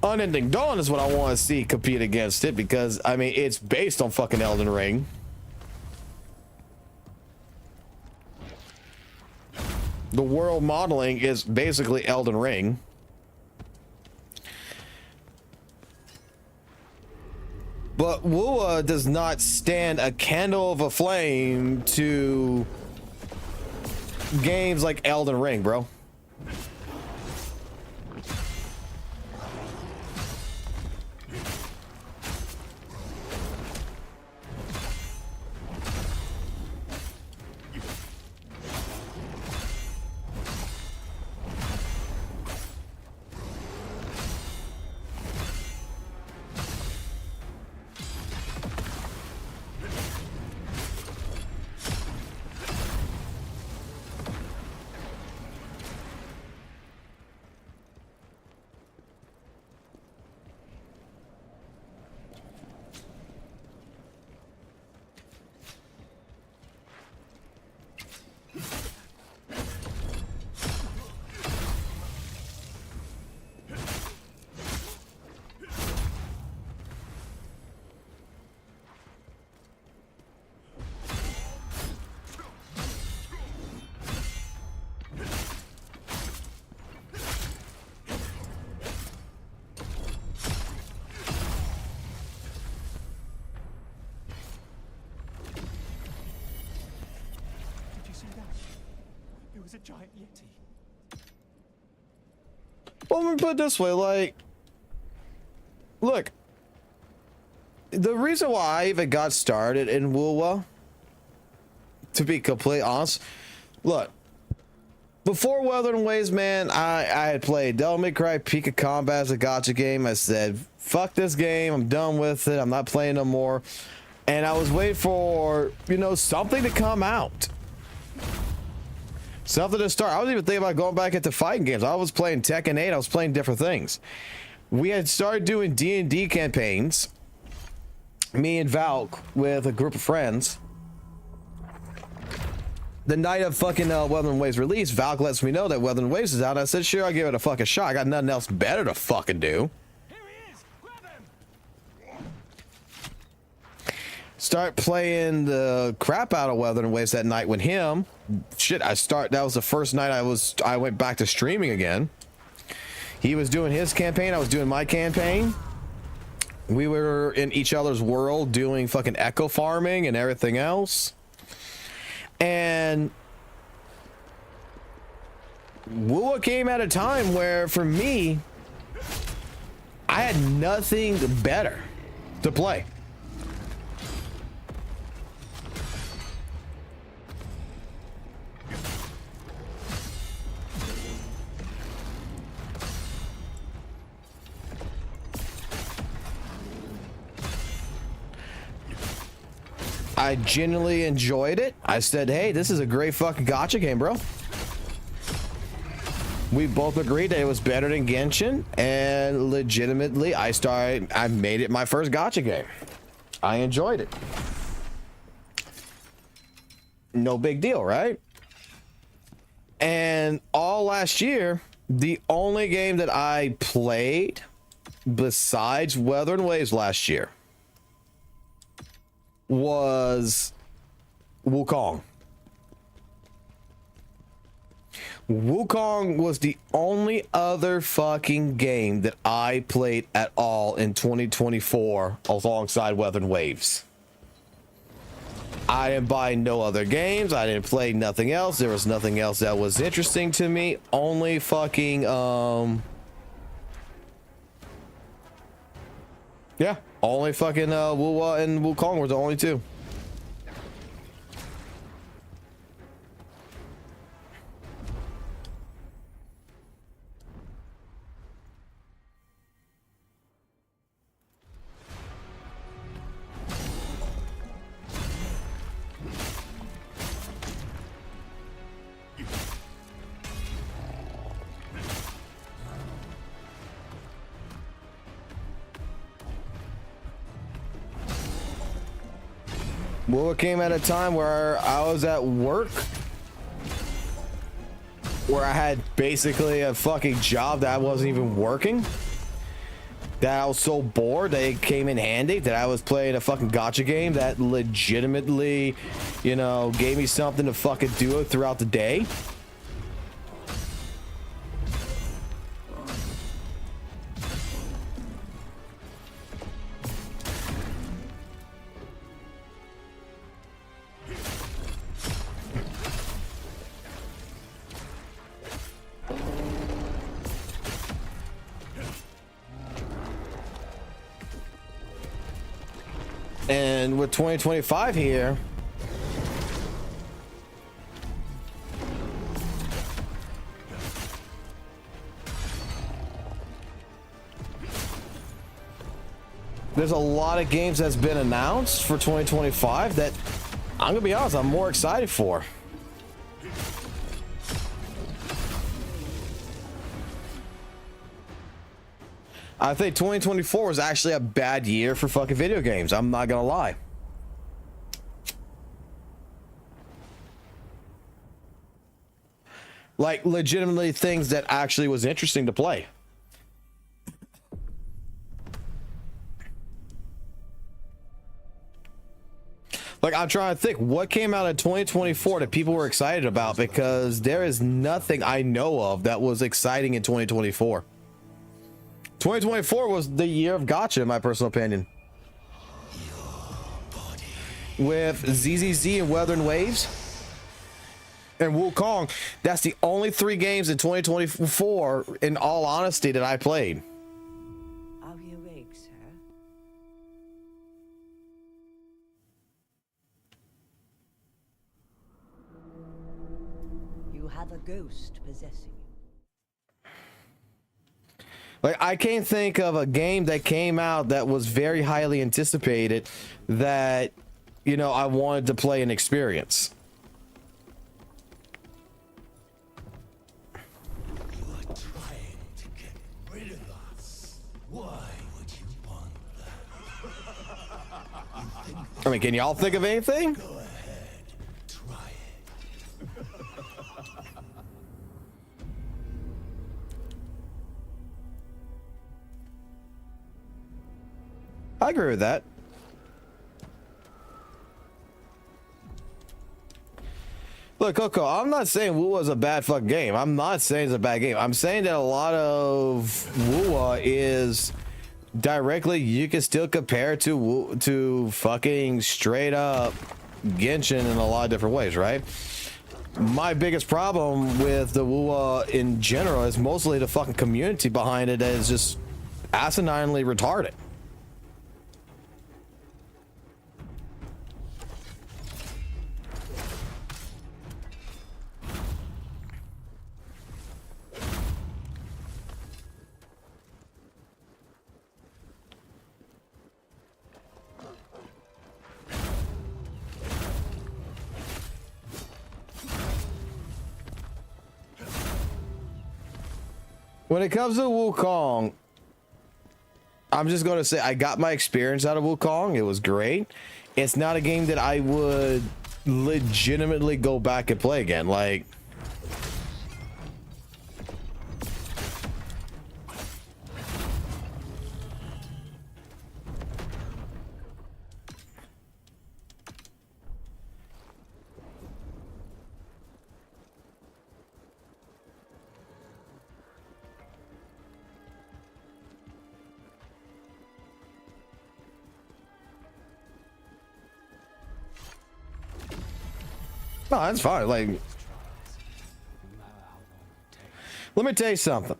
Unending Dawn is what I want to see compete against it because, I mean, it's based on fucking Elden Ring. The world modeling is basically Elden Ring. But Woowa does not stand a candle of a flame to games like Elden Ring, bro. A giant yeti. Well, let me put it this way, like, look, the reason why I even got started in Woowa, to be completely honest, look, before Weathered Ways, man, I had played Devil May Cry Pika Combat as a gacha game. I said, fuck this game, I'm done with it, I'm not playing no more. And I was waiting for, you know, something to come out. Something to start. I was even thinking about going back into fighting games. I was playing Tekken 8. I was playing different things. We had started doing D&D campaigns. Me and Valk with a group of friends. The night of fucking Weathering Waves release, Valk lets me know that Weathering Waves is out. I said, sure, I'll give it a fucking shot. I got nothing else better to fucking do. Here he is! Grab him! Start playing the crap out of Weathering Waves that night with him. Shit, that was the first night I went back to streaming again. He was doing his campaign, I was doing my campaign. We were in each other's world doing fucking echo farming and everything else. And WoW came at a time where, for me, I had nothing better to play. I genuinely enjoyed it. I said, hey, this is a great fucking gacha game, bro. We both agreed that it was better than Genshin, and legitimately, I made it my first gacha game. I enjoyed it. No big deal, right? And all last year, the only game that I played besides Weathering Waves last year was Wukong. Wukong was the only other fucking game that I played at all in 2024 alongside Weathering Waves. I didn't buy no other games. I didn't play nothing else. There was nothing else that was interesting to me. Only fucking yeah, only fucking Wuwa and Wukong were the only two. Well, it came at a time where I was at work, where I had basically a fucking job that I wasn't even working, that I was so bored that it came in handy that I was playing a fucking gacha game that legitimately, you know, gave me something to fucking do throughout the day. And with 2025 here, there's a lot of games that's been announced for 2025 that I'm gonna be honest, I'm more excited for. I think 2024 was actually a bad year for fucking video games. I'm not gonna lie. Like, legitimately things that actually was interesting to play. Like, I'm trying to think what came out in 2024 that people were excited about, because there is nothing I know of that was exciting in 2024. 2024 was the year of gacha, in my personal opinion. With ZZZ and Weathering Waves and Wukong, that's the only 3 games in 2024, in all honesty, that I played. Are we awake, sir? You have a ghost possessing you. Like, I can't think of a game that came out that was very highly anticipated that, you know, I wanted to play and experience. You are trying to get rid of us. Why would you want that? I mean, can y'all think of anything? Go ahead, try it. I agree with that. Look, Coco, I'm not saying Wu was a bad fucking game. I'm not saying it's a bad game. I'm saying that a lot of Wu is directly, you can still compare to fucking straight up Genshin in a lot of different ways, right? My biggest problem with the Wu in general is mostly the fucking community behind it that is just asininely retarded. When it comes to Wukong, I'm just going to say I got my experience out of Wukong. It was great. It's not a game that I would legitimately go back and play again. Like, no, that's fine. Like, let me tell you something,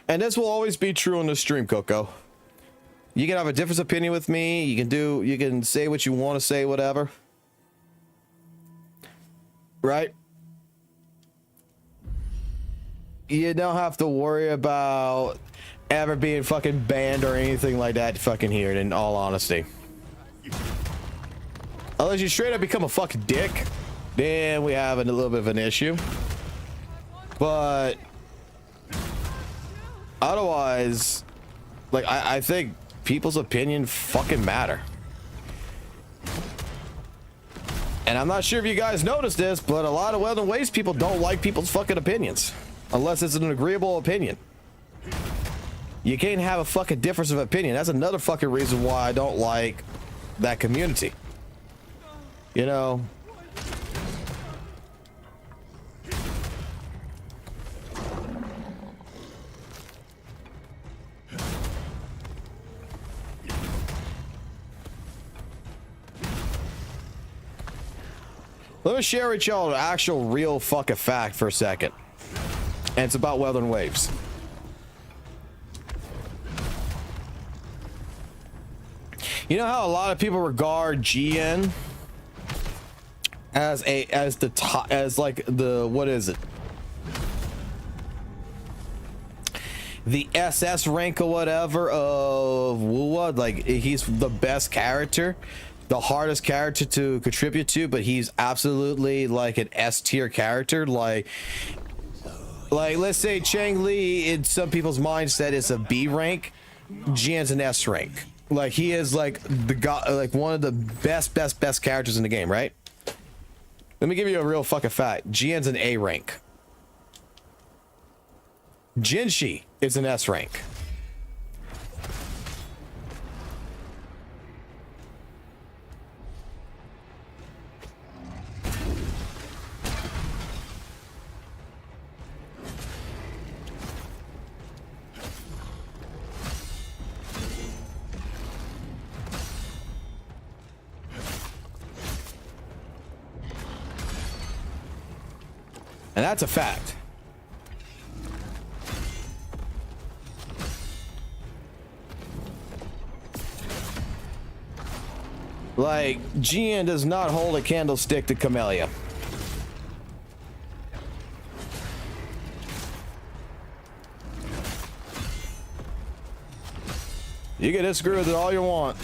and this will always be true on the stream, Coco. You can have a different opinion with me. You can say what you want to say, whatever. Right? You don't have to worry about ever being fucking banned or anything like that fucking here, in all honesty. Unless you straight up become a fucking dick, then we have a little bit of an issue. But otherwise, like, I think people's opinion fucking matter. And I'm not sure if you guys noticed this, but a lot of Weather Waves people don't like people's fucking opinions. Unless it's an agreeable opinion. You can't have a fucking difference of opinion. That's another fucking reason why I don't like that community. You know? Let me share with y'all an actual real fucking fact for a second. And it's about Weather and Waves. You know how a lot of people regard GN as the top, as like the, what is it? The SS rank or whatever of Wuwa, like he's the best character, the hardest character to contribute to, but he's absolutely like an S tier character. Like let's say Chang Li, in some people's mindset, is a B rank. Jian's an S rank. Like he is like the god, like one of the best characters in the game, right? Let me give you a real fucking fact. Jian's an A rank. Jinshi is an S rank. And that's a fact. Like, GN does not hold a candlestick to Camellia. You can disagree with it all you want.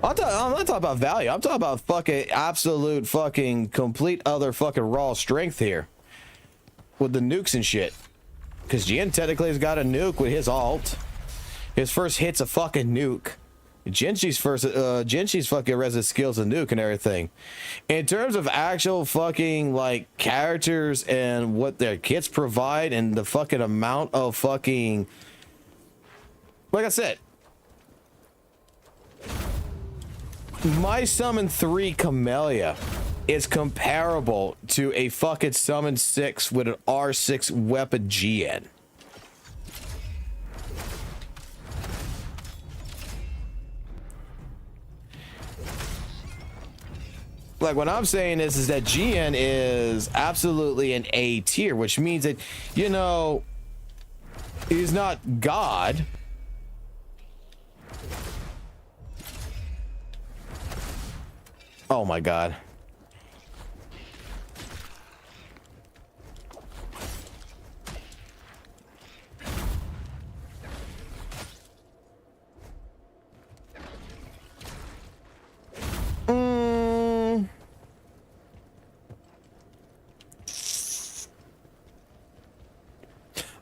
I'm not talking about value. I'm talking about fucking absolute fucking complete other fucking raw strength here. With the nukes and shit. Because Jin technically has got a nuke with his ult. His first hit's a fucking nuke. Jinshi's fucking resident skills a nuke and everything. In terms of actual fucking like characters and what their kits provide and the fucking amount of fucking, like I said, my summon 3 Camellia is comparable to a fucking summon 6 with an R6 weapon GN. Like what I'm saying is that GN is absolutely an A tier, which means that, you know, he's not God. Oh my God.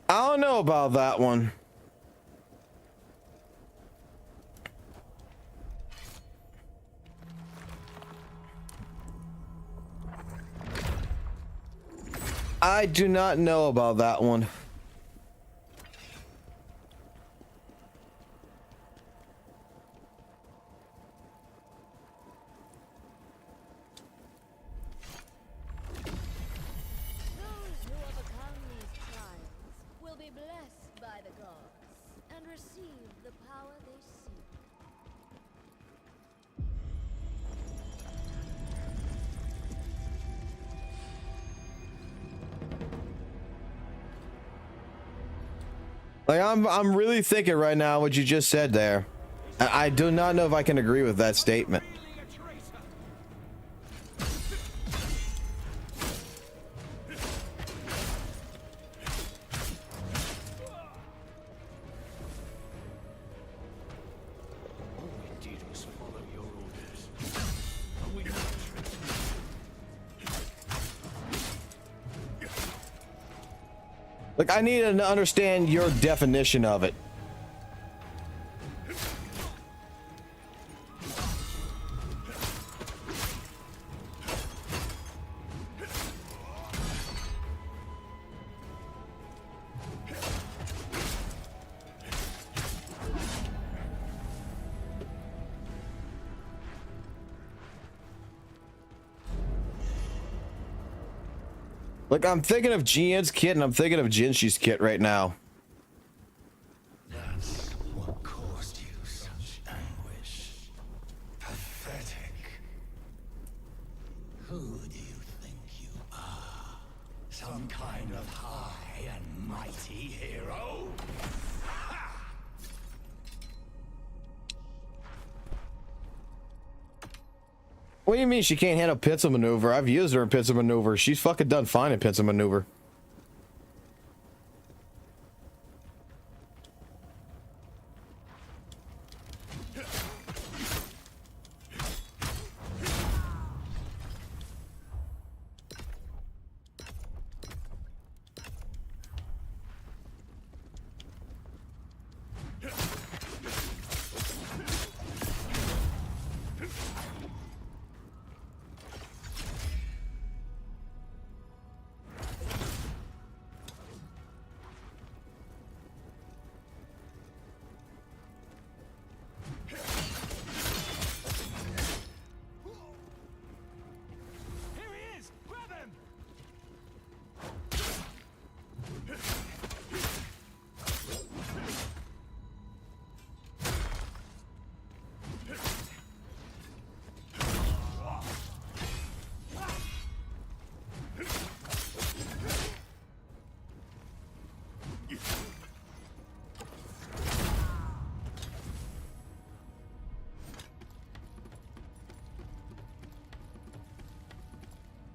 I don't know about that one. I do not know about that one. Like I'm really thinking right now what you just said there. I do not know if I can agree with that statement. Like, I need to understand your definition of it. Like, I'm thinking of Jian's kit and I'm thinking of Jinshi's kit right now. That's what caused you such anguish. Pathetic. Who do you think you are? Some kind of high and mighty hero? What do you mean she can't handle pincer maneuver? I've used her in pincer maneuver. She's fucking done fine in pincer maneuver.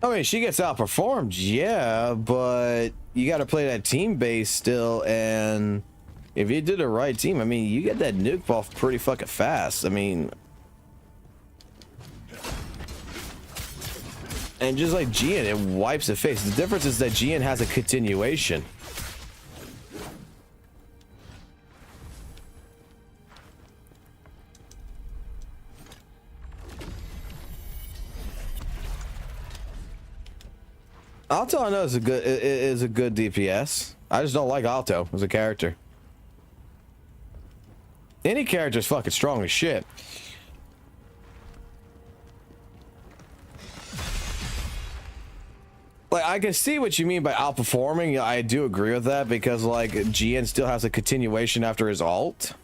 I mean, she gets outperformed, yeah, but you got to play that team base still, and if you did the right team, I mean, you get that nuke buff pretty fucking fast. I mean, and just like Gian, it wipes the face. The difference is that Gian has a continuation. Alto, I know, is a good DPS. I just don't like Alto as a character. Any character is fucking strong as shit. Like, I can see what you mean by outperforming. I do agree with that, because like GN still has a continuation after his ult,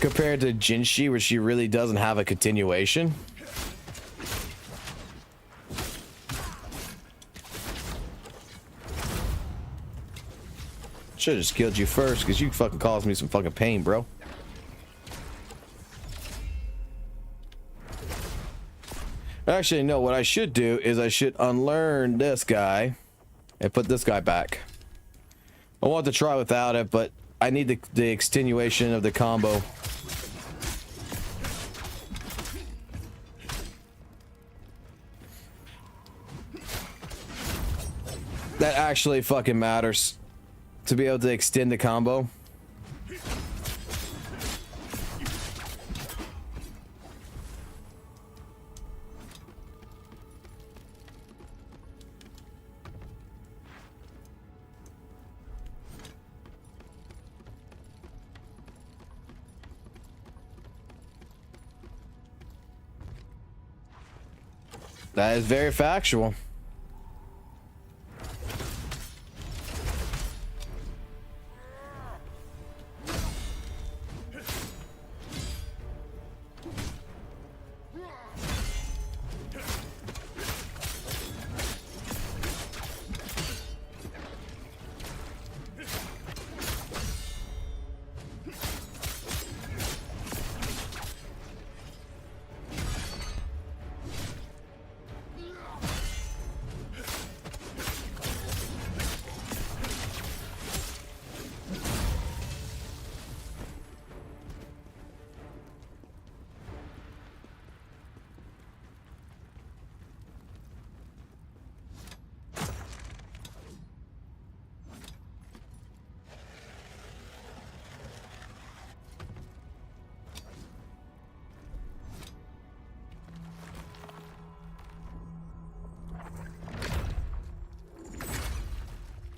compared to Jinshi, where she really doesn't have a continuation. Should've just killed you first, because you fucking caused me some fucking pain, bro. Actually, no, what I should do is I should unlearn this guy and put this guy back. I want to try without it, but I need the extenuation of the combo. That actually fucking matters. To be able to extend the combo. That is very factual.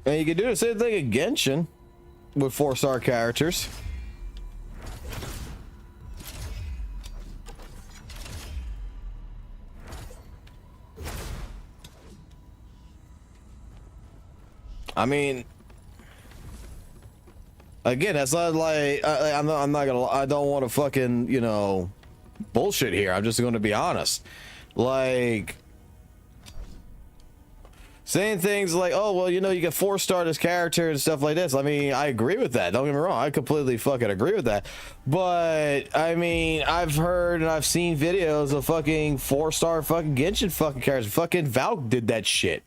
And you can do the same thing in Genshin with 4-star characters. I mean, again, that's not like I'm not gonna. I don't want to fucking, you know, bullshit here. I'm just going to be honest. Like, saying things like, oh, well, you know, you get 4-star this character and stuff like this. I mean, I agree with that. Don't get me wrong. I completely fucking agree with that. But, I mean, I've heard and I've seen videos of fucking 4-star fucking Genshin fucking characters. Fucking Valk did that shit.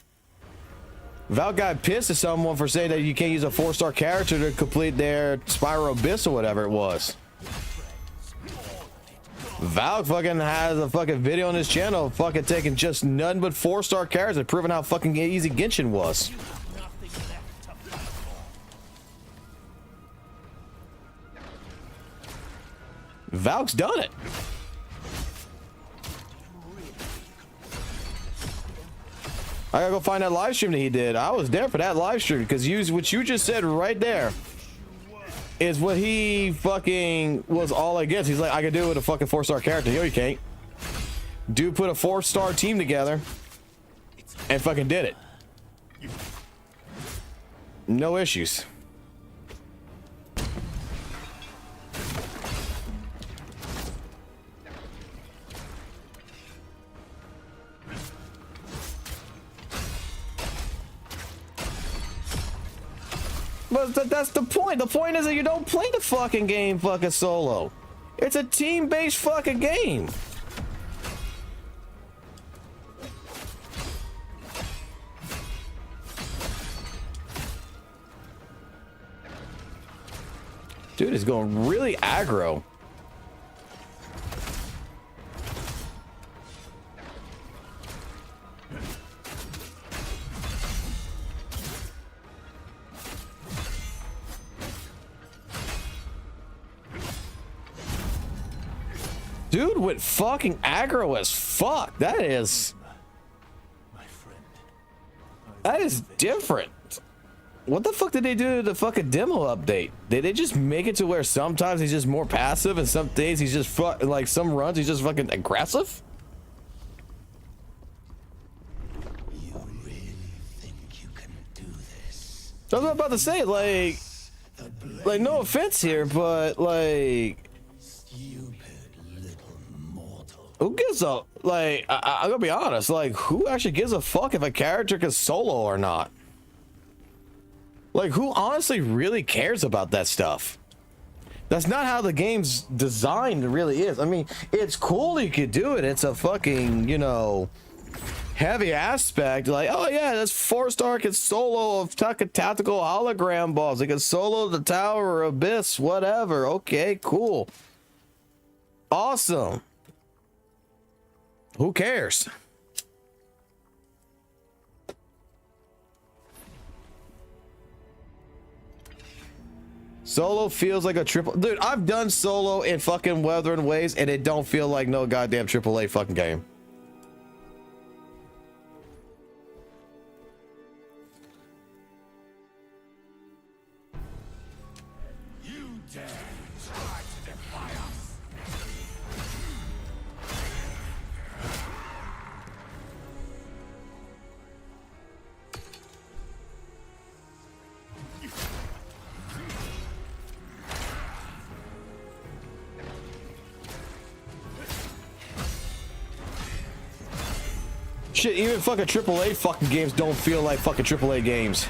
Valk got pissed at someone for saying that you can't use a 4-star character to complete their Spiral Abyss or whatever it was. Valk fucking has a fucking video on his channel fucking taking just nothing but 4-star characters and proving how fucking easy Genshin was. Valk's done it. I gotta go find that live stream that he did. I was there for that live stream, because what you just said right there is what he fucking was all against. He's like, I can do it with a fucking 4-star character. Yo, you can't. Dude put a 4-star team together and fucking did it. No issues. But that's the point. The point is that you don't play the fucking game fucking solo. It's a team-based fucking game. Dude is going really aggro. Dude went fucking aggro as fuck. That is different. What the fuck did they do to the fucking demo update? Did they just make it to where sometimes he's just more passive and some days he's just like some runs he's just fucking aggressive? You really think you can do this? I was about to say, like no offense here, but like, Stupid little mortal. who gives a like? I'm gonna be honest. Like, who actually gives a fuck if a character can solo or not? Like, who honestly really cares about that stuff? That's not how the game's designed. It really is. I mean, it's cool you could do it. It's a fucking, you know, heavy aspect. Like, oh yeah, this 4-star can solo of tactical hologram balls. They can solo the Tower Abyss, whatever. Okay, cool. Awesome. Who cares? Solo feels like a triple. Dude, I've done solo in fucking Wuthering Waves and it don't feel like no goddamn AAA fucking game. You dare try to defy us? Shit, even fucking AAA fucking games don't feel like fucking AAA games.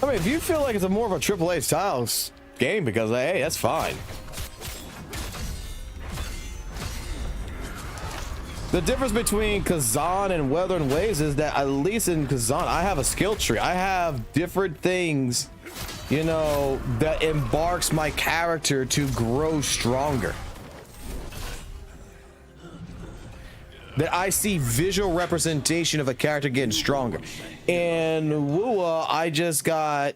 I mean, if you feel like it's a more of a AAA style game, because hey, that's fine. The difference between Khazan and Wuthering Waves is that at least in Khazan, I have a skill tree. I have different things, you know, that embarks my character to grow stronger. That I see visual representation of a character getting stronger. In Wua, I just got,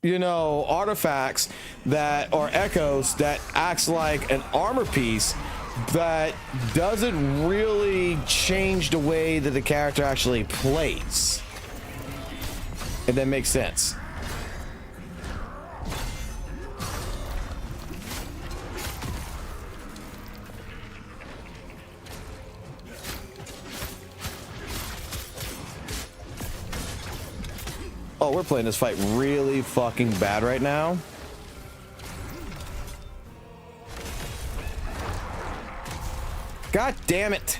you know, artifacts that are echoes that acts like an armor piece that doesn't really change the way that the character actually plays. If that makes sense. Oh, we're playing this fight really fucking bad right now. God damn it.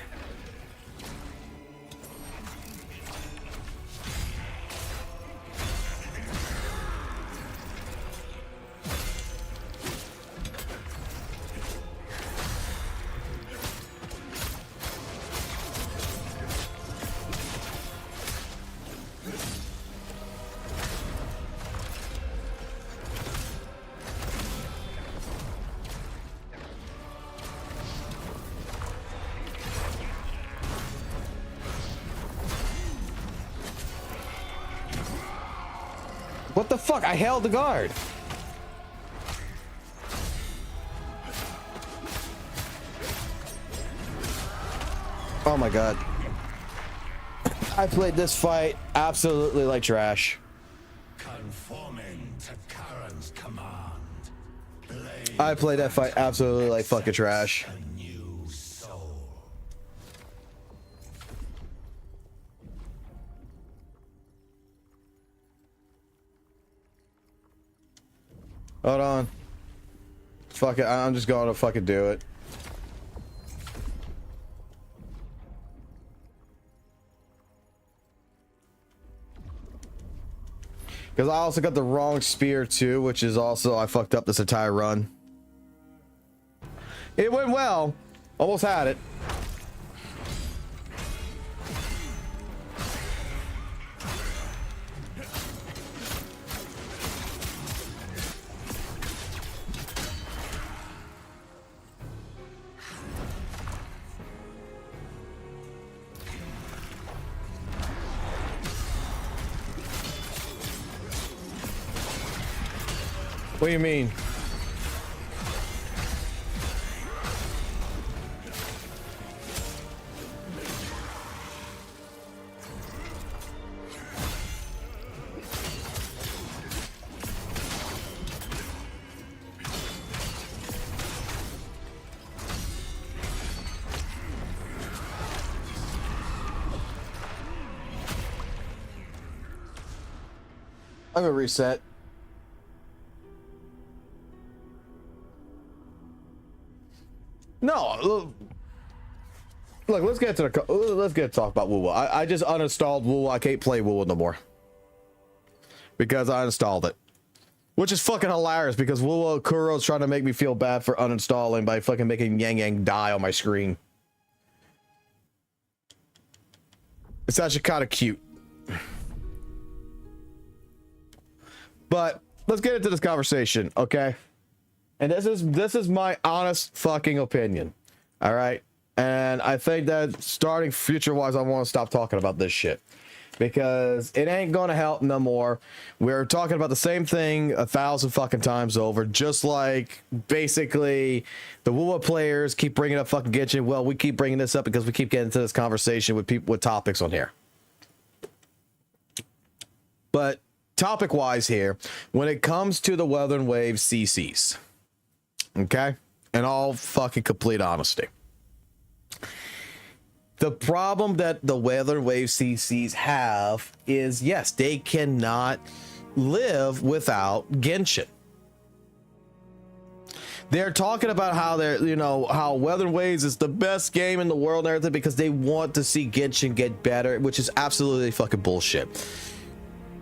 What the fuck? I held the guard. Oh my god. I played this fight absolutely like trash. Conforming to Karen's command. I played that fight absolutely like fucking trash. A new soul. Hold on. Fuck it. I'm just going to fucking do it. Because I also got the wrong spear too, which is also, I fucked up this entire run. It went well. Almost had it. What do you mean? I'm gonna reset. No, look, let's get to talk about WoW. I just uninstalled WoW. I can't play WoW no more because I installed it, which is fucking hilarious because WoW Kuro's trying to make me feel bad for uninstalling by fucking making Yang Yang die on my screen. It's actually kind of cute. But let's get into this conversation, okay? And this is my honest fucking opinion. All right? And I think that starting future-wise, I want to stop talking about this shit. Because it ain't gonna help no more. We're talking about the same thing 1,000 fucking times over. Just like, basically, the WoW players keep bringing up fucking Genshin. Well, we keep bringing this up because we keep getting into this conversation with people with topics on here. But topic-wise here, when it comes to the Weather and Wave CCs, okay? In all fucking complete honesty. The problem that the Weather and Wave CCs have is, yes, they cannot live without Genshin. They're talking about how they're, you know, how Weather and Waves is the best game in the world and everything because they want to see Genshin get better, which is absolutely fucking bullshit.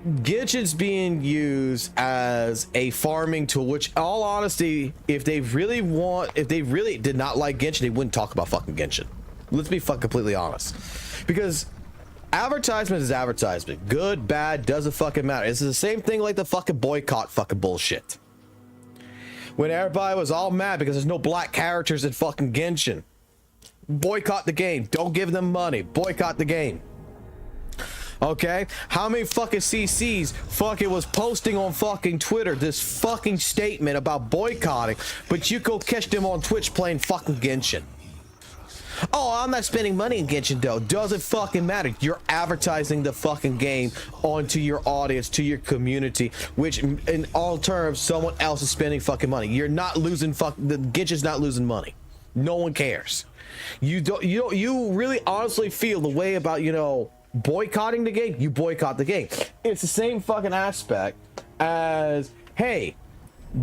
Genshin's being used as a farming tool, which, all honesty, if they really did not like Genshin, they wouldn't talk about fucking Genshin. Let's be fucking completely honest. Because advertisement is advertisement. Good, bad, doesn't fucking matter. It's the same thing like the fucking boycott fucking bullshit. When everybody was all mad because there's no black characters in fucking Genshin. Boycott the game. Don't give them money. Boycott the game. Okay, how many fucking CCs fucking was posting on fucking Twitter this fucking statement about boycotting, but you go catch them on Twitch playing fucking Genshin? Oh, I'm not spending money in Genshin though. Doesn't fucking matter. You're advertising the fucking game onto your audience, to your community, which in all terms, someone else is spending fucking money. You're not losing the Genshin's not losing money. No one cares. You really honestly feel the way about, you know, boycotting the game? You boycott the game. It's the same fucking aspect as, hey,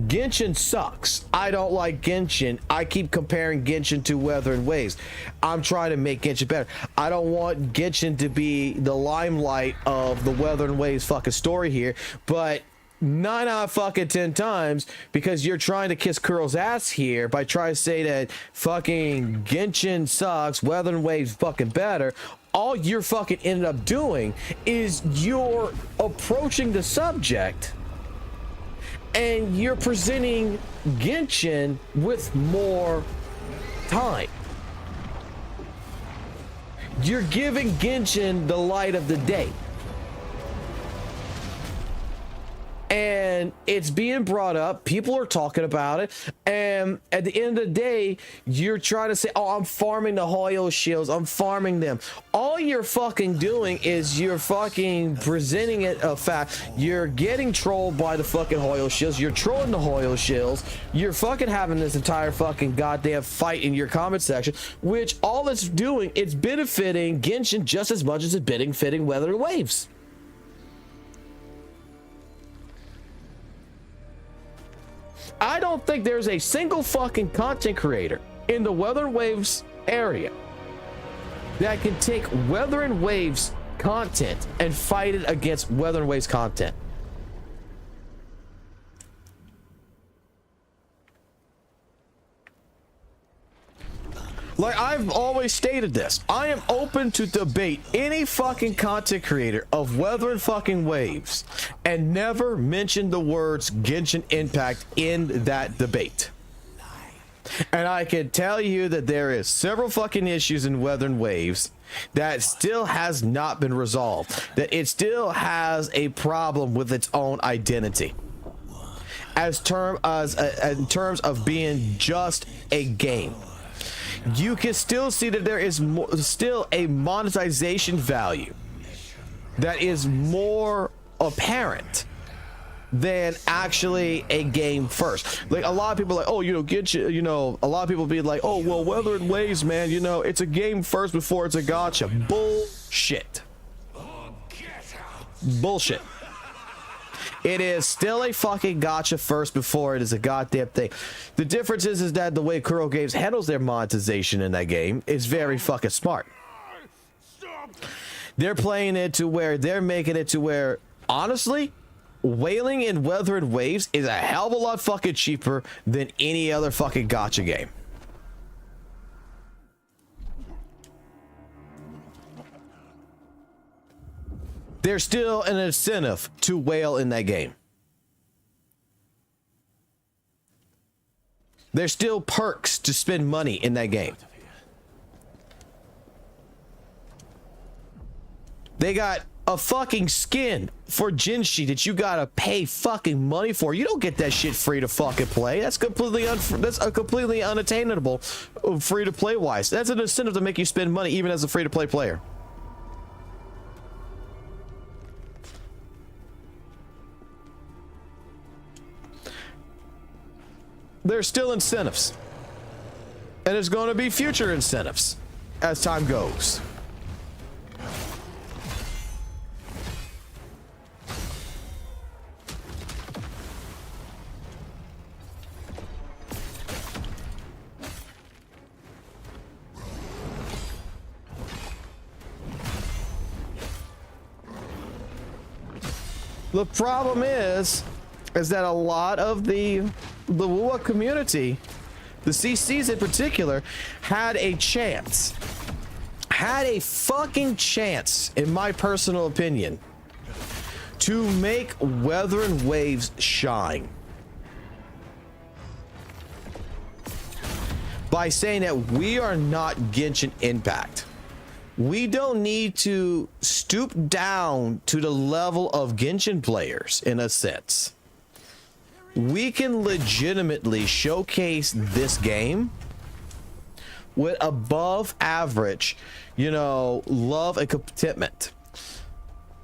Genshin sucks. I don't like Genshin. I keep comparing Genshin to Weather and Waves. I'm trying to make Genshin better. I don't want Genshin to be the limelight of the Weather and Waves fucking story here, but 9 out of fucking 10 times, because you're trying to kiss Kuro's ass here by trying to say that fucking Genshin sucks, Weather and Waves fucking better, all you're fucking ended up doing is you're approaching the subject and you're presenting Genshin with more time. You're giving Genshin the light of the day. and it's being brought up. People are talking about it, and at the end of the day, you're trying to say, oh, I'm farming the Hoyle shields, I'm farming them. All you're fucking doing is you're fucking presenting it a fact. You're getting trolled by the fucking Hoyle shields, you're trolling the Hoyle shields, you're fucking having this entire fucking goddamn fight in your comment section, which all it's doing, it's benefiting Genshin just as much as it's benefiting Weather and Waves. I don't think there's a single fucking content creator in the Weather and Waves area that can take Weather and Waves content and fight it against Weather and Waves content. Like I've always stated this, I am open to debate any fucking content creator of Weather and fucking Waves and never mention the words Genshin Impact in that debate. And I can tell you that there is several fucking issues in Weather and Waves that still has not been resolved, that it still has a problem with its own identity in terms of being just a game. You can still see that there is still a monetization value that is more apparent than actually a game first. Like a lot of people are like, oh, you know, get you know, a lot of people be like, oh, well, Weather and Waves, man, you know, it's a game first before it's a gacha. Bullshit. Bullshit. It is still a fucking gacha first before it is a goddamn thing. The difference is that the way Kuro Games handles their monetization in that game is very fucking smart. They're playing it to where they're making it to where, honestly, whaling in Weather and Waves is a hell of a lot fucking cheaper than any other fucking gacha game. There's still an incentive to whale in that game. There's still perks to spend money in that game. They got a fucking skin for Jinshi that you gotta pay fucking money for. You don't get that shit free to fucking play. That's completely completely unattainable free to play wise. That's an incentive to make you spend money even as a free to play player. There's still incentives, and there's going to be future incentives as time goes. The problem is that a lot of the WoA community, the CCs in particular, had a fucking chance, in my personal opinion, to make Weather and Waves shine by saying that we are not Genshin Impact. We don't need to stoop down to the level of Genshin players, in a sense. We can legitimately showcase this game with above average, you know, love and contentment.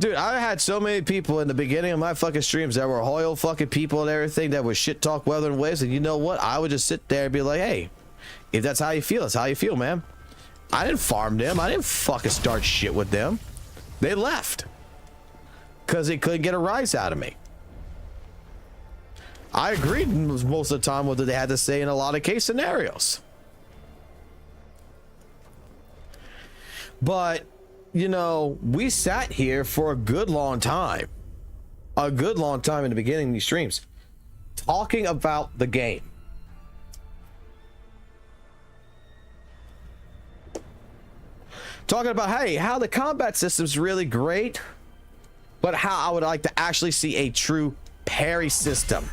Dude, I had so many people in the beginning of my fucking streams that were Hoyle fucking people and everything that would shit talk Weather and Waves, and you know what? I would just sit there and be like, hey, if that's how you feel, that's how you feel, man. I didn't farm them. I didn't fucking start shit with them. They left because they couldn't get a rise out of me. I agreed most of the time with what they had to say in a lot of case scenarios. But, you know, we sat here for a good long time. A good long time in the beginning of these streams. Talking about the game. Talking about, hey, how the combat system's really great, but how I would like to actually see a true parry system.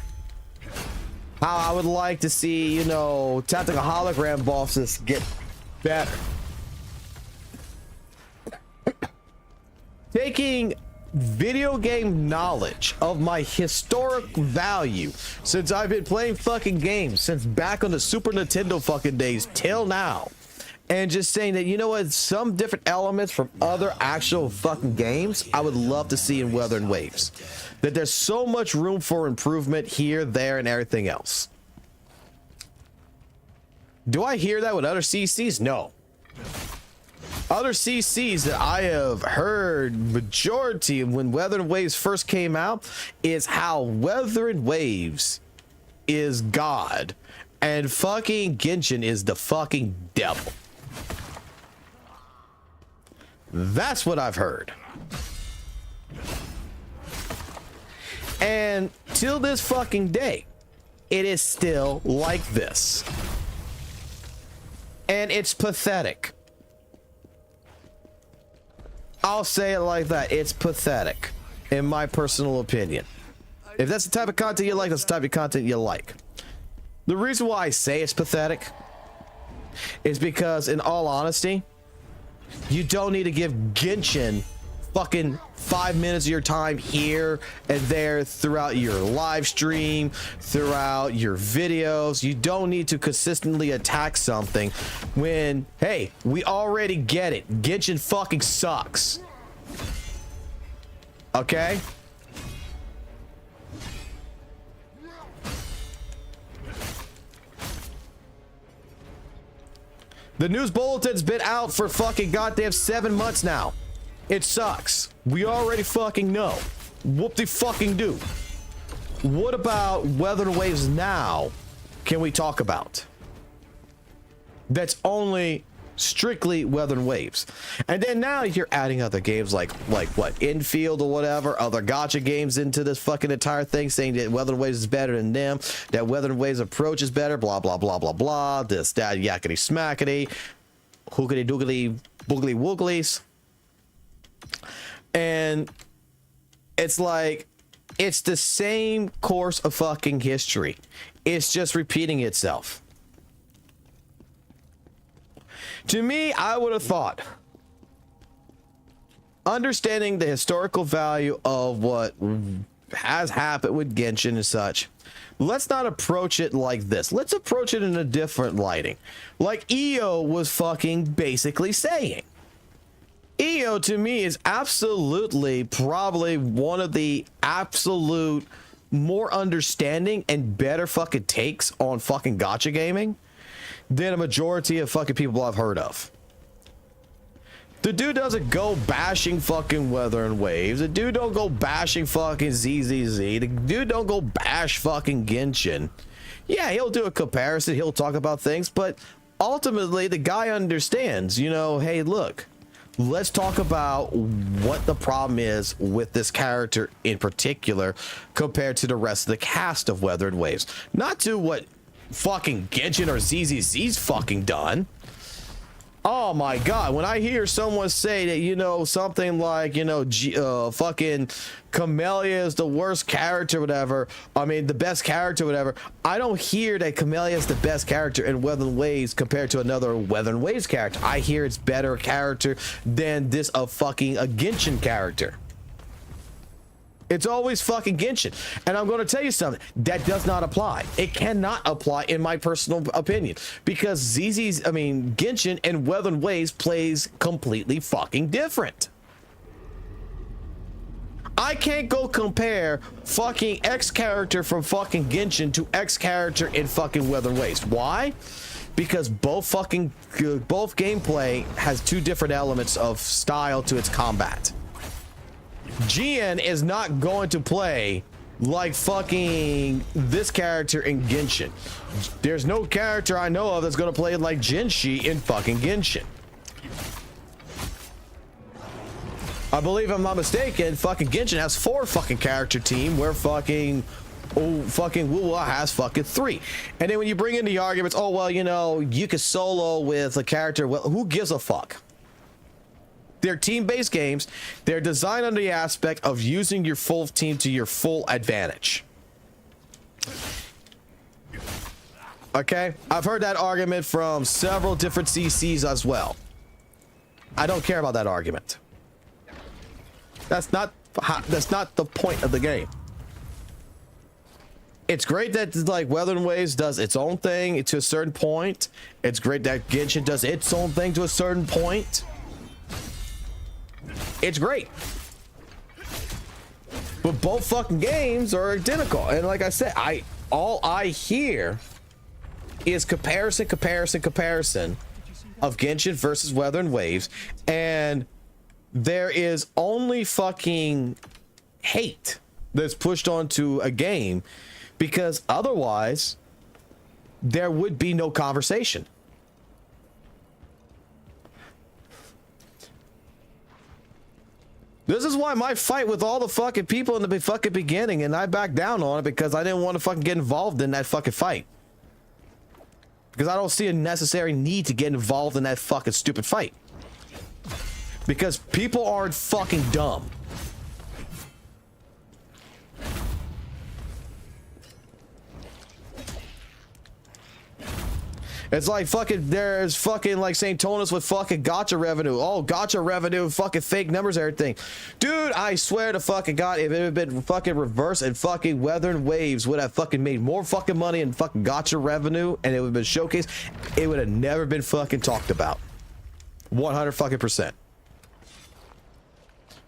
How I would like to see, you know, tactical hologram bosses get better. Taking video game knowledge of my historic value since I've been playing fucking games since back on the Super Nintendo fucking days till now, and just saying that, you know what, some different elements from other actual fucking games I would love to see in Weather and Waves, that there's so much room for improvement here, there, and everything else. Do I hear that with other CCs? No. Other CCs that I have heard majority of when Weather and Waves first came out is how Weather and Waves is God and fucking Genshin is the fucking devil. That's what I've heard. And till this fucking day, it is still like this. And it's pathetic. I'll say it like that. It's pathetic, in my personal opinion. If that's the type of content you like, that's the type of content you like. The reason why I say it's pathetic is because, in all honesty, you don't need to give Genshin fucking 5 minutes of your time here and there throughout your live stream, throughout your videos. You don't need to consistently attack something when, hey, we already get it. Genshin fucking sucks. Okay? The news bulletin's been out for fucking goddamn 7 months now. It sucks. We already fucking know. Whoop-de-fucking-do. What about Weather and Waves now can we talk about? That's only strictly Weather and Waves. And then now you're adding other games like what, Infield or whatever, other gacha games into this fucking entire thing, saying that Weather and Waves is better than them, that Weather and Waves approach is better, blah, blah, blah, blah, blah, this, that, yakety smackety, hoogity doogly, boogly wooglies. And it's like, it's the same course of fucking history. It's just repeating itself. To me, I would have thought, understanding the historical value of what has happened with Genshin and such, let's not approach it like this. Let's approach it in a different lighting. Like EO was fucking basically saying. EO to me is absolutely probably one of the absolute more understanding and better fucking takes on fucking gacha gaming than a majority of fucking people I've heard of. The dude doesn't go bashing fucking Weather and Waves. The dude don't go bashing fucking ZZZ. The dude don't go bash fucking Genshin. Yeah, he'll do a comparison. He'll talk about things, but ultimately the guy understands, you know, hey, look, let's talk about what the problem is with this character in particular compared to the rest of the cast of Weather and Waves. Not to what fucking Genshin or ZZZ's fucking done. Oh my god, when I hear someone say that, you know, something like, you know, fucking Camellia is the worst character, whatever, I mean, the best character, whatever, I don't hear that Camellia is the best character in Weather and Waves compared to another Weather and Waves character. I hear it's better character than this fucking a Genshin character. It's always fucking Genshin. And I'm going to tell you something. That does not apply. It cannot apply in my personal opinion. Because Genshin and Weather and Waves plays completely fucking different. I can't go compare fucking X character from fucking Genshin to X character in fucking Weather and Waves. Why? Because both gameplay has two different elements of style to its combat. GN is not going to play like fucking this character in Genshin. There's no character I know of that's going to play like Jinshi in fucking Genshin. I believe, if I'm not mistaken, fucking Genshin has 4 fucking character team, where fucking Wuwa has fucking 3. And then when you bring in the arguments, oh well, you know, you can solo with a character. Well, who gives a fuck? They're team-based games. They're designed under the aspect of using your full team to your full advantage. Okay? I've heard that argument from several different CCs as well. I don't care about that argument. That's not the point of the game. It's great that like Weathering Waves does its own thing to a certain point. It's great that Genshin does its own thing to a certain point. It's great. But both fucking games are identical. And like I said, all I hear is comparison of Genshin versus Weathering Waves, and there is only fucking hate that's pushed onto a game because otherwise there would be no conversation. This is why my fight with all the fucking people in the fucking beginning, and I backed down on it because I didn't want to fucking get involved in that fucking fight. Because I don't see a necessary need to get involved in that fucking stupid fight. Because people aren't fucking dumb. It's like fucking, there's fucking like St. Tonus with fucking gotcha revenue. Oh, gotcha revenue, fucking fake numbers, everything. Dude, I swear to fucking God, if it had been fucking reverse and fucking Weathering Waves would have fucking made more fucking money and fucking gotcha revenue and it would have been showcased, it would have never been fucking talked about. 100%.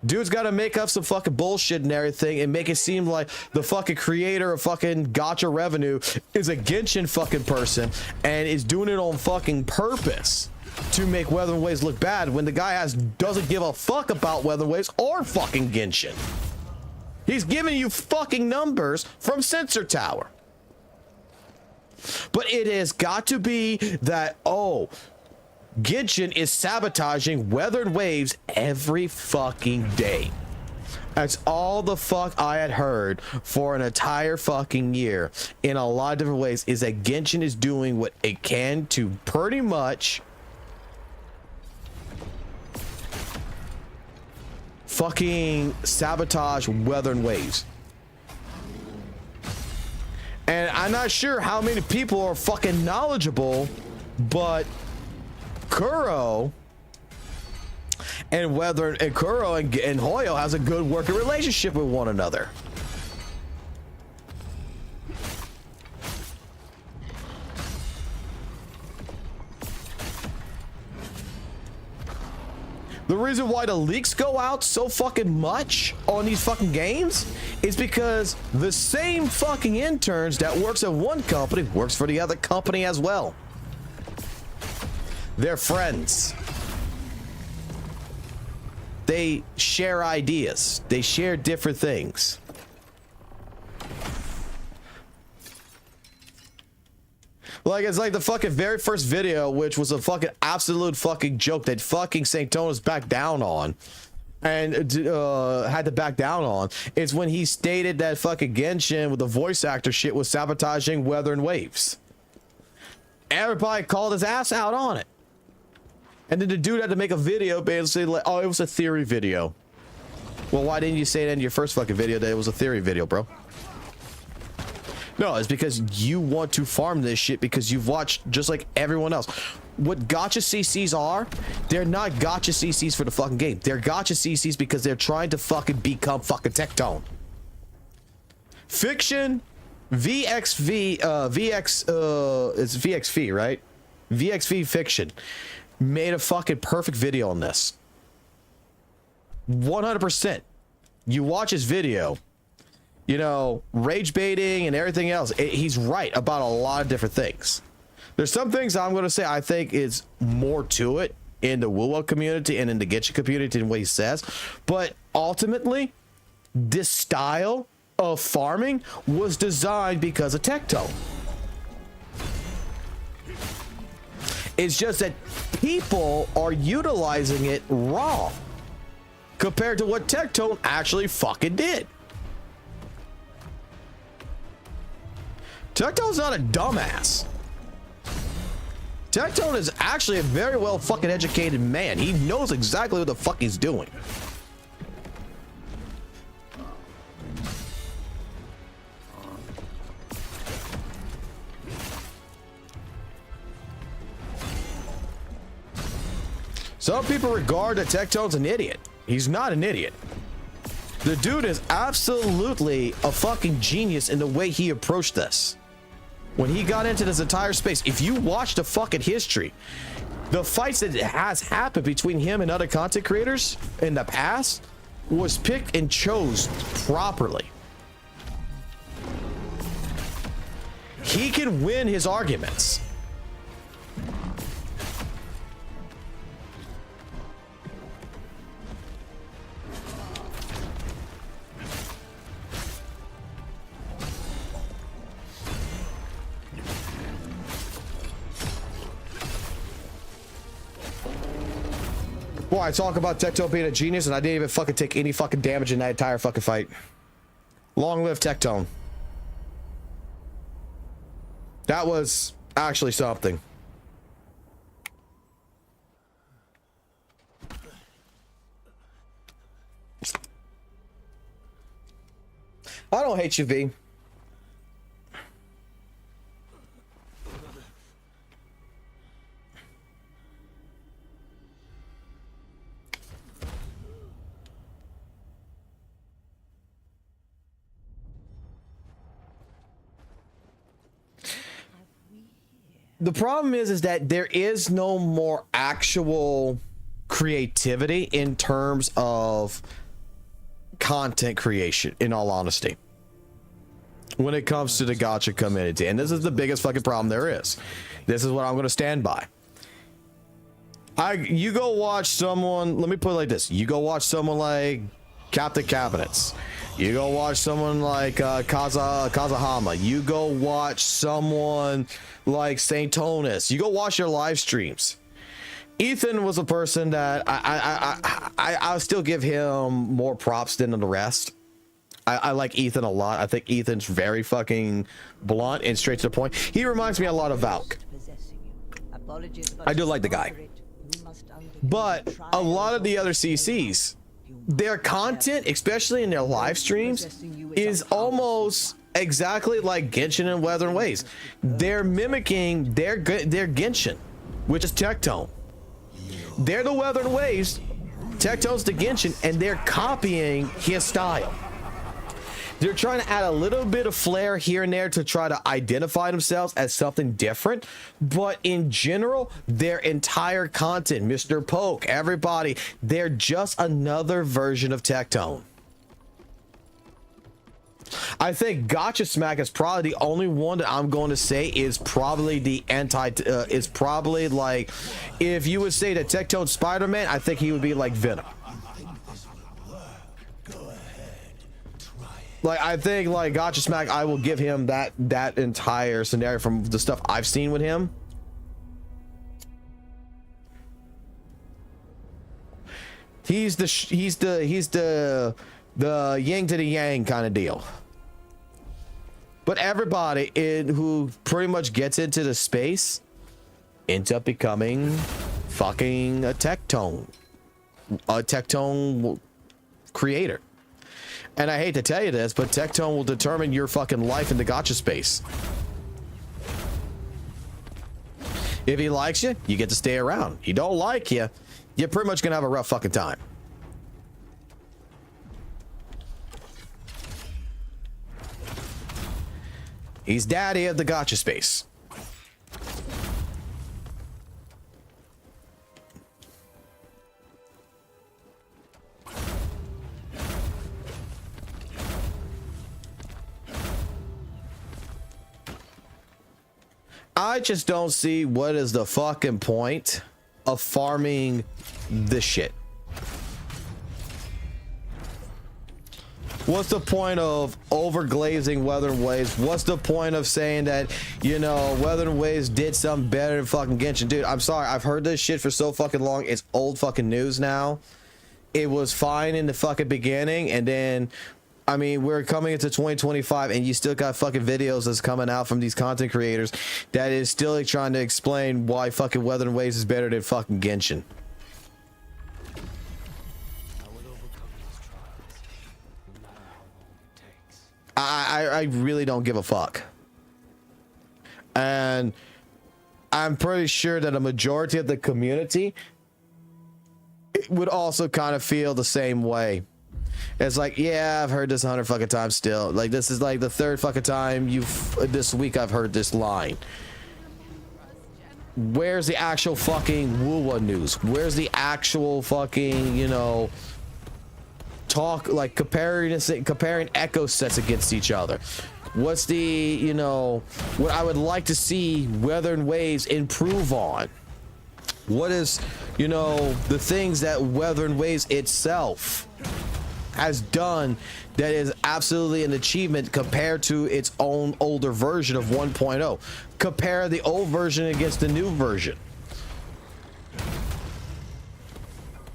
Dude's got to make up some fucking bullshit and everything and make it seem like the fucking creator of fucking gotcha revenue is a Genshin fucking person and is doing it on fucking purpose to make Weathering Waves look bad when the guy doesn't give a fuck about Weathering Waves or fucking Genshin. He's giving you fucking numbers from Sensor Tower. But it has got to be that, oh, Genshin is sabotaging Weathering Waves every fucking day. That's all the fuck I had heard for an entire fucking year in a lot of different ways, is that Genshin is doing what it can to pretty much fucking sabotage Weathering Waves. And I'm not sure how many people are fucking knowledgeable, but Kuro and Kuro and Hoyo has a good working relationship with one another. The reason why the leaks go out so fucking much on these fucking games is because the same fucking interns that works at one company works for the other company as well. They're friends. They share ideas. They share different things. Like, it's like the fucking very first video, which was a fucking absolute fucking joke that fucking St. Tonus backed down on. And had to back down on. It's when he stated that fucking Genshin with the voice actor shit was sabotaging Weathering Waves. Everybody called his ass out on it. And then the dude had to make a video basically like, oh, it was a theory video. Well, why didn't you say it in your first fucking video that it was a theory video, bro? No, it's because you want to farm this shit because you've watched just like everyone else. What gotcha CCs are, they're not gotcha CCs for the fucking game. They're gotcha CCs because they're trying to fucking become fucking Tectone. Fiction, it's VXV, right? VXV Fiction made a fucking perfect video on this. 100%. You watch his video, you know, rage baiting and everything else. He's right about a lot of different things. There's some things I'm going to say I think is more to it in the Wuwa community and in the Genshin community than what he says. But ultimately, this style of farming was designed because of Tectone. It's just that people are utilizing it wrong compared to what Tectone actually fucking did. Tectone's not a dumbass. Tectone is actually a very well fucking educated man. He knows exactly what the fuck he's doing. Some people regard that Tectone's an idiot. He's not an idiot. The dude is absolutely a fucking genius in the way he approached this. When he got into this entire space, if you watch the fucking history, the fights that has happened between him and other content creators in the past was picked and chose properly. He can win his arguments. Boy, I talk about Tectone being a genius, and I didn't even fucking take any fucking damage in that entire fucking fight. Long live Tectone. That was actually something. I don't hate you, V. The problem is that there is no more actual creativity in terms of content creation, in all honesty, when it comes to the gacha community. And this is the biggest fucking problem there is. This is what I'm going to stand by. You go watch someone, let me put it like this. You go watch someone like Captain Cabinets. You go watch someone like Kazahama. You go watch someone like Saint Tonus. You go watch your live streams. Ethan was a person that I'll still give him more props than the rest. I like Ethan a lot. I think Ethan's very fucking blunt and straight to the point. He reminds me a lot of Valk. I do like the guy. But a lot of the other CCs, their content, especially in their live streams, is almost exactly like Genshin and Weather and Waves. They're mimicking their Genshin, which is Tectone. They're the Weather and Waves, Tectone's the Genshin, and they're copying his style. They're trying to add a little bit of flair here and there to try to identify themselves as something different. But in general, their entire content, Mr. Poke, everybody, they're just another version of Tectone. I think Gotcha Smack is probably the only one that I'm going to say is probably the is probably like, if you would say that Tectone Spider-Man, I think he would be like Venom. Like, I think like Gotcha Smack, I will give him that entire scenario from the stuff I've seen with him. He's the yin to the yang kind of deal. But everybody who pretty much gets into the space ends up becoming fucking a Tectone creator. And I hate to tell you this, but Tectone will determine your fucking life in the gacha space. If he likes you, you get to stay around. He don't like you, you're pretty much gonna have a rough fucking time. He's daddy of the gacha space. I just don't see what is the fucking point of farming this shit. What's the point of overglazing Weather and Waves? What's the point of saying that, you know, Weather and Waves did something better than fucking Genshin? Dude, I'm sorry. I've heard this shit for so fucking long. It's old fucking news now. It was fine in the fucking beginning, and then, I mean, we're coming into 2025 and you still got fucking videos that's coming out from these content creators that is still like, trying to explain why fucking Weather and Waves is better than fucking Genshin. I really don't give a fuck. And I'm pretty sure that a majority of the community would also kind of feel the same way. It's like, yeah, I've heard this 100 fucking times still. Like, this is like the third fucking time this week I've heard this line. Where's the actual fucking Woowa news? Where's the actual fucking, you know, talk, like comparing echo sets against each other? What's the, you know, what I would like to see Weathering Waves improve on? What is, you know, the things that Weathering Waves itself has done that is absolutely an achievement compared to its own older version of 1.0. Compare the old version against the new version.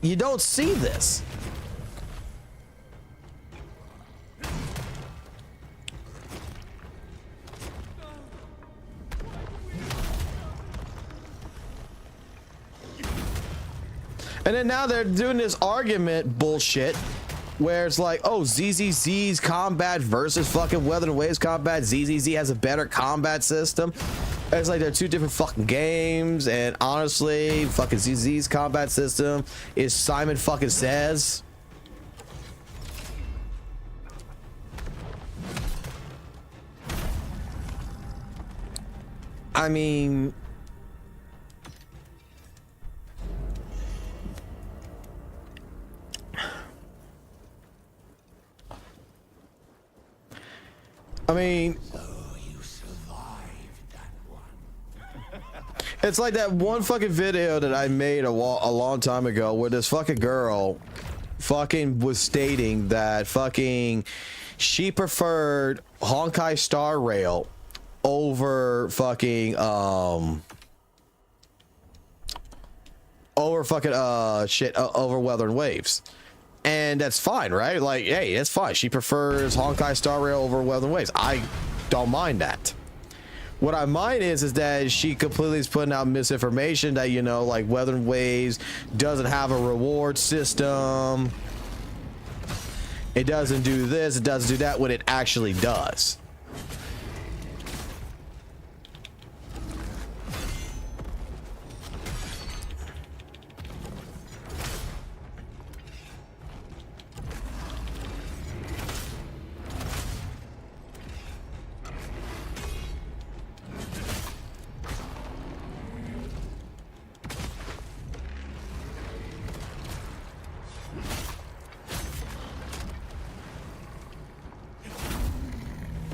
You don't see this. And then now they're doing this argument bullshit where it's like, oh, ZZZ's combat versus fucking Weathering Waves combat. ZZZ has a better combat system. It's like they're two different fucking games, and honestly, fucking ZZZ's combat system is Simon fucking Says. I mean, So you survived that one. it's like that one fucking video that I made a long time ago where this fucking girl fucking was stating that fucking she preferred Honkai Star Rail over fucking over Weathering Waves. And that's fine, right? Like, hey, it's fine. She prefers Honkai Star Rail over Weathering Waves. I don't mind that. What I mind is that she completely is putting out misinformation that, you know, like Weathering Waves doesn't have a reward system. It doesn't do this, it doesn't do that, when it actually does.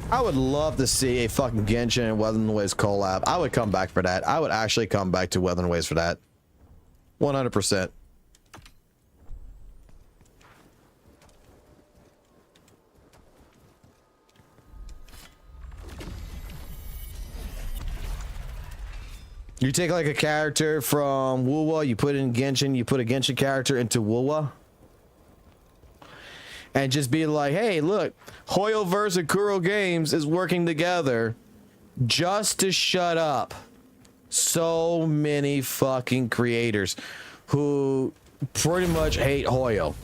I would love to see a fucking Genshin and Weathering Waves collab. I would come back for that. I would actually come back to Weathering Waves for that. 100%. You take like a character from Wuwa, you put in Genshin, you put a Genshin character into Wuwa. And just be like, hey, look, Hoyoverse and Kuro Games is working together just to shut up so many fucking creators who pretty much hate Hoyo.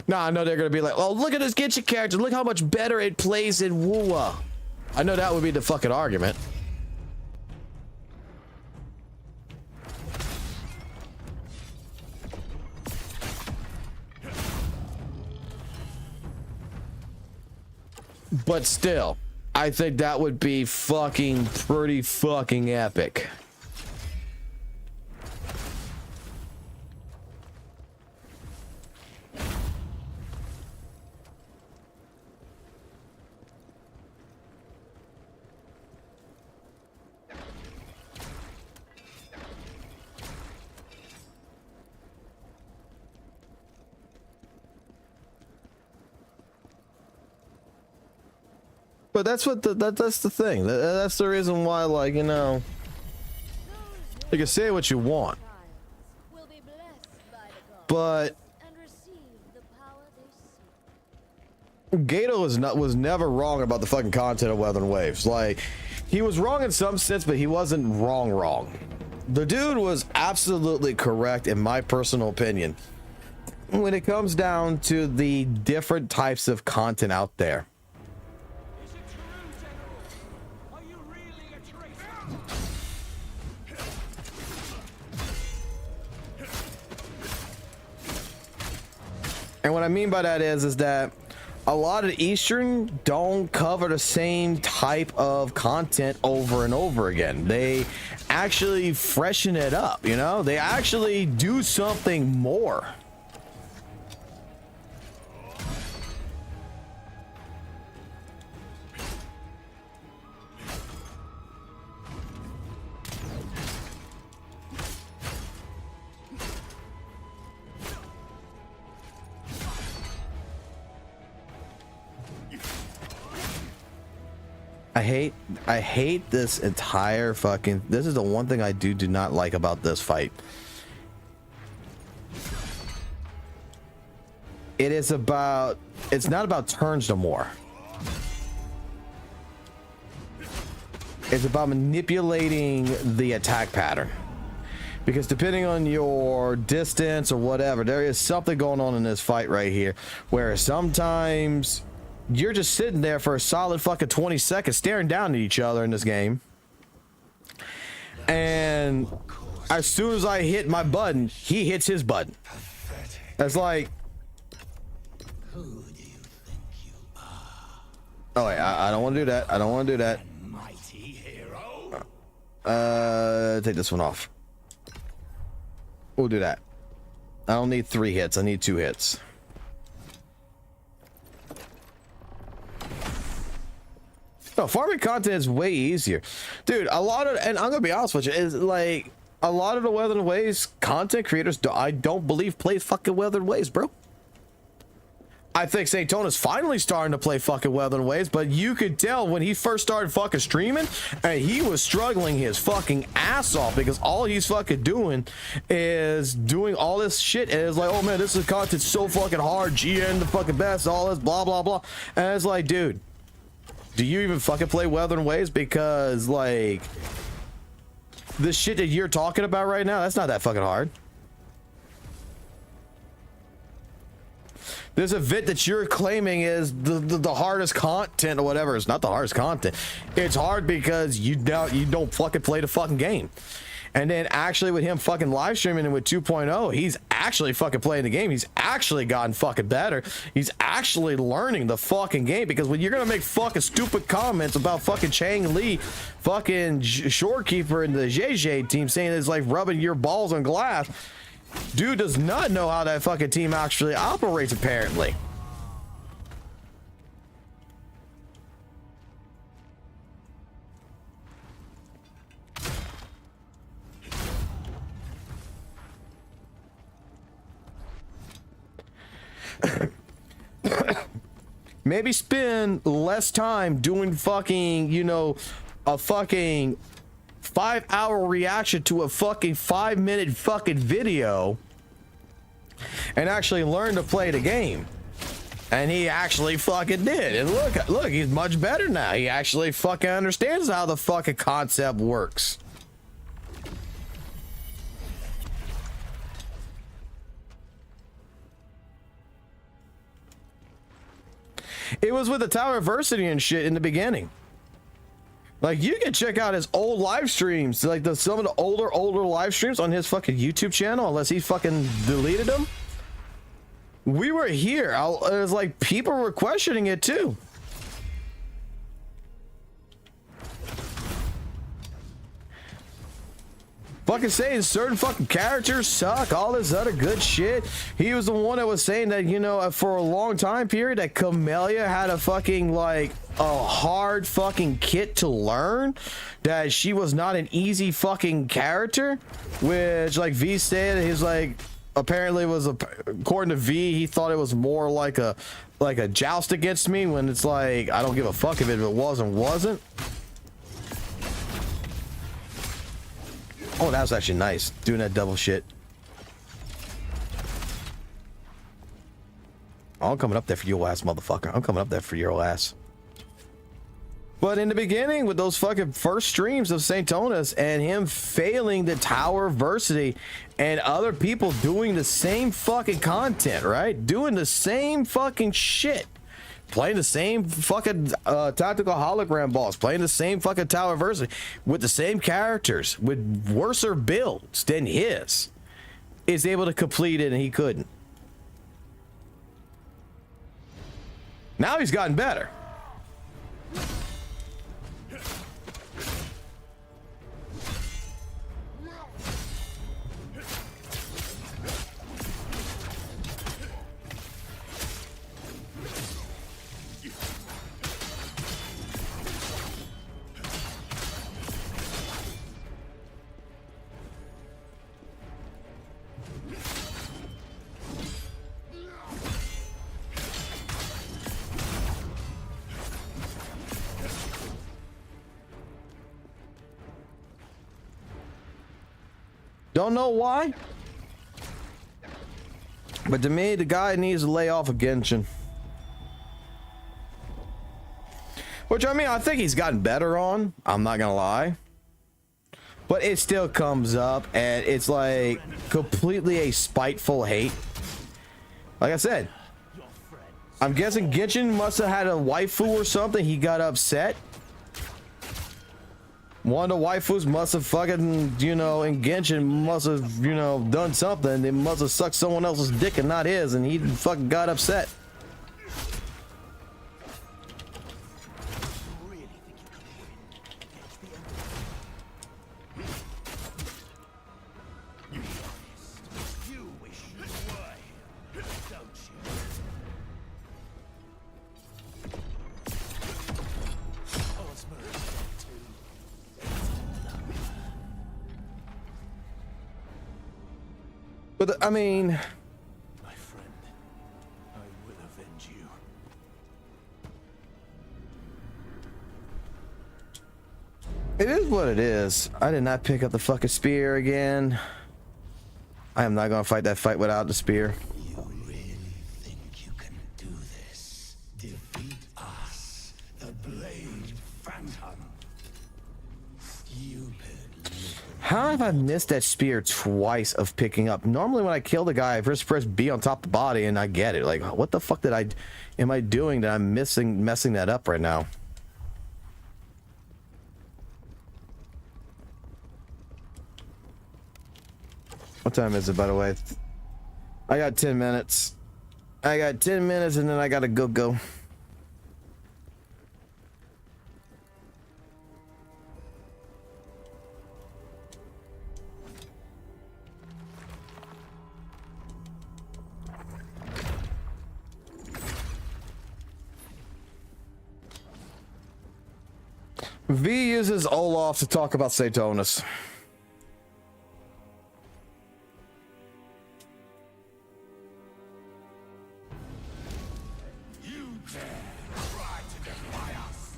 Now, I know they're going to be like, oh, look at this Genshin character. Look how much better it plays in Wuwa. I know that would be the fucking argument. But still, I think that would be fucking pretty fucking epic. But that's what that's the thing. That's the reason why, like, you know, you can say what you want, but Gato was never wrong about the fucking content of Weathering Waves. Like, he was wrong in some sense, but he wasn't wrong. The dude was absolutely correct in my personal opinion when it comes down to the different types of content out there. And what I mean by that is that a lot of Eastern don't cover the same type of content over and over again. They actually freshen it up, you know? They actually do something more. I hate this entire fucking, this is the one thing I do not like about this fight. It's not about turns no more. It's about manipulating the attack pattern. Because depending on your distance or whatever, there is something going on in this fight right here where sometimes you're just sitting there for a solid fucking 20 seconds staring down at each other in this game. And as soon as I hit my button, he hits his button. It's like, Who do you think you are? oh wait, I don't want to do that. I don't want to do that. Mighty hero? Take this one off. We'll do that. I don't need 3 hits. I need 2 hits. No, farming content is way easier, dude. A lot of, and I'm gonna be honest with you, is like a lot of the Weathered Waves content creators, I don't believe play fucking Weathered Waves, bro. I think St. Tona's finally starting to play fucking Weathered Waves, but you could tell when he first started fucking streaming, and he was struggling his fucking ass off because all he's fucking doing is doing all this shit, and it's like, oh man, this is content so fucking hard, GN the fucking best, all this blah blah blah, and it's like, dude, do you even fucking play Weathered Waves? Because like the shit that you're talking about right now, that's not that fucking hard. This event that you're claiming is the hardest content or whatever. It's not the hardest content. It's hard because you don't fucking play the fucking game. And then actually with him fucking live streaming and with 2.0, he's actually fucking playing the game. He's actually gotten fucking better. He's actually learning the fucking game, because when you're gonna make fucking stupid comments about fucking Chang Li, fucking shorekeeper in the JJ team, saying it's like rubbing your balls on glass, dude does not know how that fucking team actually operates apparently. Maybe spend less time doing fucking, you know, a fucking 5-hour reaction to a fucking 5-minute fucking video and actually learn to play the game. And he actually fucking did. And look, he's much better now. He actually fucking understands how the fucking concept works. It was with the Tower Adversity and shit in the beginning. Like, you can check out his old live streams, like some of the older live streams on his fucking YouTube channel, unless he fucking deleted them. We were here. It was like people were questioning it too. Fucking saying certain fucking characters suck, all this other good shit. He was the one that was saying that, you know, for a long time period that Camellia had a fucking like a hard fucking kit to learn, that she was not an easy fucking character, which like V said, he's like, apparently was according to V, he thought it was more like a joust against me, when it's like, I don't give a fuck if it wasn't. Oh, that was actually nice, doing that double shit. Oh, I'm coming up there for your ass, motherfucker. I'm coming up there for your ass. But in the beginning, with those fucking first streams of St. Tona's and him failing the Tower Adversity and other people doing the same fucking content, right? Doing the same fucking shit. Playing the same fucking tactical hologram boss, playing the same fucking Tower Adversity with the same characters, with worser builds than his, is able to complete it and he couldn't. Now he's gotten better. Don't know why, but to me, the guy needs to lay off of Genshin. Which, I mean, I think he's gotten better on. I'm not gonna lie. But it still comes up, and it's like completely a spiteful hate. Like I said, I'm guessing Genshin must have had a waifu or something. He got upset. One of the waifus must have fucking, you know, in Genshin must have, you know, done something. They must have sucked someone else's dick and not his, and he fucking got upset. But I mean, My friend, I will avenge you. it is what it is. I did not pick up the fucking spear again. I am not gonna fight that fight without the spear. You really think you can do this? Defeat us, the Blade Phantom. Stupid. How have I missed that spear twice of picking up? Normally when I kill the guy, I first press B on top of the body and I get it. Like, what the fuck am I doing that I'm messing that up right now? What time is it, by the way? I got 10 minutes. I got 10 minutes and then I gotta go. V uses Olaf to talk about Satonis. You dare try to defy us.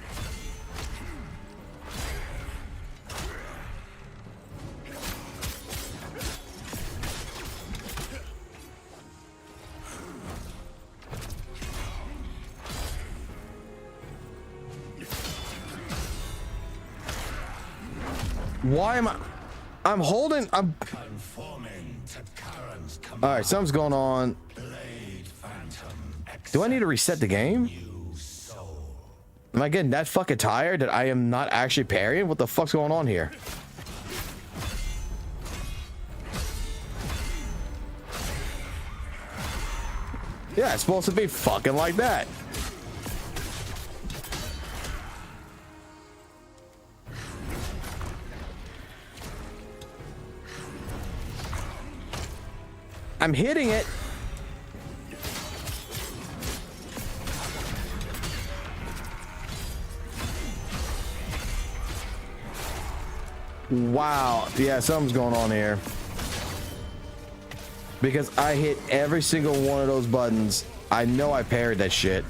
Why am I'm holding, Conforming to Karen's command. all right, something's going on. Blade Phantom. Do I need to reset the game? New soul. Am I getting that fucking tired that I am not actually parrying? What the fuck's going on here? Yeah, it's supposed to be fucking like that. I'm hitting it. Wow. Yeah, something's going on here. Because I hit every single one of those buttons. I know I parried that shit.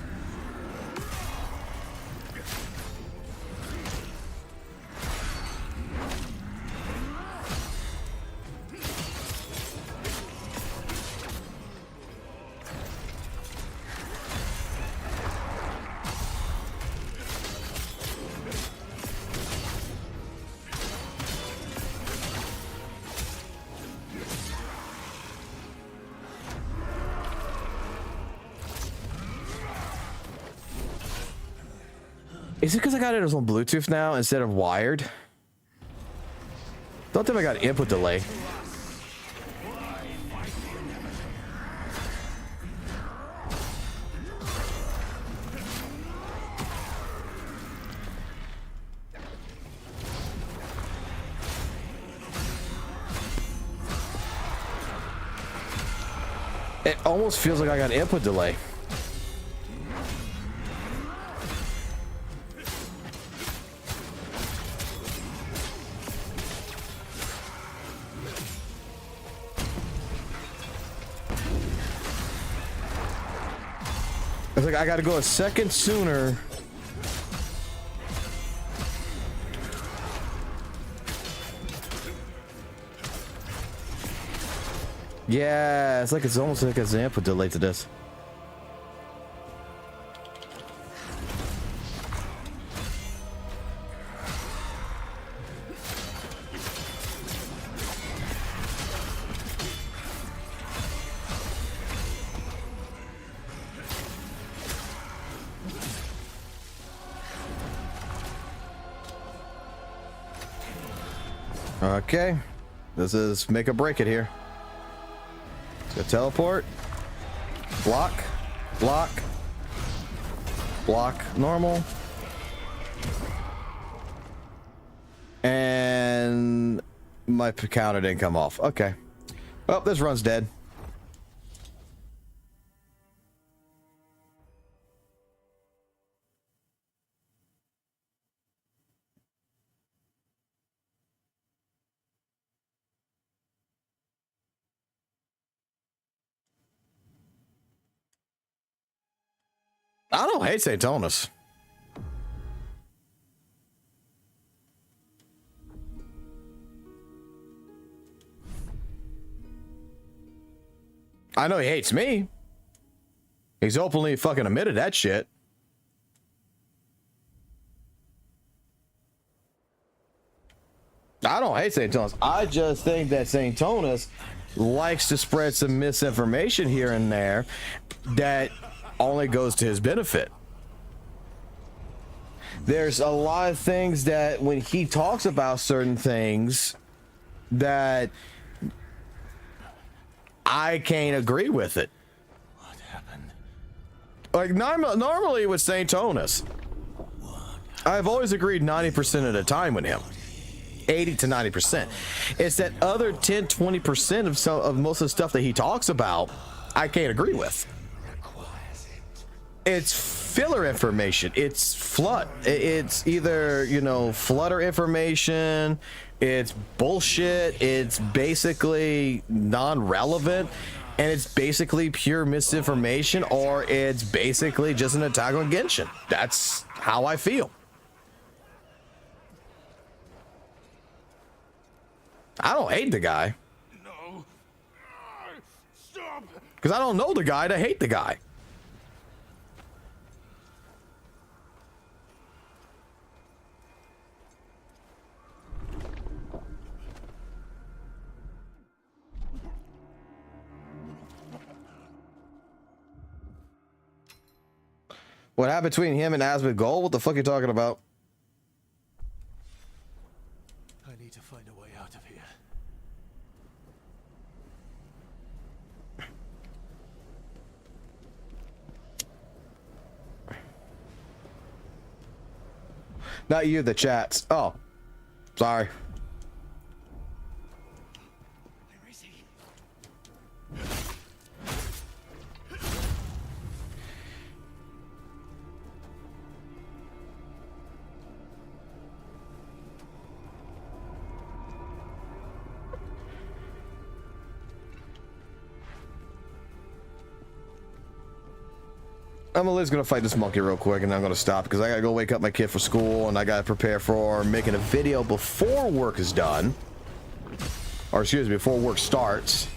Is it because I got it on Bluetooth now instead of wired? Don't think I got input delay. It almost feels like I got input delay. It's like I gotta go a second sooner. Yeah, it's almost like a input delay to this. Okay, this is make or break it here. Let's go teleport, block, block, block, normal, and my counter didn't come off. Okay, well, this run's dead. I don't hate St. Thomas. I know he hates me. He's openly fucking admitted that shit. I don't hate St. Thomas. I just think that St. Thomas likes to spread some misinformation here and there that only goes to his benefit. There's a lot of things that when he talks about certain things that I can't agree with it. What happened? Like normally with St. Thomas, I've always agreed 90% of the time with him. 80 to 90%. It's that other 10, 20% of most of the stuff that he talks about, I can't agree with. It's filler information. It's it's either, you know, flutter information, it's bullshit, it's basically non-relevant, and it's basically pure misinformation, or it's basically just an attack on Genshin. That's how I feel. I don't hate the guy. No. Stop. Because I don't know the guy to hate the guy. What happened between him and Asmod Gold? What the fuck are you talking about? I need to find a way out of here. Not you, the chats. Oh, sorry. Where is he? I'm at least gonna fight this monkey real quick, and then I'm gonna stop because I gotta go wake up my kid for school, and I gotta prepare for making a video before work is done, or excuse me, before work starts.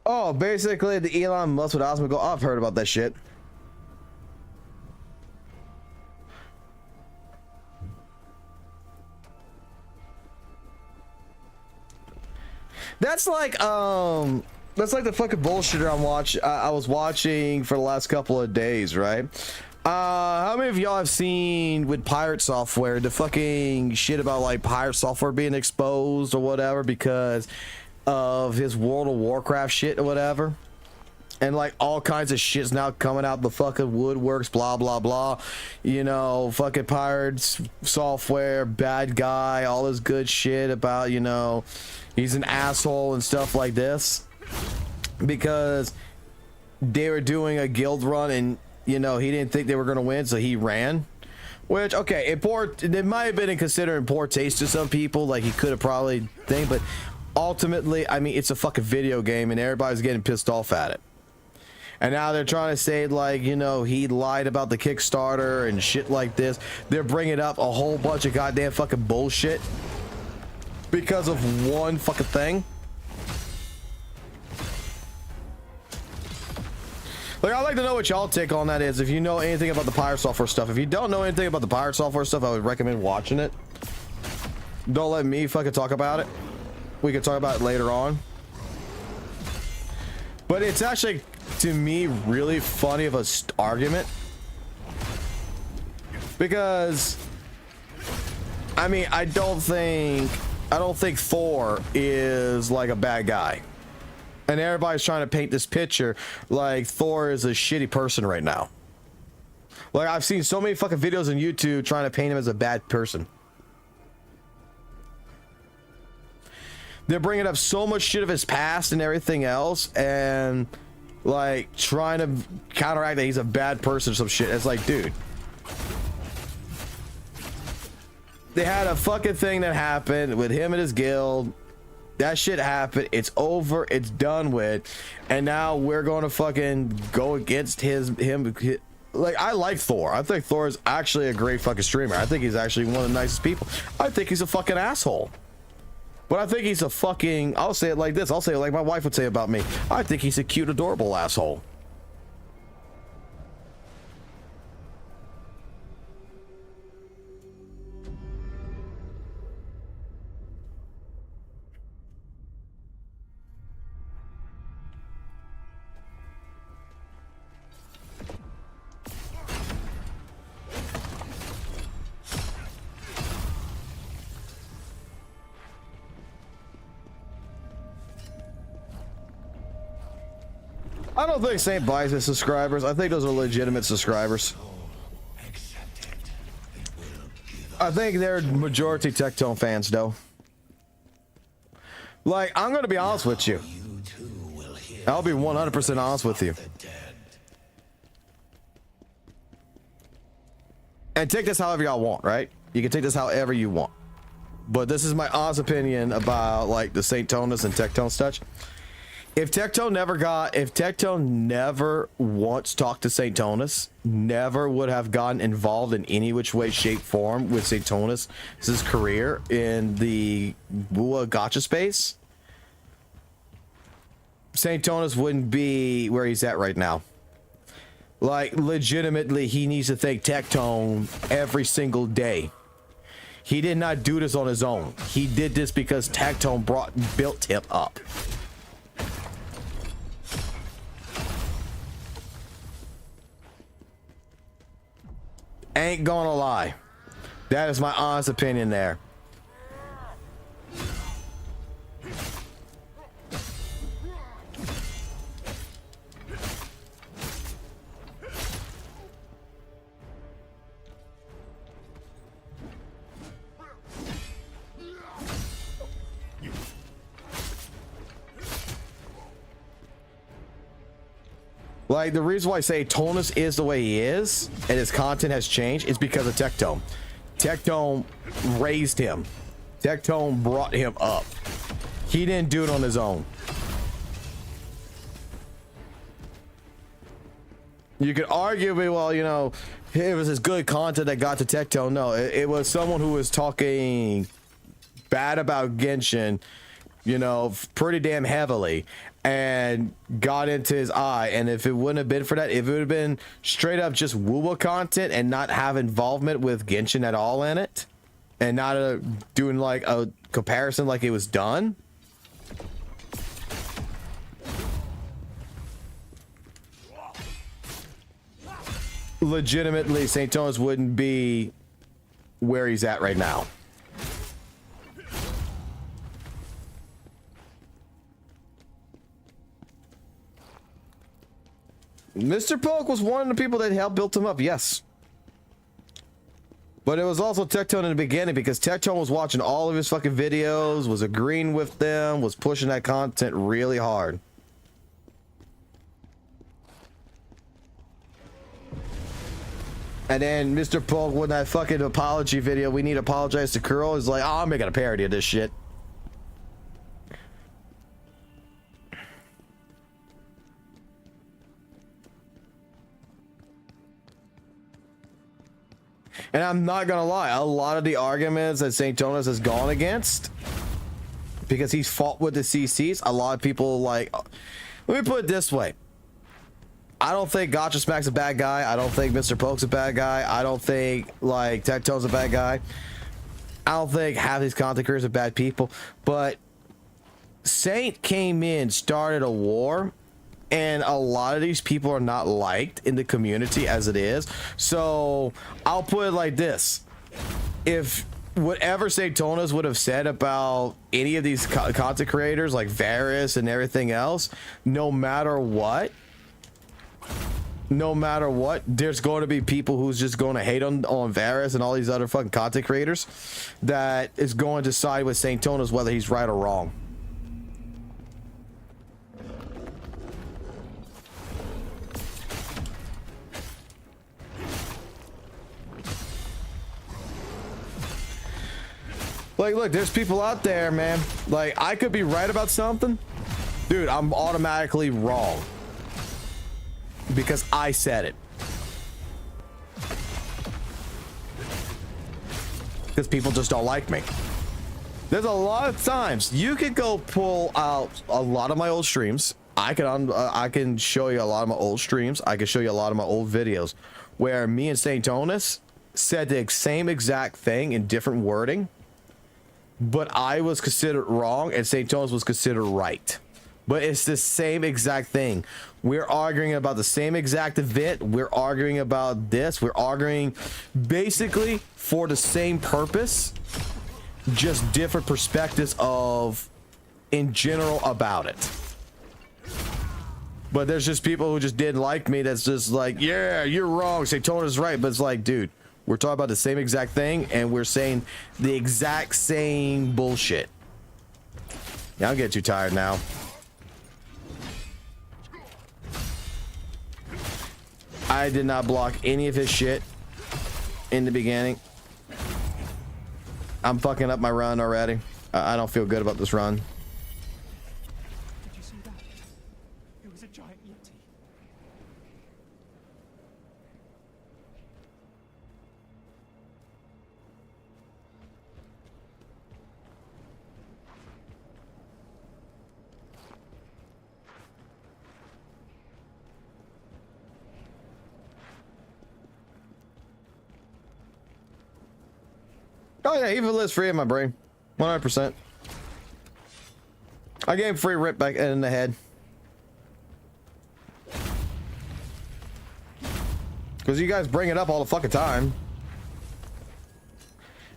Oh, basically the Elon Musk with Asmod Gold. I've heard about that shit. That's like the fucking bullshitter I was watching for the last couple of days, right? How many of y'all have seen with pirate software the fucking shit about like pirate software being exposed or whatever because of his World of Warcraft shit or whatever? And like all kinds of shit's now coming out the fucking woodworks, blah blah blah. You know, fucking pirates software, bad guy, all this good shit about, you know, he's an asshole and stuff like this. Because they were doing a guild run and, you know, he didn't think they were gonna win, so he ran. Which, okay, it might have been considered poor taste to some people, like he could have probably think, but ultimately, I mean, it's a fucking video game and everybody's getting pissed off at it. And now they're trying to say, like, you know, he lied about the Kickstarter and shit like this. They're bringing up a whole bunch of goddamn fucking bullshit because of one fucking thing. Like, I'd like to know what y'all take on that is. If you know anything about the pirate software stuff. If you don't know anything about the pirate software stuff, I would recommend watching it. Don't let me fucking talk about it. We can talk about it later on. But it's actually, to me, really funny of a argument. Because, I mean, I don't think Thor is like a bad guy. And everybody's trying to paint this picture like Thor is a shitty person right now. Like, I've seen so many fucking videos on YouTube trying to paint him as a bad person. They're bringing up so much shit of his past and everything else, and like trying to counteract that he's a bad person or some shit. It's like, dude, they had a fucking thing that happened with him and his guild. That shit happened. It's over. It's done with. And now we're going to fucking go against him. Like, I like Thor. I think Thor is actually a great fucking streamer. I think he's actually one of the nicest people. I think he's a fucking asshole. But I think he's a fucking, I'll say it like this. I'll say it like my wife would say about me. I think he's a cute, adorable asshole. I don't think Saint buys his subscribers. I think those are legitimate subscribers. I think they're majority Tectone fans, though. Like, I'm gonna be honest with you. I'll be 100% honest with you. And take this however y'all want, right? You can take this however you want. But this is my honest opinion about, like, the Saint Tonus and Tectone stuff. If Tectone never once talked to Saint Tonus, never would have gotten involved in any which way, shape, form with Saint Tonus' career in the Bua gacha space, Saint Tonus wouldn't be where he's at right now. Like, legitimately, he needs to thank Tectone every single day. He did not do this on his own. He did this because Tectone built him up. Ain't gonna lie. That is my honest opinion there. Like, the reason why I say Tonus is the way he is and his content has changed is because of Tectone. Tectone raised him. Tectone brought him up. He didn't do it on his own. You could argue, well, you know, it was his good content that got to Tectone. No, it was someone who was talking bad about Genshin, you know, pretty damn heavily, and got into his eye. And if it wouldn't have been for that, if it would have been straight up just woo-woo content and not have involvement with Genshin at all in it, and not doing like a comparison like it was done, legitimately St. Thomas wouldn't be where he's at right now. Mr. Polk was one of the people that helped build him up, yes. But it was also Tectone in the beginning, because Tectone was watching all of his fucking videos, was agreeing with them, was pushing that content really hard. And then Mr. Polk, with that fucking apology video, we need to apologize to Curl, is like, oh, I'm making a parody of this shit. And I'm not gonna lie, a lot of the arguments that St. Jonas has gone against, because he's fought with the CCs, a lot of people like, let me put it this way. I don't think Gotcha Smack's a bad guy. I don't think Mr. Polk's a bad guy. I don't think like Tectone's a bad guy. I don't think half these content creators are bad people. But Saint came in, started a war, and a lot of these people are not liked in the community as it is. So I'll put it like this: if whatever St. Tonas would have said about any of these content creators like Varus and everything else, no matter what, there's going to be people who's just going to hate on Varus and all these other fucking content creators that is going to side with St. Tonas whether he's right or wrong. Like, look, there's people out there, man. Like, I could be right about something. Dude, I'm automatically wrong. Because I said it. Because people just don't like me. There's a lot of times you could go pull out a lot of my old streams. I can show you a lot of my old streams. I can show you a lot of my old videos where me and St. Tonas said the same exact thing in different wording. But I was considered wrong and St. Tonas was considered right. But it's the same exact thing. We're arguing about the same exact event. We're arguing about this. We're arguing basically for the same purpose. Just different perspectives of, in general, about it. But there's just people who just didn't like me that's just like, yeah, you're wrong. St. Tonas right. But it's like, dude, we're talking about the same exact thing, and we're saying the exact same bullshit. Yeah, I'm getting too tired now. I did not block any of his shit in the beginning. I'm fucking up my run already. I don't feel good about this run. Did you see that? It was a giant yeti. Oh yeah, even list free in my brain. 100%. I gave free rip back in the head. Because you guys bring it up all the fucking time.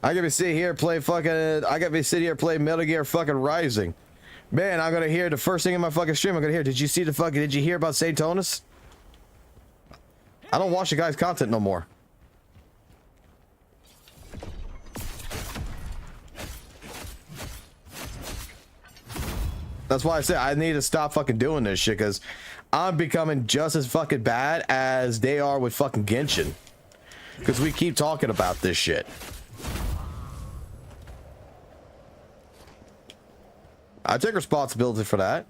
I gotta sit here play Metal Gear fucking Rising. Man, I'm gonna hear the first thing in my fucking stream. I'm gonna hear, did you hear about St. Tonas? I don't watch the guy's content no more. That's why I said I need to stop fucking doing this shit, because I'm becoming just as fucking bad as they are with fucking Genshin. Because we keep talking about this shit. I take responsibility for that.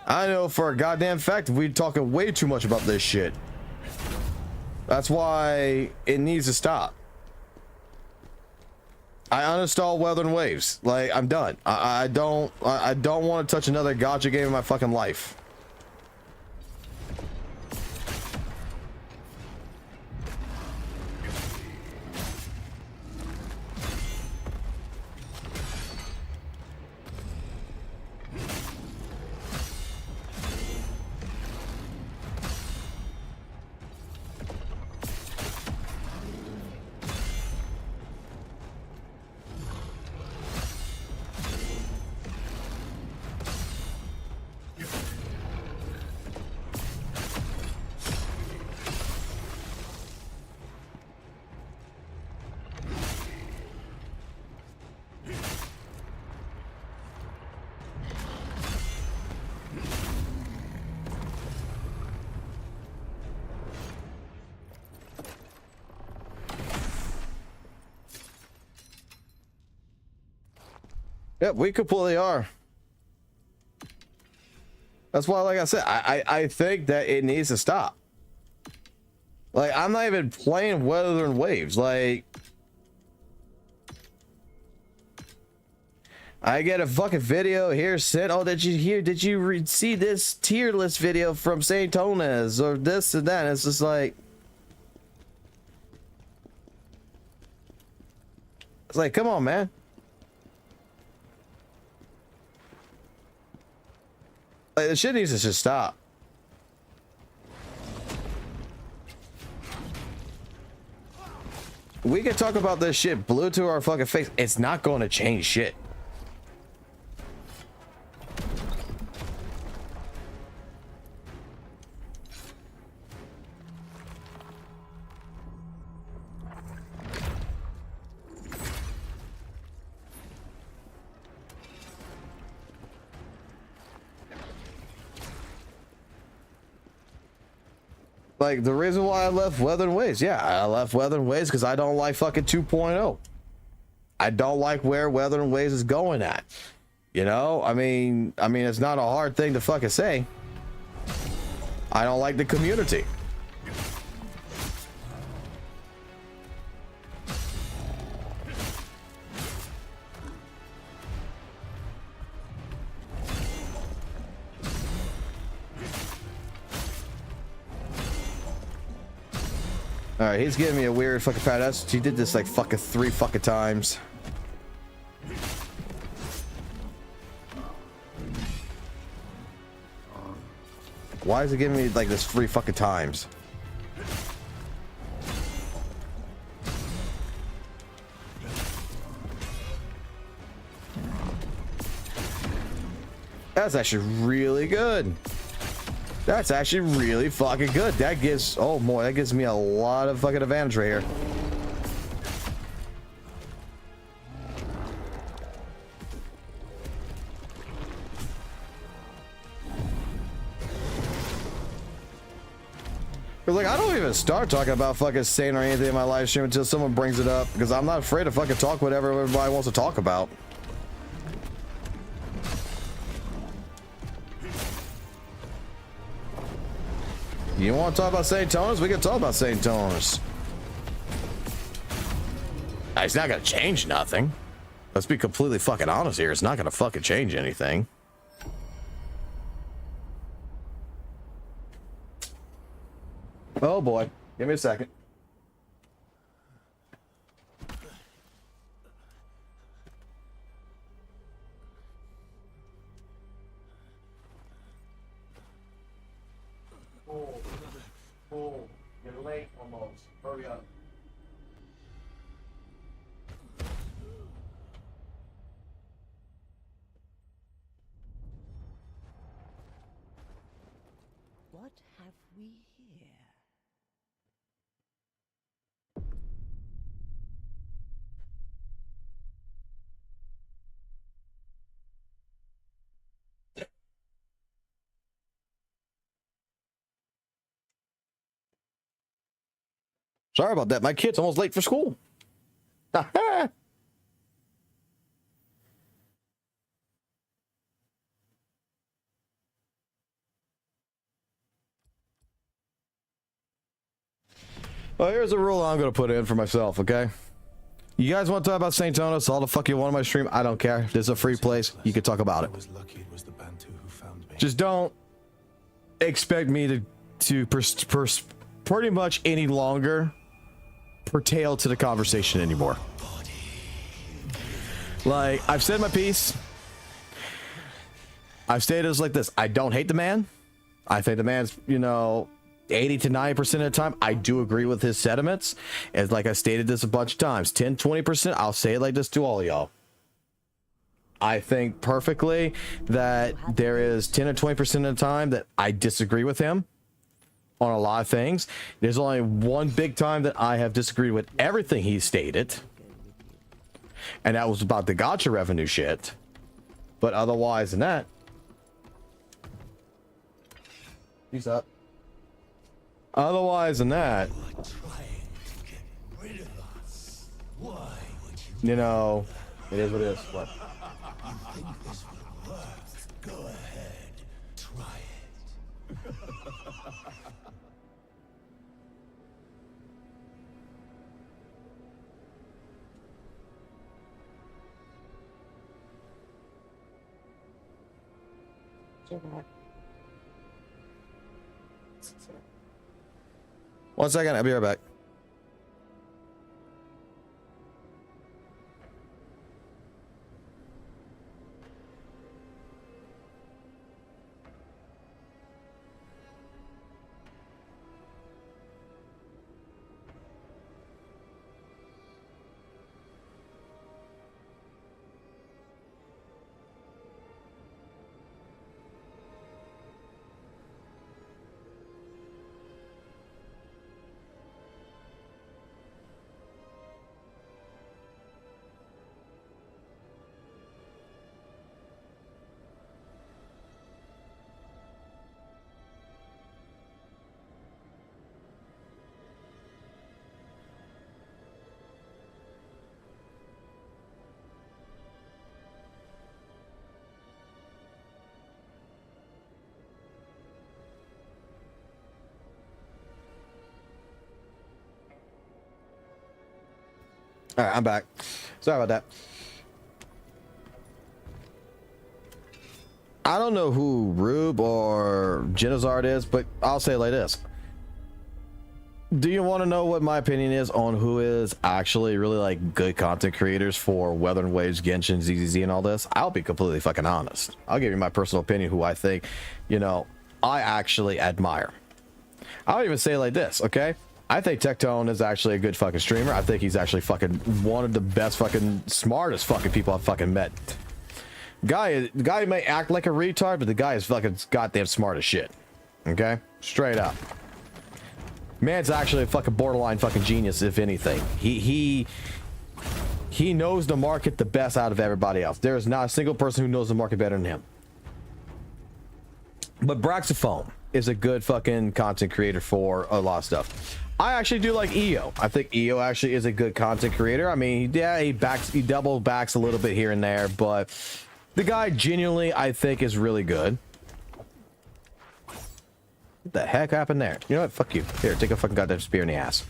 I know for a goddamn fact we're talking way too much about this shit. That's why it needs to stop. I uninstalled Weather and Waves. Like, I'm done. I don't want to touch another gacha game in my fucking life. Yep, we completely are. That's why, like I said, I think that it needs to stop. Like, I'm not even playing Wuthering Waves. Like, I get a fucking video here sent. Oh, did you see this tier list video from St. Tones or this and that? And it's just like, come on, man. Like, the shit needs to just stop. We can talk about this shit blue to our fucking face. It's not going to change shit. Like, the reason why I left Wuthering Waves, yeah, I left Wuthering Waves because I don't like fucking 2.0. I don't like where Wuthering Waves is going at. You know, I mean, it's not a hard thing to fucking say. I don't like the community. All right, he's giving me a weird fucking pat. He did this like fucking 3 fucking times. Why is it giving me like this 3 fucking times? That's actually really good. That's actually really fucking good. That gives, oh boy, that gives me a lot of fucking advantage right here. Cause like, I don't even start talking about fucking Satan or anything in my live stream until someone brings it up, because I'm not afraid to fucking talk whatever everybody wants to talk about. You want to talk about St. Tones? We can talk about St. Tones. It's not gonna change nothing. Let's be completely fucking honest here. It's not gonna fucking change anything. Oh boy. Give me a second. Oh, you're late almost. Hurry up. What have we here? Sorry about that. My kid's almost late for school. Well, here's a rule I'm going to put in for myself, okay? You guys want to talk about St. Tonos? All the fuck you want on my stream? I don't care. This is a free place. You can talk about it. Just don't expect me to pretty much any longer pertain to the conversation anymore. Like, I've said my piece. I've stated it like this. I don't hate the man. I think the man's, you know, 80 to 90% of the time, I do agree with his sentiments. And like I stated this a bunch of times, 10, 20%, I'll say it like this to all of y'all. I think perfectly that there is 10 or 20% of the time that I disagree with him on a lot of things. There's only one big time that I have disagreed with everything he stated. And that was about the gotcha revenue shit. But otherwise than that, peace up. Otherwise than that, you know, it is what it is. What? think this will work? Go ahead, try it. One second, I'll be right back. All right, I'm back. Sorry about that. I don't know who Rube or Genizard is, but I'll say it like this. Do you want to know what my opinion is on who is actually really like good content creators for Weathering Waves, Genshin, ZZZ, and all this? I'll be completely fucking honest. I'll give you my personal opinion who I think, you know, I actually admire. I'll even say it like this, okay? I think Tectone is actually a good fucking streamer. I think he's actually fucking one of the best fucking smartest fucking people I've fucking met. Guy may act like a retard, but the guy is fucking goddamn smart as shit. Okay? Straight up. Man's actually a fucking borderline fucking genius, if anything. He knows the market the best out of everybody else. There is not a single person who knows the market better than him. But Braxophone is a good fucking content creator for a lot of stuff. I actually do like EO. I think EO actually is a good content creator. I mean, yeah, he double backs a little bit here and there, but the guy genuinely, I think, is really good. What the heck happened there? You know what? Fuck you. Here, take a fucking goddamn spear in the ass.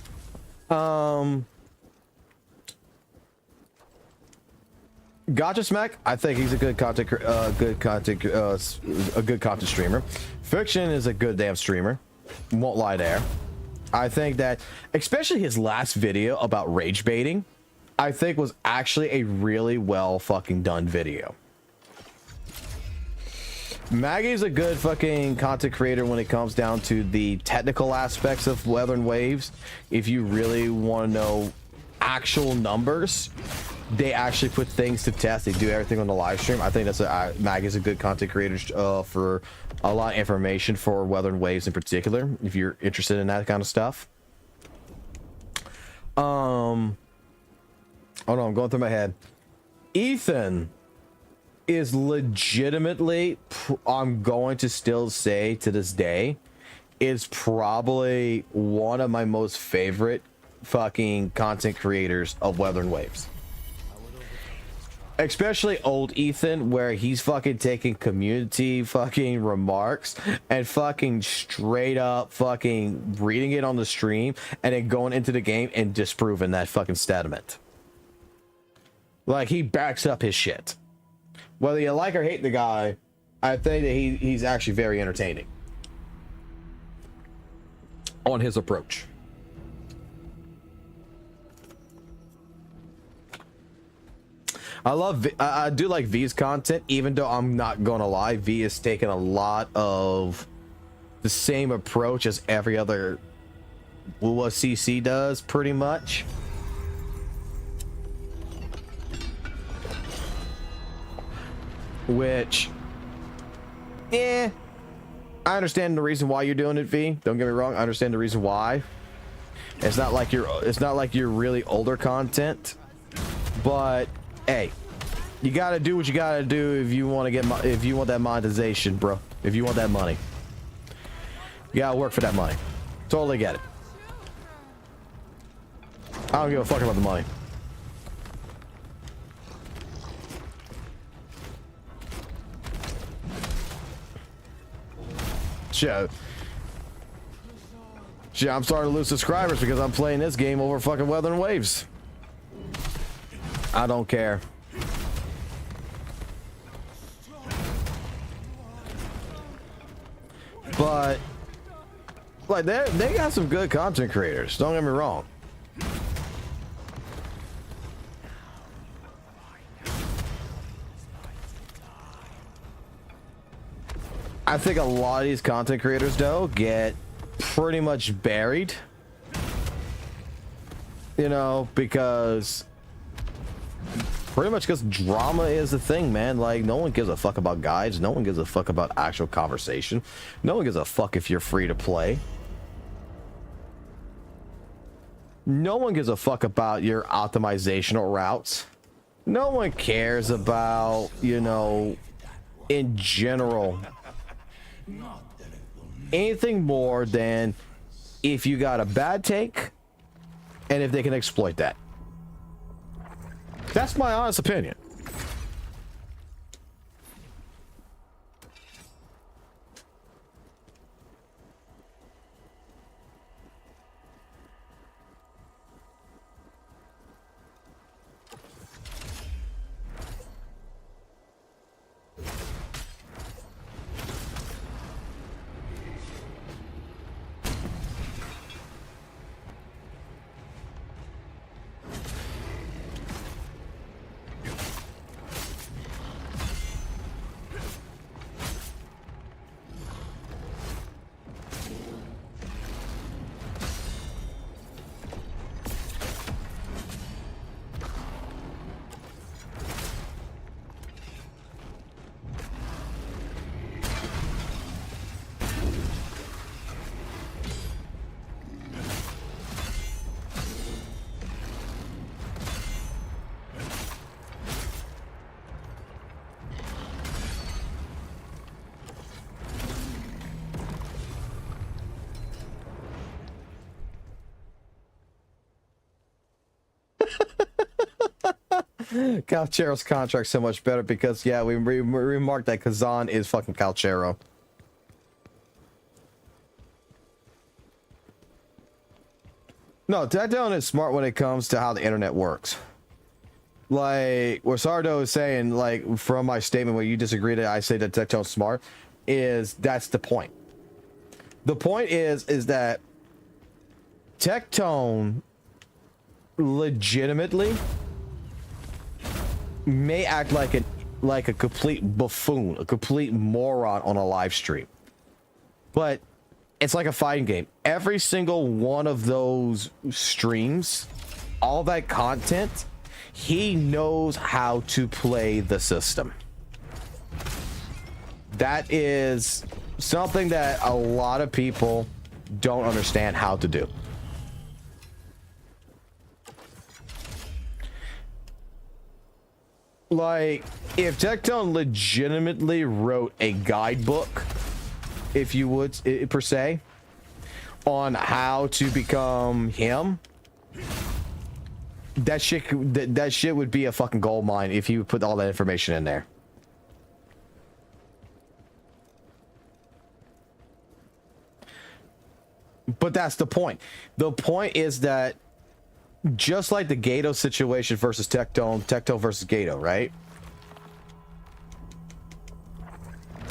Gotcha Smack, I think he's a good content streamer. Fiction is a good damn streamer. Won't lie there. I think that, especially his last video about rage baiting, I think was actually a really well fucking done video. Maggie's a good fucking content creator when it comes down to the technical aspects of Weathering Waves. If you really want to know actual numbers, they actually put things to test. They do everything on the live stream. I think that's Maggie's a good content creator for a lot of information for Weathering Waves in particular, if you're interested in that kind of stuff. Hold on, I'm going through my head. Ethan is legitimately, I'm going to still say to this day, is probably one of my most favorite fucking content creators of Weathering Waves. Especially old Ethan, where he's fucking taking community fucking remarks and fucking straight up fucking reading it on the stream and then going into the game and disproving that fucking statement. Like, he backs up his shit. Whether you like or hate the guy, I think that he's actually very entertaining on his approach. I do like V's content, even though I'm not gonna lie, V has taken a lot of the same approach as every other WUA CC does, pretty much. Which, I understand the reason why you're doing it, V. Don't get me wrong, I understand the reason why. It's not like you're really older content, but hey, you gotta do what you gotta do if you want to get if you want that monetization, bro. If you want that money, you gotta work for that money. Totally get it. I don't give a fuck about the money. Shit. Shit, I'm starting to lose subscribers because I'm playing this game over fucking Weather and Waves. I don't care. But like they got some good content creators, don't get me wrong. I think a lot of these content creators though get pretty much buried, you know, because pretty much because drama is the thing, man. Like, no one gives a fuck about guides. No one gives a fuck about actual conversation. No one gives a fuck if you're free to play. No one gives a fuck about your optimizational routes. No one cares about, you know, in general, anything more than if you got a bad take and if they can exploit that. That's my honest opinion. Calchero's contract so much better because, yeah, we remarked that Khazan is fucking Calchero. No, Tectone is smart when it comes to how the internet works. Like, what Sardo is saying, like, from my statement where you disagree that I say that Tectone's smart, is that's the point. The point is that Tectone legitimately may act like a complete buffoon, a complete moron on a live stream. But it's like a fighting game. Every single one of those streams, all that content, he knows how to play the system. That is something that a lot of people don't understand how to do. Like, if Tectone legitimately wrote a guidebook, if you would, per se, on how to become him, that shit would be a fucking gold mine if you put all that information in there. But that's the point. The point is that just like the Gato situation versus Tectone versus Gato, right?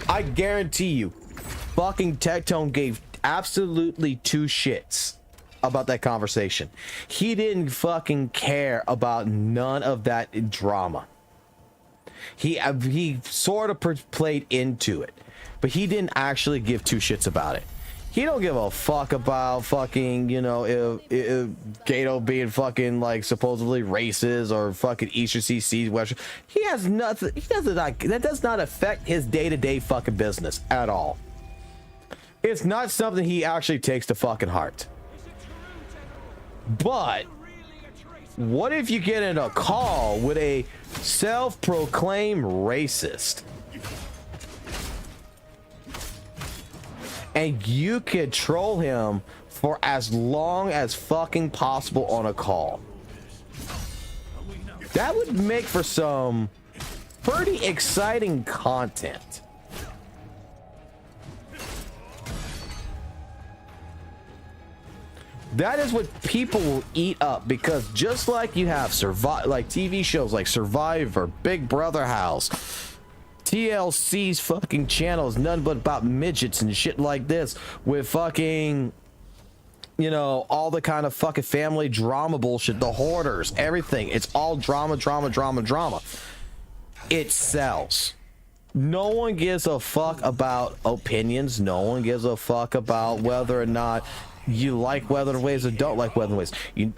I guarantee you, fucking Tectone gave absolutely two shits about that conversation. He didn't fucking care about none of that drama. He sort of played into it, but he didn't actually give two shits about it. He don't give a fuck about fucking, you know, if Gato being fucking like supposedly racist or fucking Eastern CC Western. He has nothing. He doesn't like that. Does not affect his day-to-day fucking business at all. It's not something he actually takes to fucking heart. But what if you get in a call with a self-proclaimed racist? And you could troll him for as long as fucking possible on a call. That would make for some pretty exciting content. That is what people will eat up, because just like you have like TV shows like Survivor, Big Brother House, TLC's fucking channels, none but about midgets and shit like this, with fucking, you know, all the kind of fucking family drama bullshit, the Hoarders, everything. It's all drama, drama, drama, drama. It sells. No one gives a fuck about opinions. No one gives a fuck about whether or not you like Weathered Waves or don't like Weathered Waves.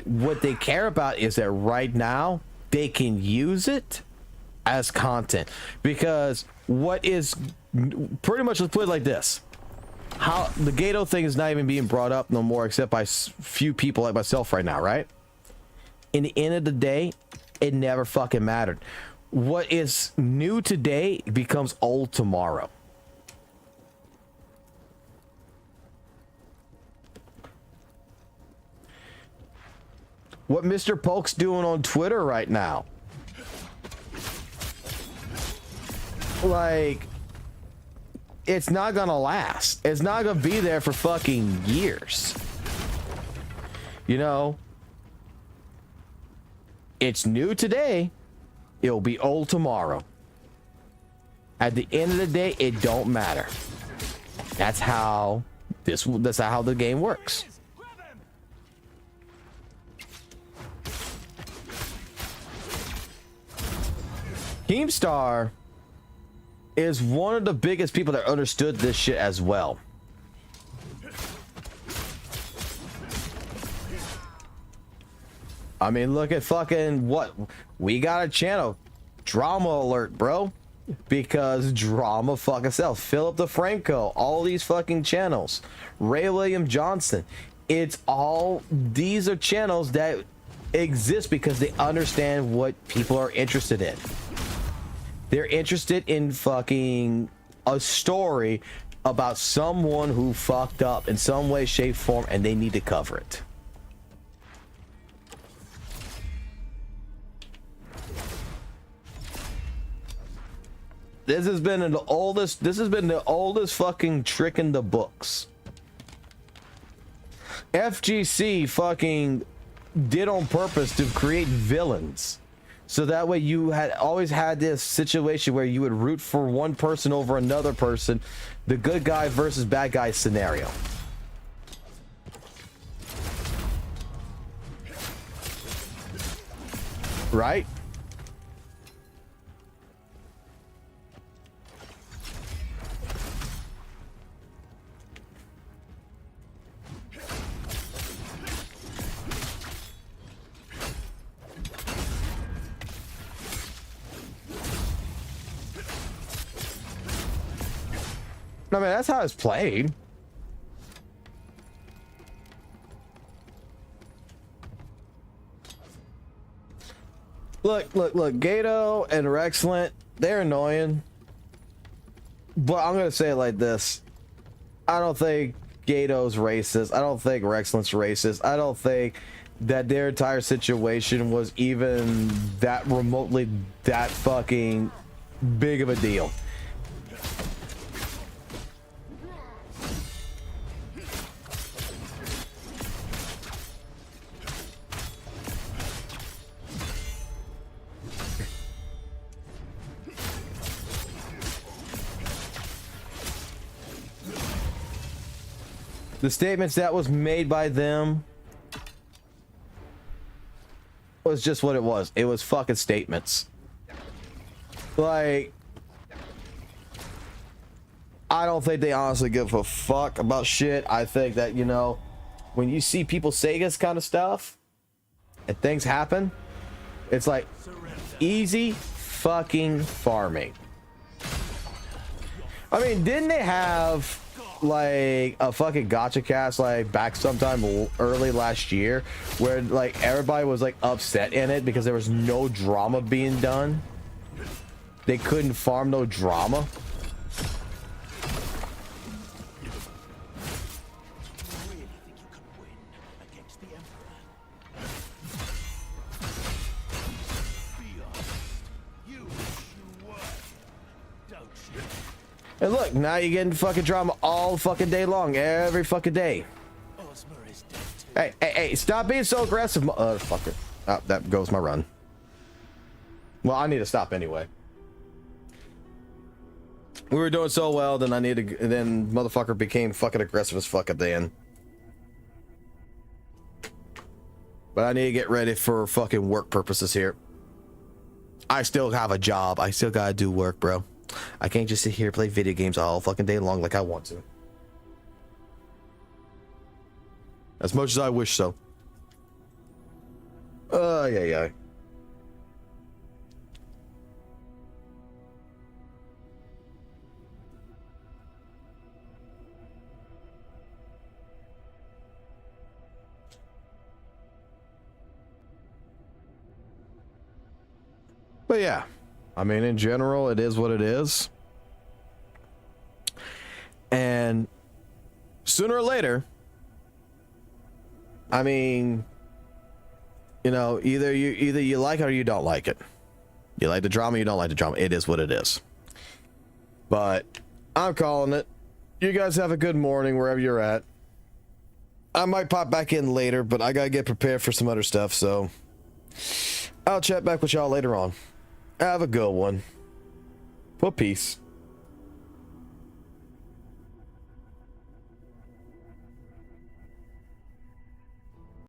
What they care about is that right now they can use it as content, because what is pretty much, let's put it like this, how the Gato thing is not even being brought up no more except by few people like myself right now, right? In the end of the day, it never fucking mattered. What is new today becomes old tomorrow. What Mr. Polk's doing on Twitter right now, like, it's not gonna last. It's not gonna be there for fucking years. You know, it's new today, it'll be old tomorrow. At the end of the day, it don't matter. That's how that's how the game works. Keemstar is one of the biggest people that understood this shit as well. I mean, look at fucking what we got a channel, Drama Alert, bro, because drama fucking sells. Philip DeFranco, all these fucking channels, Ray William Johnson, it's all, these are channels that exist because they understand what people are interested in. They're interested in fucking a story about someone who fucked up in some way, shape, form, and they need to cover it. This has been the oldest fucking trick in the books. FGC fucking did on purpose to create villains. So that way you had always had this situation where you would root for one person over another person, the good guy versus bad guy scenario. Right? I mean, that's how it's played. Look, Gato and Rexlent, they're annoying. But I'm gonna say it like this. I don't think Gato's racist. I don't think Rexlent's racist. I don't think that their entire situation was even that remotely that fucking big of a deal. The statements that was made by them was just what it was. It was fucking statements. Like, I don't think they honestly give a fuck about shit. I think that, you know, when you see people say this kind of stuff and things happen, it's like easy fucking farming. I mean, didn't they have like a fucking gotcha cast like back sometime early last year where like everybody was like upset in it because there was no drama being done? They couldn't farm no drama. And look, now you're getting fucking drama all fucking day long, every fucking day. Ozma is dead. Hey, stop being so aggressive, motherfucker. Oh, that goes my run. Well, I need to stop anyway. We were doing so well, then then motherfucker became fucking aggressive as fuck at the end. But I need to get ready for fucking work purposes here. I still have a job. I still gotta do work, bro. I can't just sit here and play video games all fucking day long like I want to. As much as I wish so. Yeah. But yeah, I mean, in general, it is what it is. And sooner or later, I mean, you know, either you like it or you don't like it. You like the drama, you don't like the drama. It is what it is. But I'm calling it. You guys have a good morning wherever you're at. I might pop back in later, but I gotta get prepared for some other stuff, so I'll chat back with y'all later on. Have a good one. For peace.